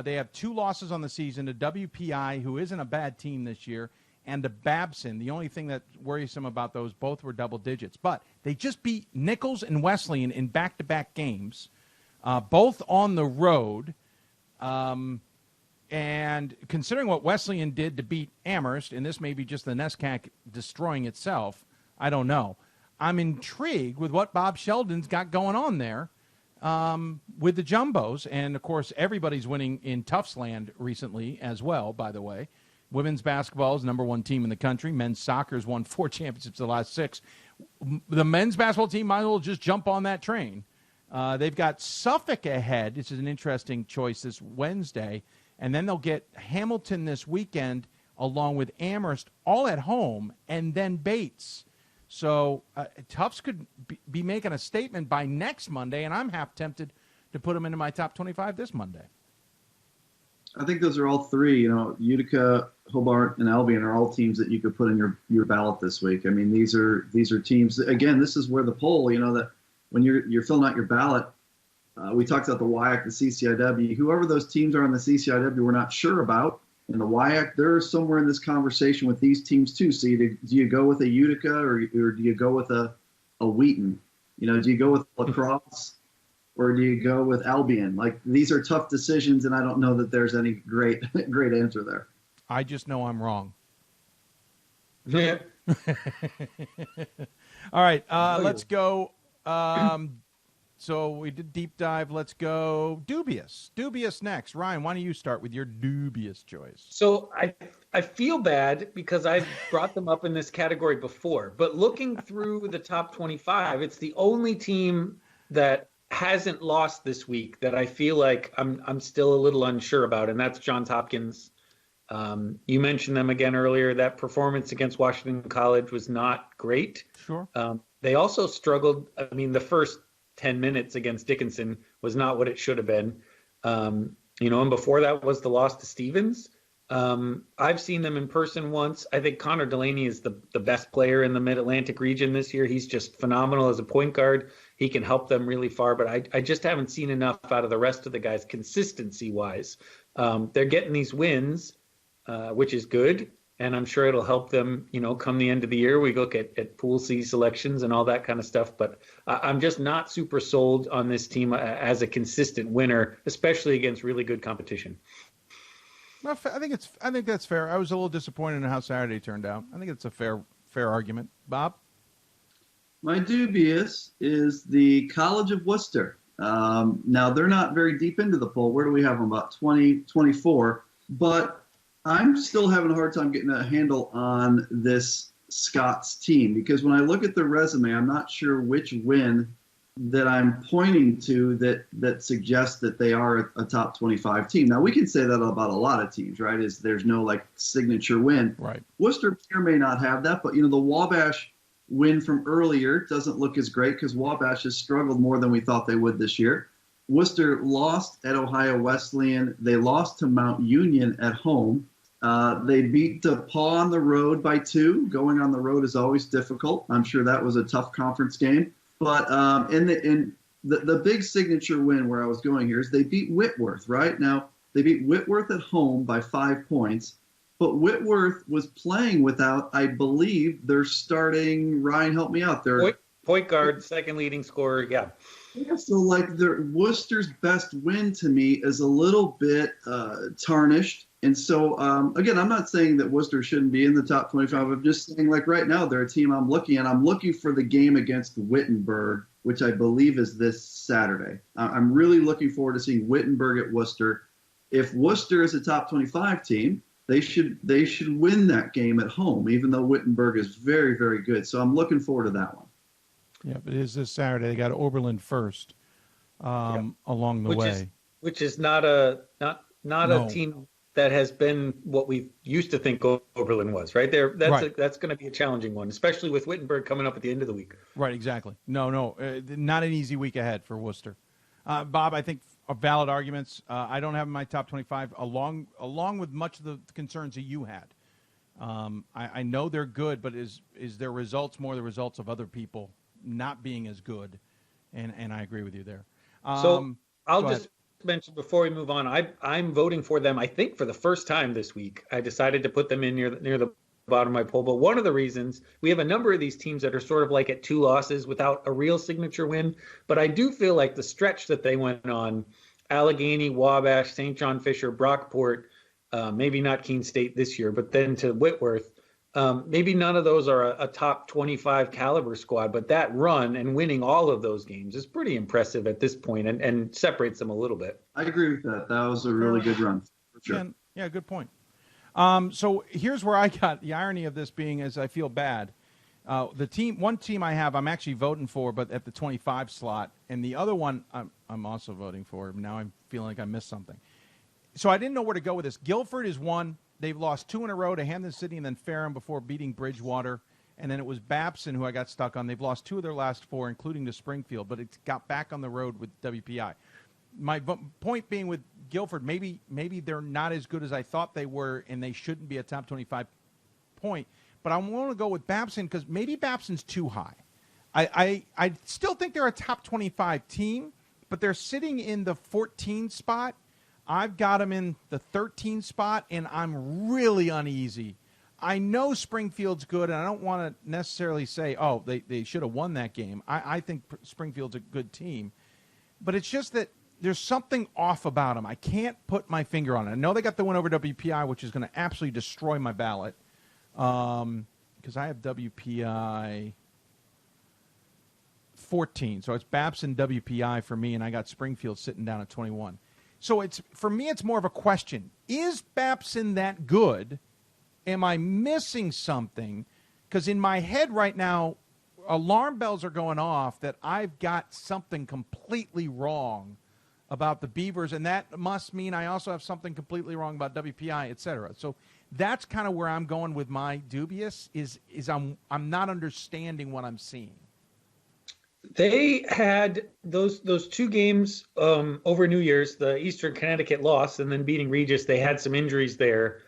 They have 2 losses on the season to WPI, who isn't a bad team this year, and the Babson. The only thing that's worrisome about those, both were double digits. But they just beat Nichols and Wesleyan in back-to-back games, both on the road. And considering what Wesleyan did to beat Amherst, and this may be just the NESCAC destroying itself, I don't know. I'm intrigued with what Bob Sheldon's got going on there with the Jumbos. And, of course, everybody's winning in Tufts land recently as well, by the way. Women's basketball is number one team in the country. Men's soccer has won 4 championships the last 6. The men's basketball team might as well just jump on that train. They've got Suffolk ahead. This is an interesting choice this Wednesday. And then they'll get Hamilton this weekend along with Amherst all at home, and then Bates. So Tufts could be making a statement by next Monday, and I'm half tempted to put them into my top 25 this Monday. I think those are all 3. Utica, Hobart, and Albion are all teams that you could put in your ballot this week. I mean, these are teams. Again, this is where the poll. That when you're filling out your ballot, we talked about the WIAC, the CCIW. Whoever those teams are in the CCIW, we're not sure about. And the WIAC, they're somewhere in this conversation with these teams too. So do you go with a Utica or do you go with a Wheaton? Do you go with La Crosse? Or do you go with Albion? Like, these are tough decisions, and I don't know that there's any great answer there. I just know I'm wrong. Yeah. All right, let's go. So we did deep dive. Let's go dubious. Dubious next. Ryan, why don't you start with your dubious choice? So I feel bad because I've brought them up in this category before, but looking through the top 25, it's the only team that hasn't lost this week that I feel like I'm still a little unsure about, and that's Johns Hopkins. You mentioned them again earlier. That performance against Washington College was not great. Sure. They also struggled. I mean, the first 10 minutes against Dickinson was not what it should have been. And before that was the loss to Stevens. I've seen them in person once. I think Connor Delaney is the best player in the Mid-Atlantic region this year. He's just phenomenal as a point guard. He can help them really far, but I just haven't seen enough out of the rest of the guys consistency-wise. They're getting these wins, which is good, and I'm sure it'll help them, come the end of the year. We look at Pool C selections and all that kind of stuff, but I'm just not super sold on this team as a consistent winner, especially against really good competition. Well, I think that's fair. I was a little disappointed in how Saturday turned out. I think it's a fair argument. Bob? My dubious is the College of Worcester. Now, they're not very deep into the poll. Where do we have them? About 20, 24. But I'm still having a hard time getting a handle on this Scots team because when I look at their resume, I'm not sure which win that I'm pointing to that suggests that they are a top 25 team. Now, we can say that about a lot of teams, right? There's no signature win. Right. Worcester may not have that, but the Wabash win from earlier doesn't look as great because Wabash has struggled more than we thought they would this year. Worcester lost at Ohio Wesleyan. They lost to Mount Union at home. They beat DePaul on the road by 2. Going on the road is always difficult. I'm sure that was a tough conference game. But in the big signature win where I was going here is they beat Whitworth, right? Now, they beat Whitworth at home by 5 points. But Whitworth was playing without, I believe, their starting, Ryan, help me out there. Point guard, second leading scorer, yeah. Yeah, so Worcester's best win to me is a little bit tarnished. And so, again, I'm not saying that Worcester shouldn't be in the top 25. I'm just saying, right now, they're a team I'm looking at. I'm looking for the game against Wittenberg, which I believe is this Saturday. I'm really looking forward to seeing Wittenberg at Worcester. If Worcester is a top 25 team, they should win that game at home, even though Wittenberg is very, very good. So I'm looking forward to that one. Yeah, but it is this Saturday. They got Oberlin first along the way. Which is not a team that has been what we used to think Oberlin was, right? That's going to be a challenging one, especially with Wittenberg coming up at the end of the week. Right, exactly. No, not an easy week ahead for Worcester. Bob, I think valid arguments. I don't have in my top 25, along with much of the concerns that you had. I know they're good, but is their results more the results of other people not being as good? And I agree with you there. So I'll just mention before we move on, I'm voting for them, I think, for the first time this week. I decided to put them in near the bottom of my poll, but one of the reasons we have a number of these teams that are sort of like at 2 losses without a real signature win. But I do feel like the stretch that they went on, Allegheny, Wabash, St. John Fisher, Brockport, maybe not Keene State this year, but then to Whitworth, maybe none of those are a top 25 caliber squad, but that run and winning all of those games is pretty impressive at this point and separates them a little bit. I agree with that. That was a really good run. For sure. Yeah, good point. So here's where I got the irony of this being is I feel bad. One team I have, I'm actually voting for, but at the 25 slot, and the other one I'm also voting for. Now I'm feeling like I missed something. So I didn't know where to go with this. Guilford is one. They've lost 2 in a row to Hampton City and then Ferrum before beating Bridgewater. And then it was Babson who I got stuck on. They've lost 2 of their last 4, including to Springfield, but it got back on the road with WPI. My point being with Guilford, maybe they're not as good as I thought they were, and they shouldn't be a top 25 point. But I want to go with Babson because maybe Babson's too high. I still think they're a top 25 team, but they're sitting in the 14 spot. I've got them in the 13 spot, and I'm really uneasy. I know Springfield's good, and I don't want to necessarily say, oh, they should have won that game. I think Springfield's a good team. But it's just that there's something off about them. I can't put my finger on it. I know they got the win over WPI, which is going to absolutely destroy my ballot because I have WPI 14. So it's Babson WPI for me, and I got Springfield sitting down at 21. So for me, it's more of a question. Is Babson that good? Am I missing something? Because in my head right now, alarm bells are going off that I've got something completely wrong about the Beavers, and that must mean I also have something completely wrong about WPI, et cetera. So that's kind of where I'm going with my dubious is I'm not understanding what I'm seeing. They had those 2 games over New Year's, the Eastern Connecticut loss and then beating Regis. They had some injuries there.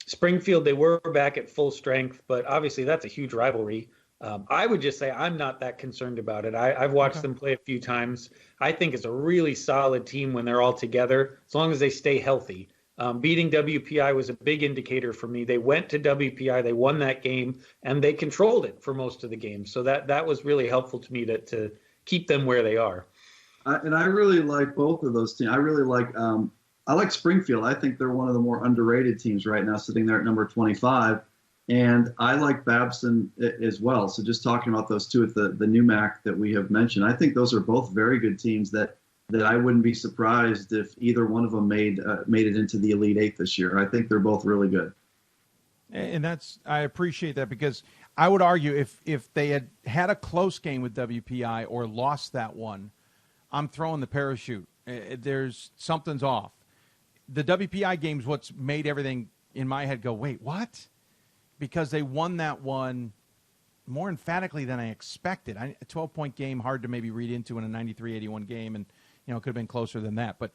Springfield, they were back at full strength, but obviously that's a huge rivalry. I would just say I'm not that concerned about it. I've watched them play a few times. I think it's a really solid team when they're all together, as long as they stay healthy. Beating WPI was a big indicator for me. They went to WPI, they won that game, and they controlled it for most of the game. So that was really helpful to me to keep them where they are. And I really like both of those teams. I like Springfield. I think they're one of the more underrated teams right now, sitting there at number 25. And I like Babson as well. So just talking about those 2 at the NUMAC that we have mentioned, I think those are both very good teams that I wouldn't be surprised if either one of them made it into the Elite 8 this year. I think they're both really good. And I appreciate that because I would argue if they had a close game with WPI or lost that one, I'm throwing the parachute. There's something's off. The WPI game's what's made everything in my head go, wait, what? Because they won that one more emphatically than I expected. A 12-point game, hard to maybe read into in a 93-81 game, and it could have been closer than that. But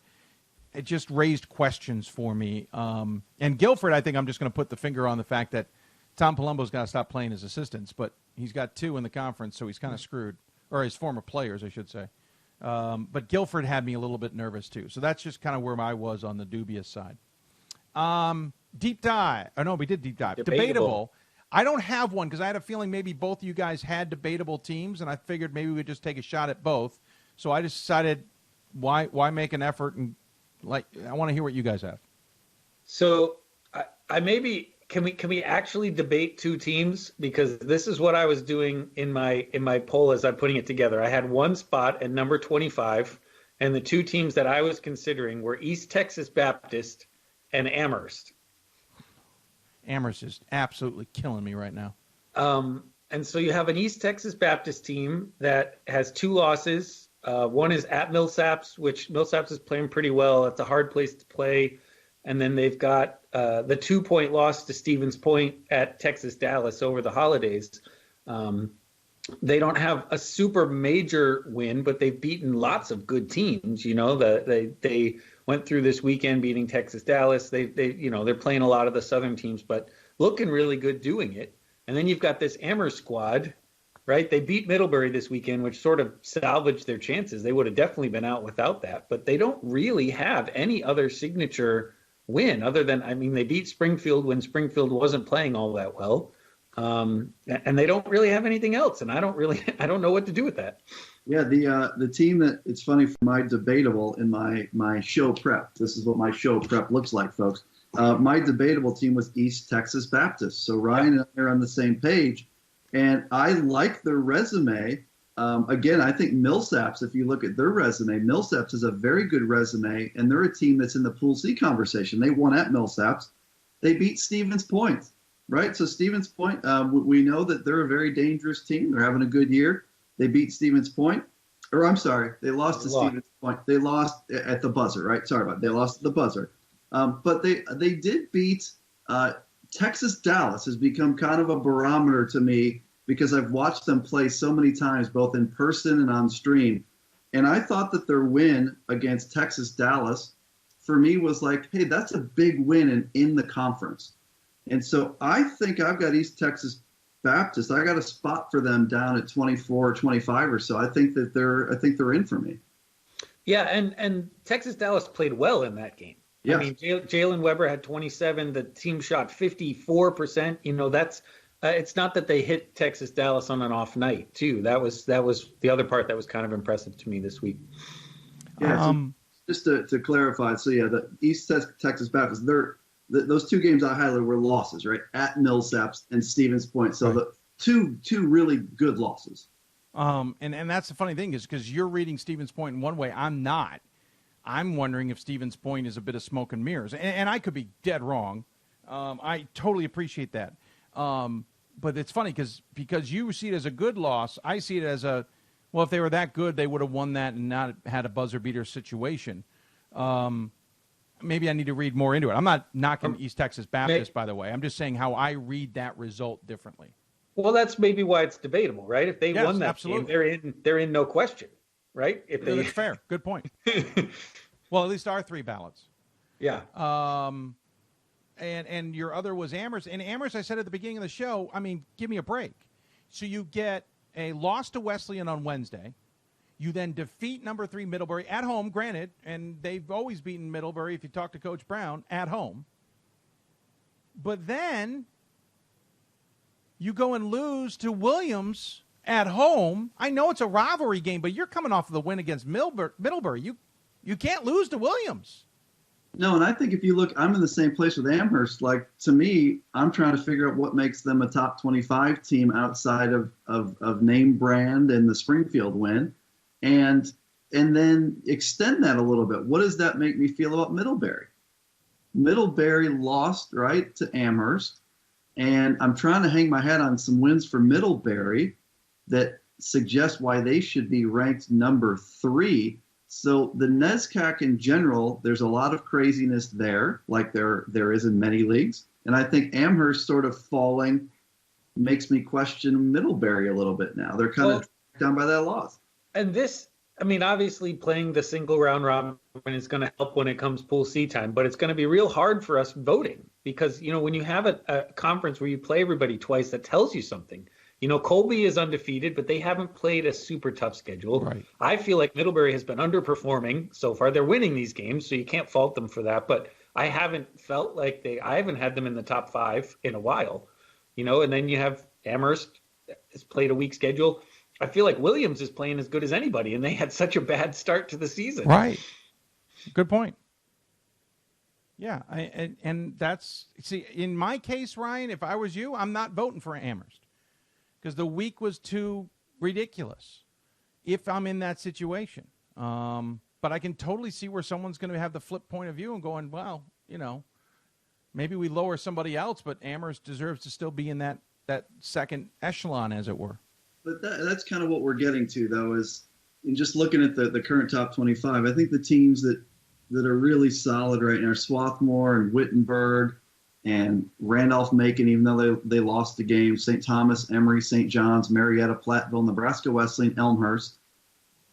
it just raised questions for me. And Guilford, I think I'm just going to put the finger on the fact that Tom Palumbo's got to stop playing his assistants, but he's got 2 in the conference, so he's kind of screwed. Or his former players, I should say. But Guilford had me a little bit nervous, too. So that's just kind of where I was on the dubious side. Deep dive. Oh, no, we did deep dive. Debatable. I don't have one because I had a feeling maybe both of you guys had debatable teams, and I figured maybe we'd just take a shot at both. So I just decided why make an effort, and I want to hear what you guys have. So I maybe can we actually debate 2 teams, because this is what I was doing in my poll as I'm putting it together. I had 1 spot at number 25, and the 2 teams that I was considering were East Texas Baptist and Amherst. Amherst is absolutely killing me right now. And so you have an East Texas Baptist team that has 2 losses. One is at Millsaps, which Millsaps is playing pretty well. It's a hard place to play. And then they've got the 2-point loss to Stevens Point at Texas Dallas over the holidays. They don't have a super major win, but they've beaten lots of good teams. They went through this weekend beating Texas Dallas. They're playing a lot of the Southern teams, but looking really good doing it. And then you've got this Amherst squad, right? They beat Middlebury this weekend, which sort of salvaged their chances. They would have definitely been out without that, but they don't really have any other signature win other than, I mean, they beat Springfield when Springfield wasn't playing all that well. And they don't really have anything else. And I don't know what to do with that. Yeah, the team that, it's funny for my debatable in my show prep. This is what my show prep looks like, folks. My debatable team was East Texas Baptist. So Ryan and I are on the same page. And I like their resume. Again, I think Millsaps, if you look at their resume, Millsaps is a very good resume, and they're a team that's in the Pool C conversation. They won at Millsaps. They beat Stevens Point, right? So Stevens Point, we know that they're a very dangerous team. They're having a good year. They beat Stevens Point. Or I'm sorry, they lost to Stevens Point. They lost at the buzzer, right? Sorry about it. They lost at the buzzer. But they did beat Texas Dallas has become kind of a barometer to me because I've watched them play so many times, both in person and on stream. And I thought that their win against Texas Dallas, for me, was like, hey, that's a big win in the conference. And so I think I've got East Texas Baptist. I got a spot for them down at 24 or 25 or so. I think they're in for me. Yeah, and Texas Dallas played well in that game. Yes. I mean, Jalen Weber had 27. The team shot 54%. You know, that's it's not that they hit Texas Dallas on an off night too. That was the other part that was kind of impressive to me this week. Yeah. So just to clarify, so yeah, the East Texas Baptist, those two games I highlighted were losses, right? At Millsaps and Stevens Point. So the two really good losses. And that's the funny thing is because you're reading Stevens Point in one way, I'm not. I'm wondering if Stevens Point is a bit of smoke and mirrors, and I could be dead wrong. I totally appreciate that. But it's funny because you see it as a good loss. I see it as well, if they were that good, they would have won that and not had a buzzer beater situation. Maybe I need to read more into it. I'm not knocking East Texas Baptist, by the way. I'm just saying how I read that result differently. Well, that's maybe why it's debatable, right? If they won that game, they're in no question, right? That's fair. Good point. Well, at least our three ballots. Yeah. And your other was Amherst. And Amherst, I said at the beginning of the show, I mean, give me a break. So you get a loss to Wesleyan on Wednesday. You then defeat number 3 Middlebury at home, granted, and they've always beaten Middlebury if you talk to Coach Brown, at home. But then you go and lose to Williams at home. I know it's a rivalry game, but you're coming off of the win against Middlebury. You can't lose to Williams. No, and I think if you look, I'm in the same place with Amherst. Like, to me, I'm trying to figure out what makes them a top 25 team outside of name brand and the Springfield win. And then extend that a little bit. What does that make me feel about Middlebury? Middlebury lost, right, to Amherst. And I'm trying to hang my hat on some wins for Middlebury that suggest why they should be ranked number 3. So the NESCAC in general, there's a lot of craziness there, like there is in many leagues. And I think Amherst sort of falling makes me question Middlebury a little bit now. They're kind of down by that loss. And this, I mean, obviously playing the single round robin is going to help when it comes Pool C time, but it's going to be real hard for us voting because, you know, when you have a conference where you play everybody twice, that tells you something. You know, Colby is undefeated, but they haven't played a super tough schedule. Right. I feel like Middlebury has been underperforming so far. They're winning these games, so you can't fault them for that. But I haven't felt like I haven't had them in the top 5 in a while. You know, and then you have Amherst has played a weak schedule. I feel like Williams is playing as good as anybody, and they had such a bad start to the season. Right. Good point. Yeah, and that's, see, in my case, Ryan, if I was you, I'm not voting for Amherst because the week was too ridiculous if I'm in that situation. But I can totally see where someone's going to have the flip point of view and going, well, you know, maybe we lower somebody else, but Amherst deserves to still be in that second echelon, as it were. But that's kind of what we're getting to, though, is in just looking at the current top 25. I think the teams that are really solid right now are Swarthmore and Wittenberg and Randolph-Macon, even though they lost the game, St. Thomas, Emory, St. John's, Marietta, Platteville, Nebraska Wesleyan, Elmhurst.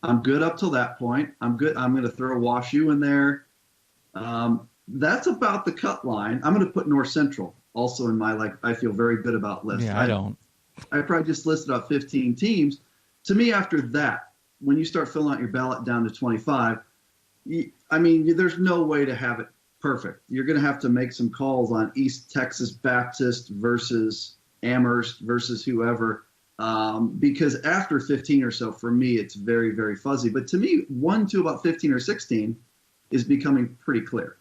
I'm good up till that point. I'm good. I'm going to throw WashU in there. That's about the cut line. I'm going to put North Central also in my, I feel very good about list. Yeah, I don't. I probably just listed out 15 teams. To me, after that, when you start filling out your ballot down to 25, I mean, there's no way to have it perfect. You're going to have to make some calls on East Texas Baptist versus Amherst versus whoever, because after 15 or so, for me, it's very, very fuzzy. But to me, 1 to about 15 or 16 is becoming pretty clear.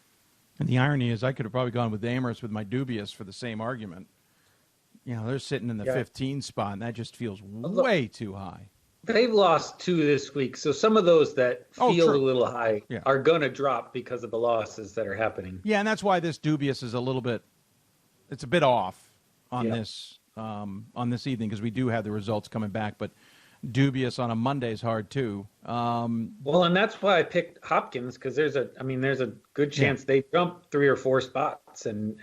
And the irony is I could have probably gone with Amherst with my dubious for the same argument. They're sitting in the 15 spot, and that just feels way too high. They've lost 2 this week, so some of those that feel a little high are going to drop because of the losses that are happening. Yeah, and that's why this dubious is it's a bit off on this evening, because we do have the results coming back, but dubious on a Monday is hard too. Well, and that's why I picked Hopkins, because there's a good chance they jump 3 or 4 spots, and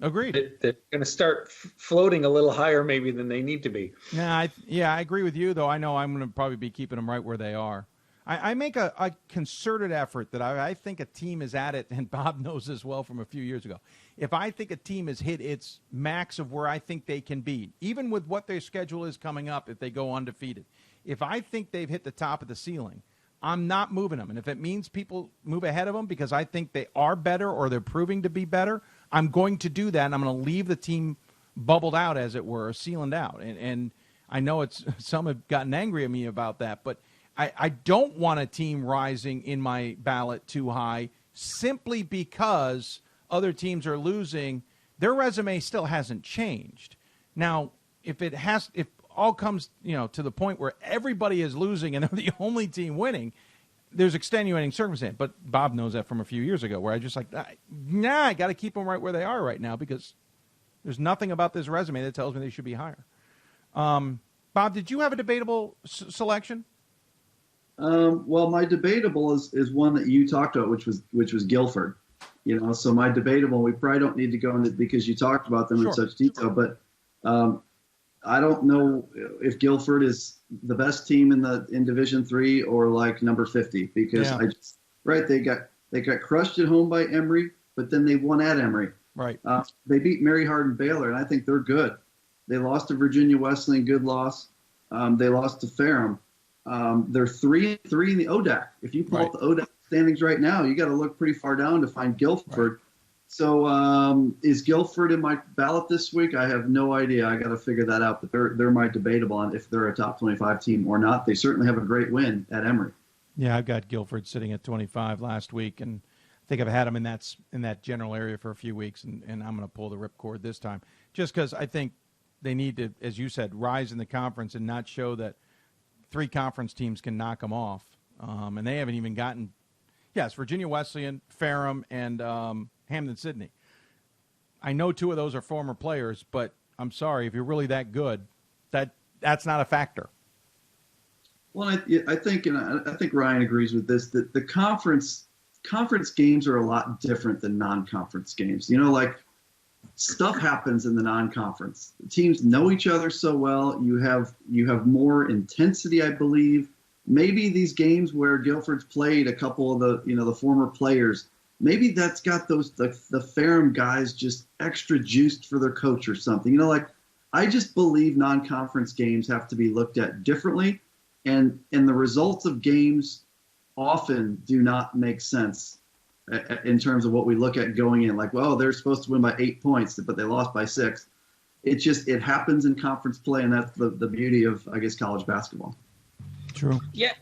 agreed. They're going to start floating a little higher maybe than they need to be. I agree with you, though. I know I'm going to probably be keeping them right where they are. I make a concerted effort that I think a team is at it, and Bob knows this well from a few years ago. If I think a team has hit its max of where I think they can be, even with what their schedule is coming up if they go undefeated, if I think they've hit the top of the ceiling, I'm not moving them. And if it means people move ahead of them because I think they are better or they're proving to be better, I'm going to do that, and I'm going to leave the team bubbled out, as it were, sealing out. And I know some have gotten angry at me about that, but I don't want a team rising in my ballot too high simply because other teams are losing. Their resume still hasn't changed. Now, if all comes to the point where everybody is losing and they're the only team winning, there's extenuating circumstance. But Bob knows that from a few years ago, where I just I got to keep them right where they are right now, because there's nothing about this resume that tells me they should be higher. Bob, did you have a debatable selection? Well, my debatable is one that you talked about, which was Guilford. So my debatable, we probably don't need to go into because you talked about them in such detail, but I don't know if Guilford is the best team in Division III or like number 50, because they got crushed at home by Emory, but then they won at Emory. Right. They beat Mary Hardin Baylor, and I think they're good. They lost to Virginia Wesleyan, good loss. They lost to Ferrum. They're 3-3 in the ODAC. If you pull up the ODAC standings right now, you got to look pretty far down to find Guilford. Right. So is Guilford in my ballot this week? I have no idea. I got to figure that out. But they're my debatable on if they're a top 25 team or not. They certainly have a great win at Emory. Yeah, I've got Guilford sitting at 25 last week, and I think I've had them in that general area for a few weeks, and I'm going to pull the ripcord this time, just because I think they need to, as you said, rise in the conference and not show that 3 conference teams can knock them off. And they haven't even gotten, Virginia Wesleyan, Ferrum, and Hampden-Sydney. I know 2 of those are former players, but I'm sorry, if you're really that good, that's not a factor. Well, I think Ryan agrees with this, that the conference games are a lot different than non-conference games. Stuff happens in the non-conference. The teams know each other so well. You have more intensity, I believe. Maybe these games where Guilford's played a couple of the former players, maybe that's got the Ferrum guys just extra juiced for their coach or something. I just believe non-conference games have to be looked at differently, and the results of games often do not make sense in terms of what we look at going in. They're supposed to win by 8 points, but they lost by 6. It happens in conference play, and that's the beauty of, I guess, college basketball. True. Yeah.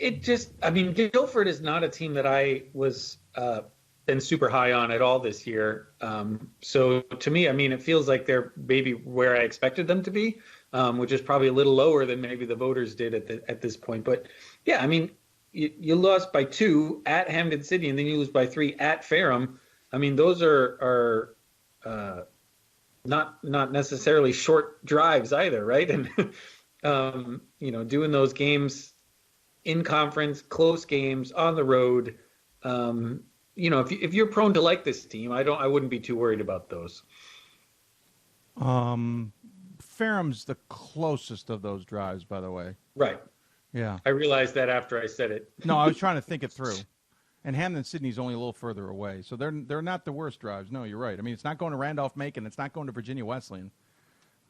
Guilford is not a team that I was been super high on at all this year. So to me, it feels like they're maybe where I expected them to be, which is probably a little lower than maybe the voters did at this point. But yeah, you lost by 2 at Hampden-Sydney, and then you lose by 3 at Ferrum. Those are not necessarily short drives either, right? And doing those games in conference, close games on the road. If you're prone to like this team, I wouldn't be too worried about those. Ferrum's the closest of those drives, by the way. Right. Yeah. I realized that after I said it. No, I was trying to think it through. And Hampden-Sydney's only a little further away. So they're not the worst drives. No, you're right. It's not going to Randolph-Macon. It's not going to Virginia Wesleyan.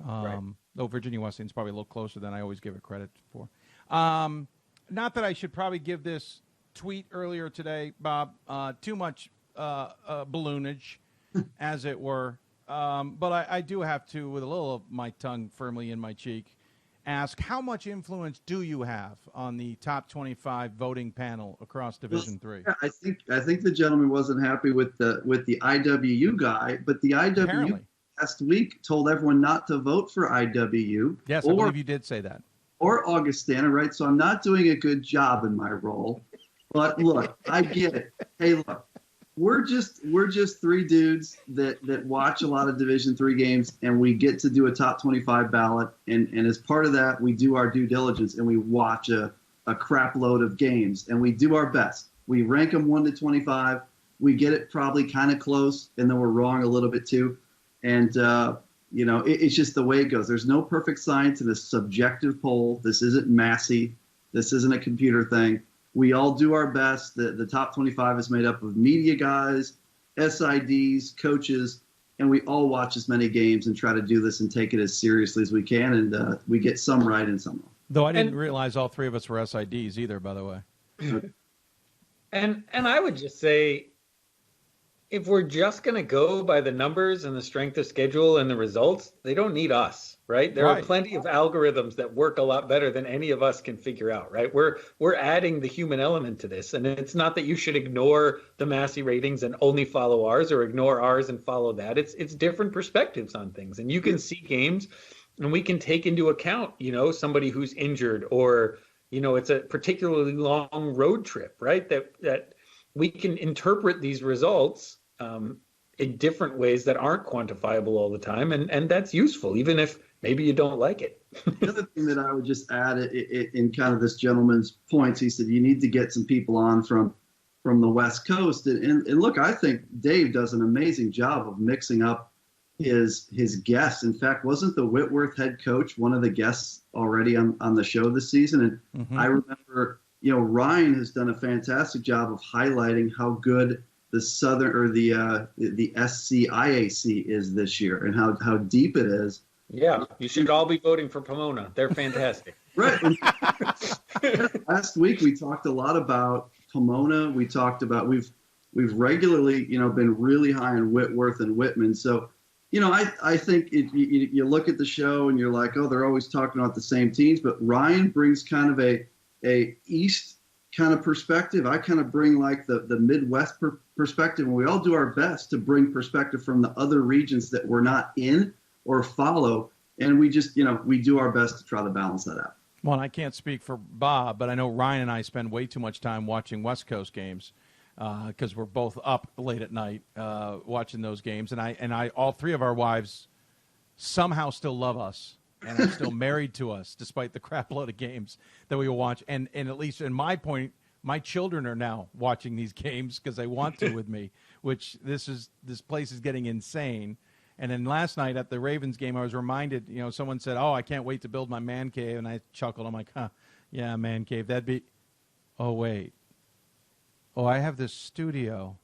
Right. Though Virginia Wesleyan's probably a little closer than I always give it credit for. Not that I should probably give this tweet earlier today, Bob, too much balloonage, as it were. But I do have to, with a little of my tongue firmly in my cheek, ask, how much influence do you have on the top 25 voting panel across Division III? Yeah, I think the gentleman wasn't happy with the IWU guy, but the IWU Apparently. last week told everyone not to vote for IWU. Yes, I believe you did say that. Or Augustana, right? So I'm not doing a good job in my role. But look, I get it. Hey, look, we're just three dudes that watch a lot of Division III games, and we get to do a top 25 ballot. And as part of that, we do our due diligence and we watch a crap load of games, and we do our best. We rank them 1 to 25. We get it probably kind of close, and then we're wrong a little bit too. And it's just the way it goes. There's no perfect science in a subjective poll. This isn't Massey. This isn't a computer thing. We all do our best. The top 25 is made up of media guys, SIDs, coaches, and we all watch as many games and try to do this and take it as seriously as we can. And we get some right and some wrong. Though I didn't realize all three of us were SIDs either, by the way. And I would just say, if we're just going to go by the numbers and the strength of schedule and the results, they don't need us, right? There are plenty of algorithms that work a lot better than any of us can figure out, right? We're adding the human element to this. And it's not that you should ignore the Massey ratings and only follow ours, or ignore ours and follow that. It's different perspectives on things. And you can see games, and we can take into account, somebody who's injured, or, it's a particularly long road trip, right? That we can interpret these results in different ways that aren't quantifiable all the time. And that's useful, even if maybe you don't like it. The other thing that I would just add in kind of this gentleman's points, he said, you need to get some people on from the West Coast. And look, I think Dave does an amazing job of mixing up his guests. In fact, wasn't the Whitworth head coach one of the guests already on the show this season? And I remember, Ryan has done a fantastic job of highlighting how good the Southern, or the SCIAC is this year, and how deep it is. Yeah, you should all be voting for Pomona. They're fantastic. Right. Last week we talked a lot about Pomona. We talked about we've regularly been really high on Whitworth and Whitman. So I think you look at the show and you're like, oh, they're always talking about the same teams. But Ryan brings kind of a East kind of perspective. I kind of bring like the Midwest perspective, and we all do our best to bring perspective from the other regions that we're not in or follow. And we just, we do our best to try to balance that out. Well, I can't speak for Bob, but I know Ryan and I spend way too much time watching West Coast games because we're both up late at night watching those games. And I, all three of our wives somehow still love us and are still married to us despite the crap load of games that we will watch. And at least in my point, my children are now watching these games because they want to with me, which this place is getting insane. And then last night at the Ravens game, I was reminded, someone said, oh, I can't wait to build my man cave. And I chuckled. I'm like, yeah, man cave. That'd be, oh, wait. Oh, I have this studio.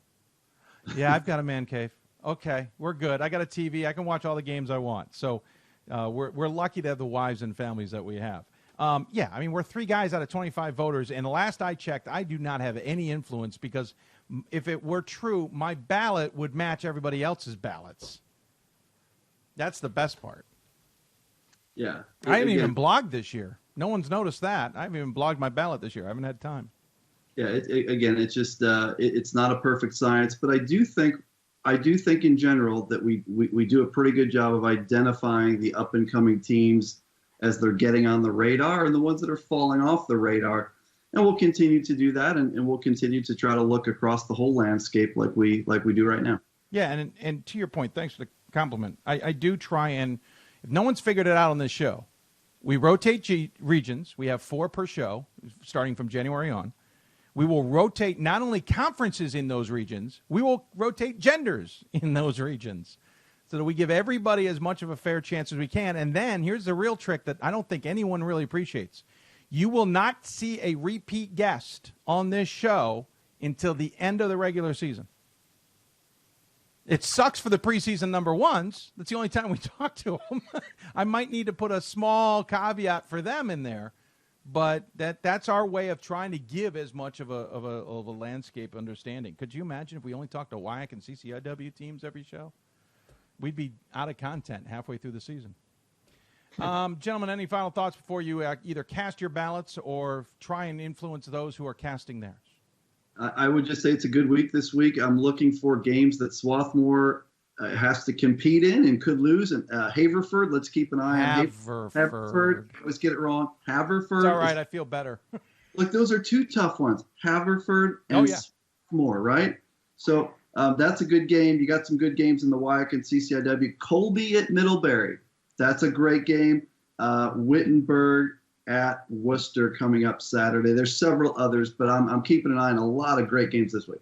Yeah, I've got a man cave. Okay, we're good. I got a TV. I can watch all the games I want. So we're lucky to have the wives and families that we have. We're 3 guys out of 25 voters. And the last I checked, I do not have any influence because if it were true, my ballot would match everybody else's ballots. That's the best part. Yeah. I haven't even blogged this year. No one's noticed that. I haven't even blogged my ballot this year. I haven't had time. Yeah, it's just it's not a perfect science, but I do think in general that we do a pretty good job of identifying the up and coming teams as they're getting on the radar and the ones that are falling off the radar. And we'll continue to do that, and we'll continue to try to look across the whole landscape like we do right now. Yeah, and to your point, thanks for the compliment. I do try, and if no one's figured it out on this show, we rotate regions. We have 4 per show starting from January on. We will rotate not only conferences in those regions, we will rotate genders in those regions so that we give everybody as much of a fair chance as we can. And then here's the real trick that I don't think anyone really appreciates. You will not see a repeat guest on this show until the end of the regular season. It sucks for the preseason number ones. That's the only time we talk to them. I might need to put a small caveat for them in there. but that's our way of trying to give as much of a landscape understanding. Could you imagine if we only talked to WIAC and CCIW teams every show? We'd be out of content halfway through the season. Gentlemen, any final thoughts before you either cast your ballots or try and influence those who are casting theirs? I would just say it's a good week this week. I'm looking for games that Swarthmore has to compete in and could lose. And Haverford, let's keep an eye on Haverford. I always get it wrong. Haverford. It's all right. I feel better. Look, those are two tough ones. Haverford and Swarthmore, right? So that's a good game. You got some good games in the WIAC and CCIW. Colby at Middlebury. That's a great game. Wittenberg at Worcester coming up Saturday. There's several others, but I'm keeping an eye on a lot of great games this week.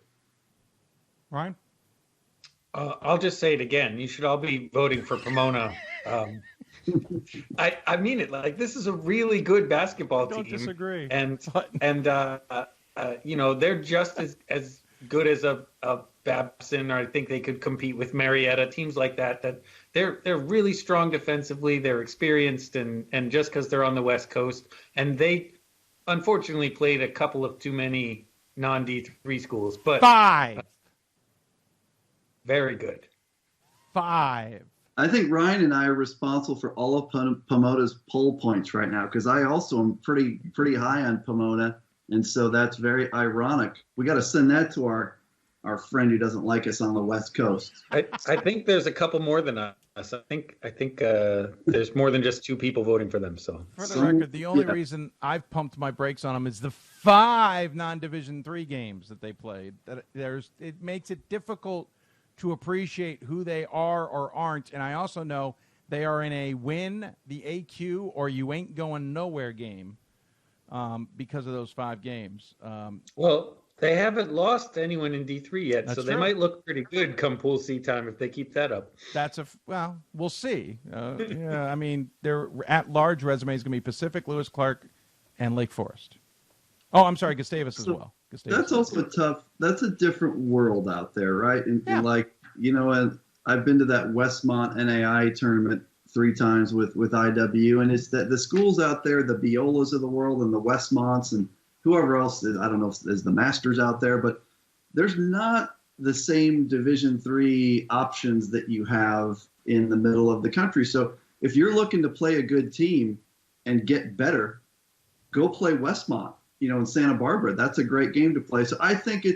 Ryan? I'll just say it again. You should all be voting for Pomona. I mean it. Like, this is a really good basketball team. Don't disagree. And you know, they're just as good as a Babson, or I think they could compete with Marietta, teams like that. That they're really strong defensively. They're experienced, and just because they're on the West Coast, and they unfortunately played a couple of too many non-D3 schools. But 5. Very good. 5. I think Ryan and I are responsible for all of Pomona's poll points right now, because I also am pretty high on Pomona, and so that's very ironic. We got to send that to our friend who doesn't like us on the West Coast. I think there's a couple more than us. I think there's more than just 2 people voting for them. So for the record, the only reason I've pumped my brakes on them is the 5 non-Division III games that they played. It makes it difficult to appreciate who they are or aren't, and I also know they are in a win the AQ or you ain't going nowhere game because of those 5 games. Well, they haven't lost anyone in D3 yet, so they might look pretty good come Pool C time if they keep that up. Well, we'll see. Yeah, I mean, their at-large resume is going to be Pacific, Lewis Clark, and Lake Forest. Oh, I'm sorry, Gustavus as well. That's also that's a different world out there, right? And like, you know, and I've been to that Westmont NAI tournament 3 times with IW, and it's that the schools out there, the Biolas of the world and the Westmonts and whoever else is, I don't know if there's the Masters out there, but there's not the same Division III options that you have in the middle of the country. So if you're looking to play a good team and get better, go play Westmont, you know, in Santa Barbara. That's a great game to play. So I think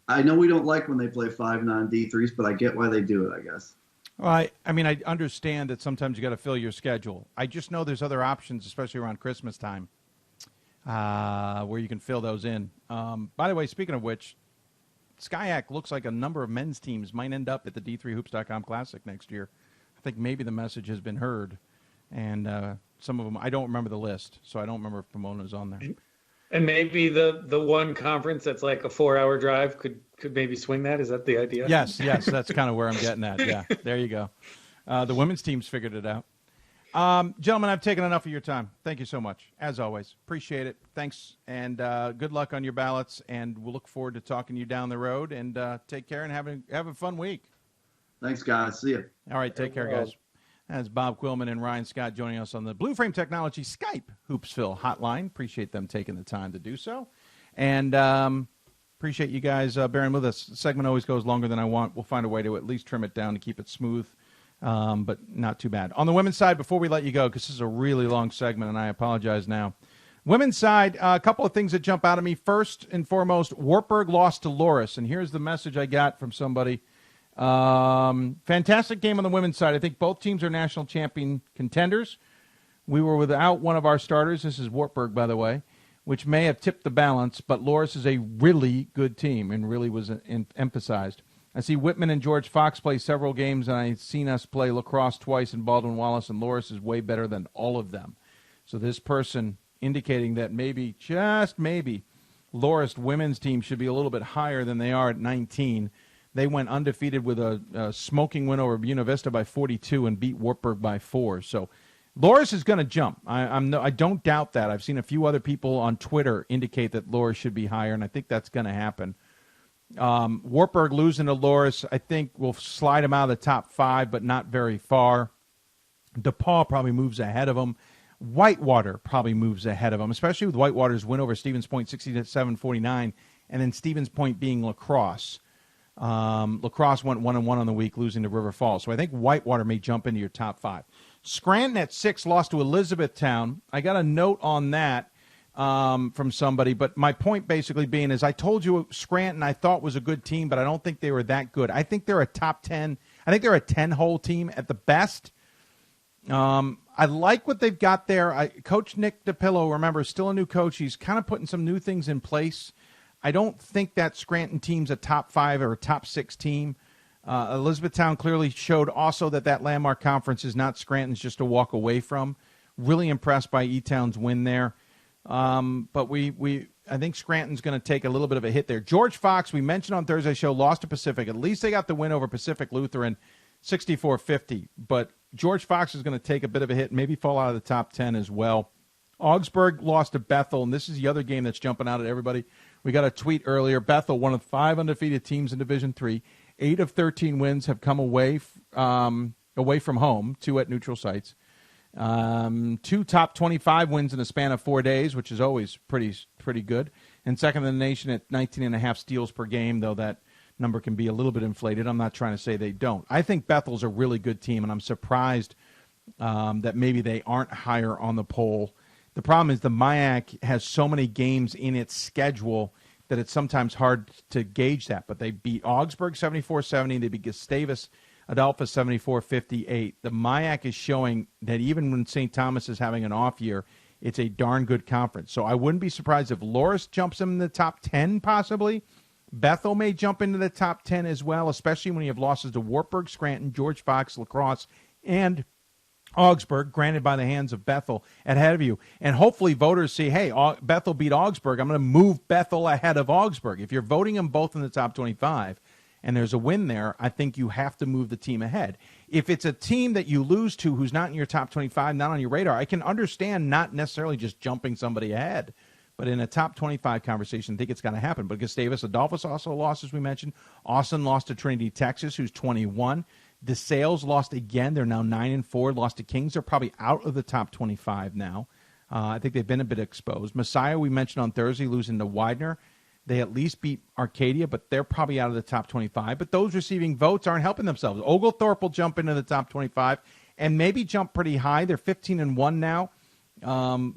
I know we don't like when they play 5 non-D3s, but I get why they do it, I guess. Well, I mean, I understand that sometimes you got to fill your schedule. I just know there's other options, especially around Christmas time, where you can fill those in. By the way, speaking of which, SCIAC looks like a number of men's teams might end up at the D3Hoops.com Classic next year. I think maybe the message has been heard, and some of them, I don't remember the list, so I don't remember if Pomona's on there. And maybe the one conference that's like a 4-hour drive could maybe swing that. Is that the idea? Yes, that's kind of where I'm getting at. Yeah, there you go. The women's team's figured it out. Gentlemen, I've taken enough of your time. Thank you so much, as always. Appreciate it. Thanks, and good luck on your ballots, and we'll look forward to talking to you down the road, and take care and have a fun week. Thanks, guys. See you. All right, take care, guys. That's Bob Quillman and Ryan Scott joining us on the BlueFrame Technology Skype Hoopsville Hotline. Appreciate them taking the time to do so. And appreciate you guys bearing with us. The segment always goes longer than I want. We'll find a way to at least trim it down to keep it smooth, but not too bad. On the women's side, before we let you go, because this is a really long segment, and I apologize now. Women's side, a couple of things that jump out at me. First and foremost, Wartburg lost to Loris, and here's the message I got from somebody. Fantastic game on the women's side. I think both teams are national champion contenders. We were without one of our starters. This is Wartburg, by the way, which may have tipped the balance, but Loris is a really good team and really was emphasized. I see Whitman and George Fox play several games, and I've seen us play lacrosse twice in Baldwin Wallace, and Loris is way better than all of them. So this person indicating that maybe, just maybe, Loris women's team should be a little bit higher than they are at 19. They went undefeated with a smoking win over Buena Vista by 42 and beat Wartburg by 4. So Loris is going to jump. I don't doubt that. I've seen a few other people on Twitter indicate that Loris should be higher, and I think that's going to happen. Wartburg losing to Loris, I think, will slide him out of the top 5, but not very far. DePaul probably moves ahead of them. Whitewater probably moves ahead of them, especially with Whitewater's win over Stevens Point 67-49, and then Stevens Point being La Crosse. La Crosse went 1-1 on the week, losing to River Falls. So I think Whitewater may jump into your top 5. Scranton at 6 lost to Elizabethtown. I got a note on that from somebody, but my point basically being is I told you Scranton I thought was a good team, but I don't think they were that good. I think they're a top 10. I think they're a 10-hole team at the best. I like what they've got there. Coach Nick DiPillo, remember, is still a new coach. He's kind of putting some new things in place. I don't think that Scranton team's a top 5 or a top 6 team. Elizabethtown clearly showed also that landmark conference is not Scranton's just a walk away from. Really impressed by E-Town's win there. But I think Scranton's going to take a little bit of a hit there. George Fox, we mentioned on Thursday's show, lost to Pacific. At least they got the win over Pacific Lutheran, 64-50. But George Fox is going to take a bit of a hit, maybe fall out of the top 10 as well. Augsburg lost to Bethel, and this is the other game that's jumping out at everybody. We got a tweet earlier. Bethel, one of 5 undefeated teams in Division III. 8 of 13 wins have come away from home, 2 at neutral sites. 2 top 25 wins in a span of 4 days, which is always pretty good. And second in the nation at 19.5 steals per game, though that number can be a little bit inflated. I'm not trying to say they don't. I think Bethel's a really good team, and I'm surprised that maybe they aren't higher on the poll. The problem is the MIAC has so many games in its schedule that it's sometimes hard to gauge that. But they beat Augsburg 74-70. They beat Gustavus Adolphus 74-58. The MIAC is showing that even when St. Thomas is having an off year, it's a darn good conference. So I wouldn't be surprised if Loris jumps in the top 10 possibly. Bethel may jump into the top 10 as well, especially when you have losses to Wartburg, Scranton, George Fox, La Crosse, and Augsburg, granted by the hands of Bethel, ahead of you. And hopefully voters see, hey, Bethel beat Augsburg. I'm going to move Bethel ahead of Augsburg. If you're voting them both in the top 25 and there's a win there, I think you have to move the team ahead. If it's a team that you lose to who's not in your top 25, not on your radar, I can understand not necessarily just jumping somebody ahead. But in a top 25 conversation, I think it's going to happen. But Gustavus Adolphus also lost, as we mentioned. Austin lost to Trinity, Texas, who's 21. DeSales lost again. They're now 9-4. Lost to Kings. They're probably out of the top 25 now. I think they've been a bit exposed. Messiah, we mentioned on Thursday, losing to Widener. They at least beat Arcadia, but they're probably out of the top 25. But those receiving votes aren't helping themselves. Oglethorpe will jump into the top 25 and maybe jump pretty high. They're 15-1 now,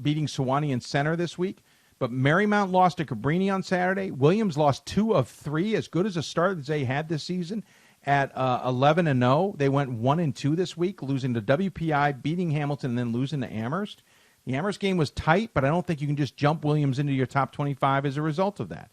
beating Sewanee and Center this week. But Marymount lost to Cabrini on Saturday. Williams lost 2 of 3, as good as a start as they had this season at 11-0. They went 1-2 this week, losing to WPI, beating Hamilton, and then losing to Amherst. The Amherst game was tight, but I don't think you can just jump Williams into your top 25 as a result of that.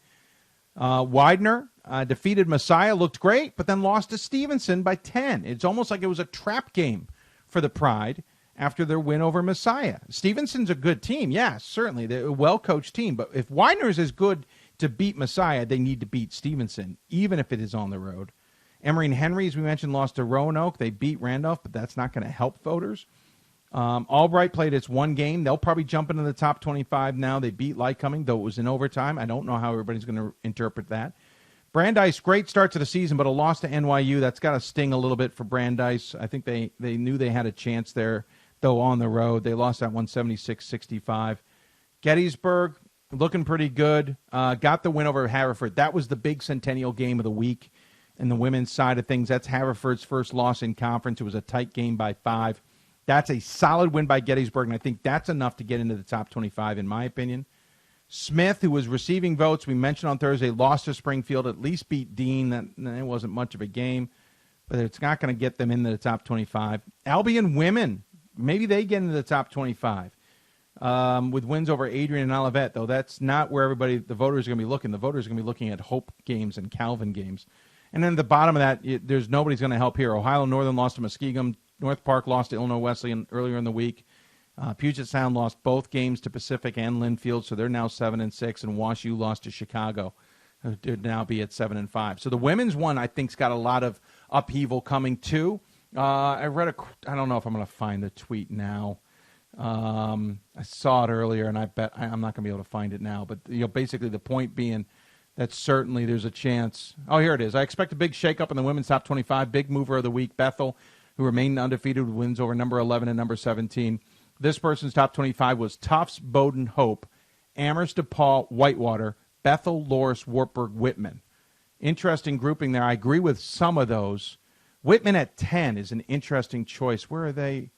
Widener defeated Messiah, looked great, but then lost to Stevenson by 10. It's almost like it was a trap game for the Pride after their win over Messiah. Stevenson's a good team, yes, certainly. They're a well-coached team, but if Widener's is good to beat Messiah, they need to beat Stevenson, even if it is on the road. Emory and Henry, as we mentioned, lost to Roanoke. They beat Randolph, but that's not going to help voters. Albright played its one game. They'll probably jump into the top 25 now. They beat Lycoming, though it was in overtime. I don't know how everybody's going to interpret that. Brandeis, great start to the season, but a loss to NYU. That's got to sting a little bit for Brandeis. I think they knew they had a chance there, though on the road. They lost that 176-65. Gettysburg, looking pretty good. Got the win over Haverford. That was the big Centennial game of the week in the women's side of things. That's Haverford's first loss in conference. It was a tight game by 5. That's a solid win by Gettysburg, and I think that's enough to get into the top 25, in my opinion. Smith, who was receiving votes, we mentioned on Thursday, lost to Springfield, at least beat Dean. It wasn't much of a game, but it's not going to get them into the top 25. Albion women, maybe they get into the top 25 with wins over Adrian and Olivet, though that's not where the voters are going to be looking. The voters are going to be looking at Hope games and Calvin games. And then at the bottom of that, there's nobody's going to help here. Ohio Northern lost to Muskegum. North Park lost to Illinois Wesleyan earlier in the week. Puget Sound lost both games to Pacific and Linfield, so they're now 7-6. And WashU lost to Chicago, who would now be at 7-5. So the women's one, I think, has got a lot of upheaval coming too. I don't know if I'm going to find the tweet now. I saw it earlier, and I bet I'm not going to be able to find it now. But basically the point being that certainly there's a chance. Oh, here it is. I expect a big shakeup in the women's top 25. Big mover of the week, Bethel, who remained undefeated with wins over number 11 and number 17. This person's top 25 was Tufts, Bowdoin, Hope, Amherst, DePaul, Whitewater, Bethel, Loris, Wartburg, Whitman. Interesting grouping there. I agree with some of those. Whitman at 10 is an interesting choice. Where are they?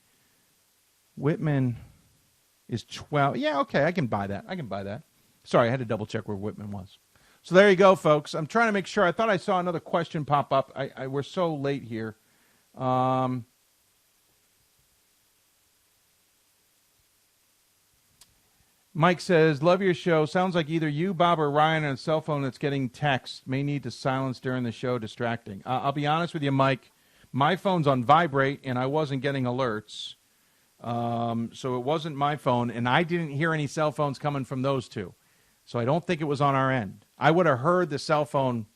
Whitman is 12. Yeah, okay, I can buy that. Sorry, I had to double-check where Whitman was. So there you go, folks. I'm trying to make sure. I thought I saw another question pop up. We're so late here. Mike says, love your show. Sounds like either you, Bob, or Ryan on a cell phone that's getting text. May need to silence during the show, distracting. I'll be honest with you, Mike. My phone's on vibrate, and I wasn't getting alerts. So it wasn't my phone, and I didn't hear any cell phones coming from those two. So I don't think it was on our end. I would have heard the cell phone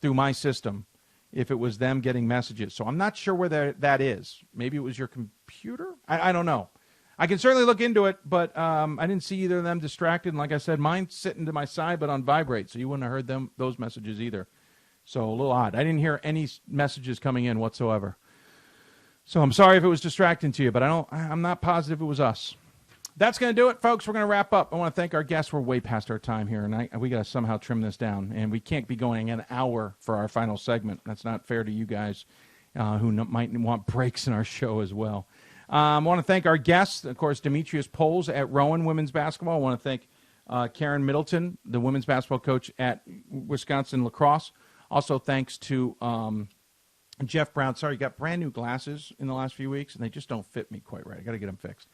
through my system if it was them getting messages. So I'm not sure where that is. Maybe it was your computer? I don't know. I can certainly look into it, but I didn't see either of them distracted. And like I said, mine's sitting to my side but on vibrate, so you wouldn't have heard those messages either. So a little odd. I didn't hear any messages coming in whatsoever. So I'm sorry if it was distracting to you, but I'm not positive it was us. That's going to do it, folks. We're going to wrap up. I want to thank our guests. We're way past our time here, and we got to somehow trim this down. And we can't be going an hour for our final segment. That's not fair to you guys who might want breaks in our show as well. I want to thank our guests, of course, Demetrius Poles at Rowan Women's Basketball. I want to thank Karen Middleton, the women's basketball coach at Wisconsin Lacrosse. Also, thanks to Jeff Brown. Sorry, you got brand new glasses in the last few weeks, and they just don't fit me quite right. I got to get them fixed.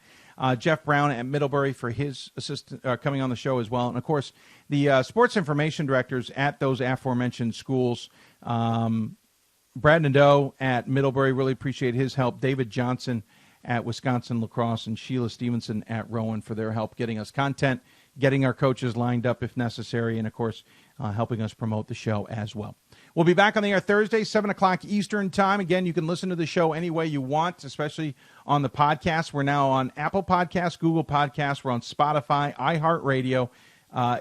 Jeff Brown at Middlebury for his assistant coming on the show as well. And, of course, the sports information directors at those aforementioned schools. Brad Nadeau at Middlebury, really appreciate his help. David Johnson at Wisconsin Lacrosse, and Sheila Stevenson at Rowan for their help getting us content, getting our coaches lined up if necessary, and, of course, helping us promote the show as well. We'll be back on the air Thursday, 7 o'clock Eastern Time. Again, you can listen to the show any way you want, especially on the podcast. We're now on Apple Podcasts, Google Podcasts. We're on Spotify, iHeartRadio.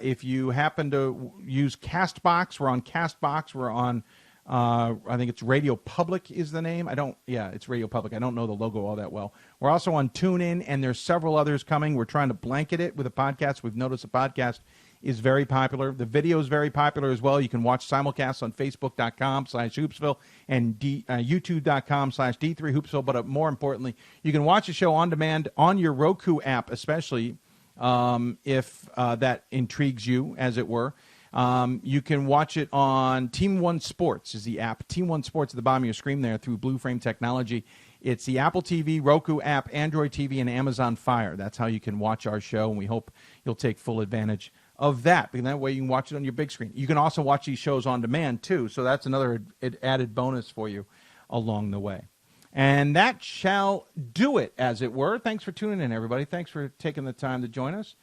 If you happen to use CastBox, we're on CastBox. We're on I think it's Radio Public is the name. It's Radio Public. I don't know the logo all that well. We're also on TuneIn, and there's several others coming. We're trying to blanket it with a podcast. We've noticed a podcast is very popular. The video is very popular as well. You can watch simulcasts on Facebook.com/Hoopsville and YouTube.com/D3Hoopsville. But more importantly, you can watch the show on demand on your Roku app, especially if that intrigues you, as it were. You can watch it on Team One Sports is the app. Team One Sports at the bottom of your screen there through BlueFrame Technology. It's the Apple TV, Roku app, Android TV, and Amazon Fire. That's how you can watch our show, and we hope you'll take full advantage of that. Because that way you can watch it on your big screen. You can also watch these shows on demand, too, so that's another added bonus for you along the way. And that shall do it, as it were. Thanks for tuning in, everybody. Thanks for taking the time to join us.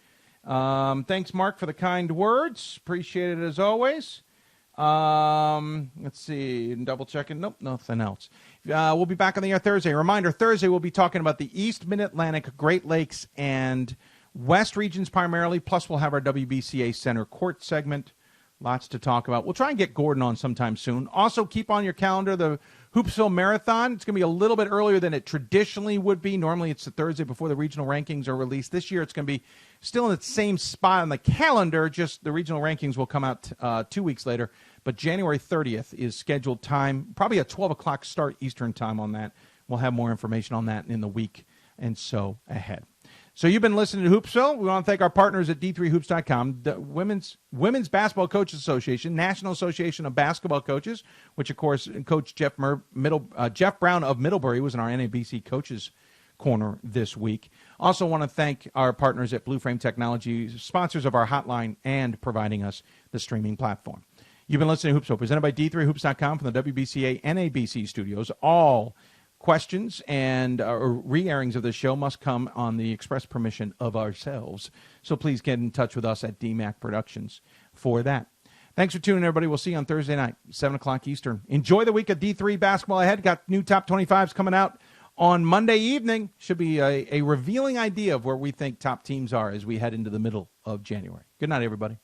Thanks, Mark, for the kind words. Appreciate it as always. Let's see. Double checking. Nope, nothing else. We'll be back on the air Thursday. Reminder, Thursday we'll be talking about the East Mid-Atlantic, Great Lakes, and West regions primarily. Plus we'll have our WBCA Center Court segment. Lots to talk about. We'll try and get Gordon on sometime soon. Also, keep on your calendar the Hoopsville Marathon. It's going to be a little bit earlier than it traditionally would be. Normally, it's the Thursday before the regional rankings are released. This year, it's going to be still in the same spot on the calendar, just the regional rankings will come out 2 weeks later. But January 30th is scheduled time, probably a 12 o'clock start Eastern time on that. We'll have more information on that in the week and so ahead. So you've been listening to Hoopsville. We want to thank our partners at D3Hoops.com, the Women's Basketball Coaches Association, National Association of Basketball Coaches, which, of course, Coach Jeff Brown of Middlebury was in our NABC Coaches Corner this week. Also want to thank our partners at BlueFrame Technology, sponsors of our hotline and providing us the streaming platform. You've been listening to Hoopsville, presented by D3Hoops.com from the WBCA NABC studios. All questions and re-airings of this show must come on the express permission of ourselves. So please get in touch with us at DMAC Productions for that. Thanks for tuning in, everybody. We'll see you on Thursday night, 7 o'clock Eastern. Enjoy the week of D3 basketball ahead. Got new top 25s coming out on Monday evening. Should be a revealing idea of where we think top teams are as we head into the middle of January. Good night, everybody.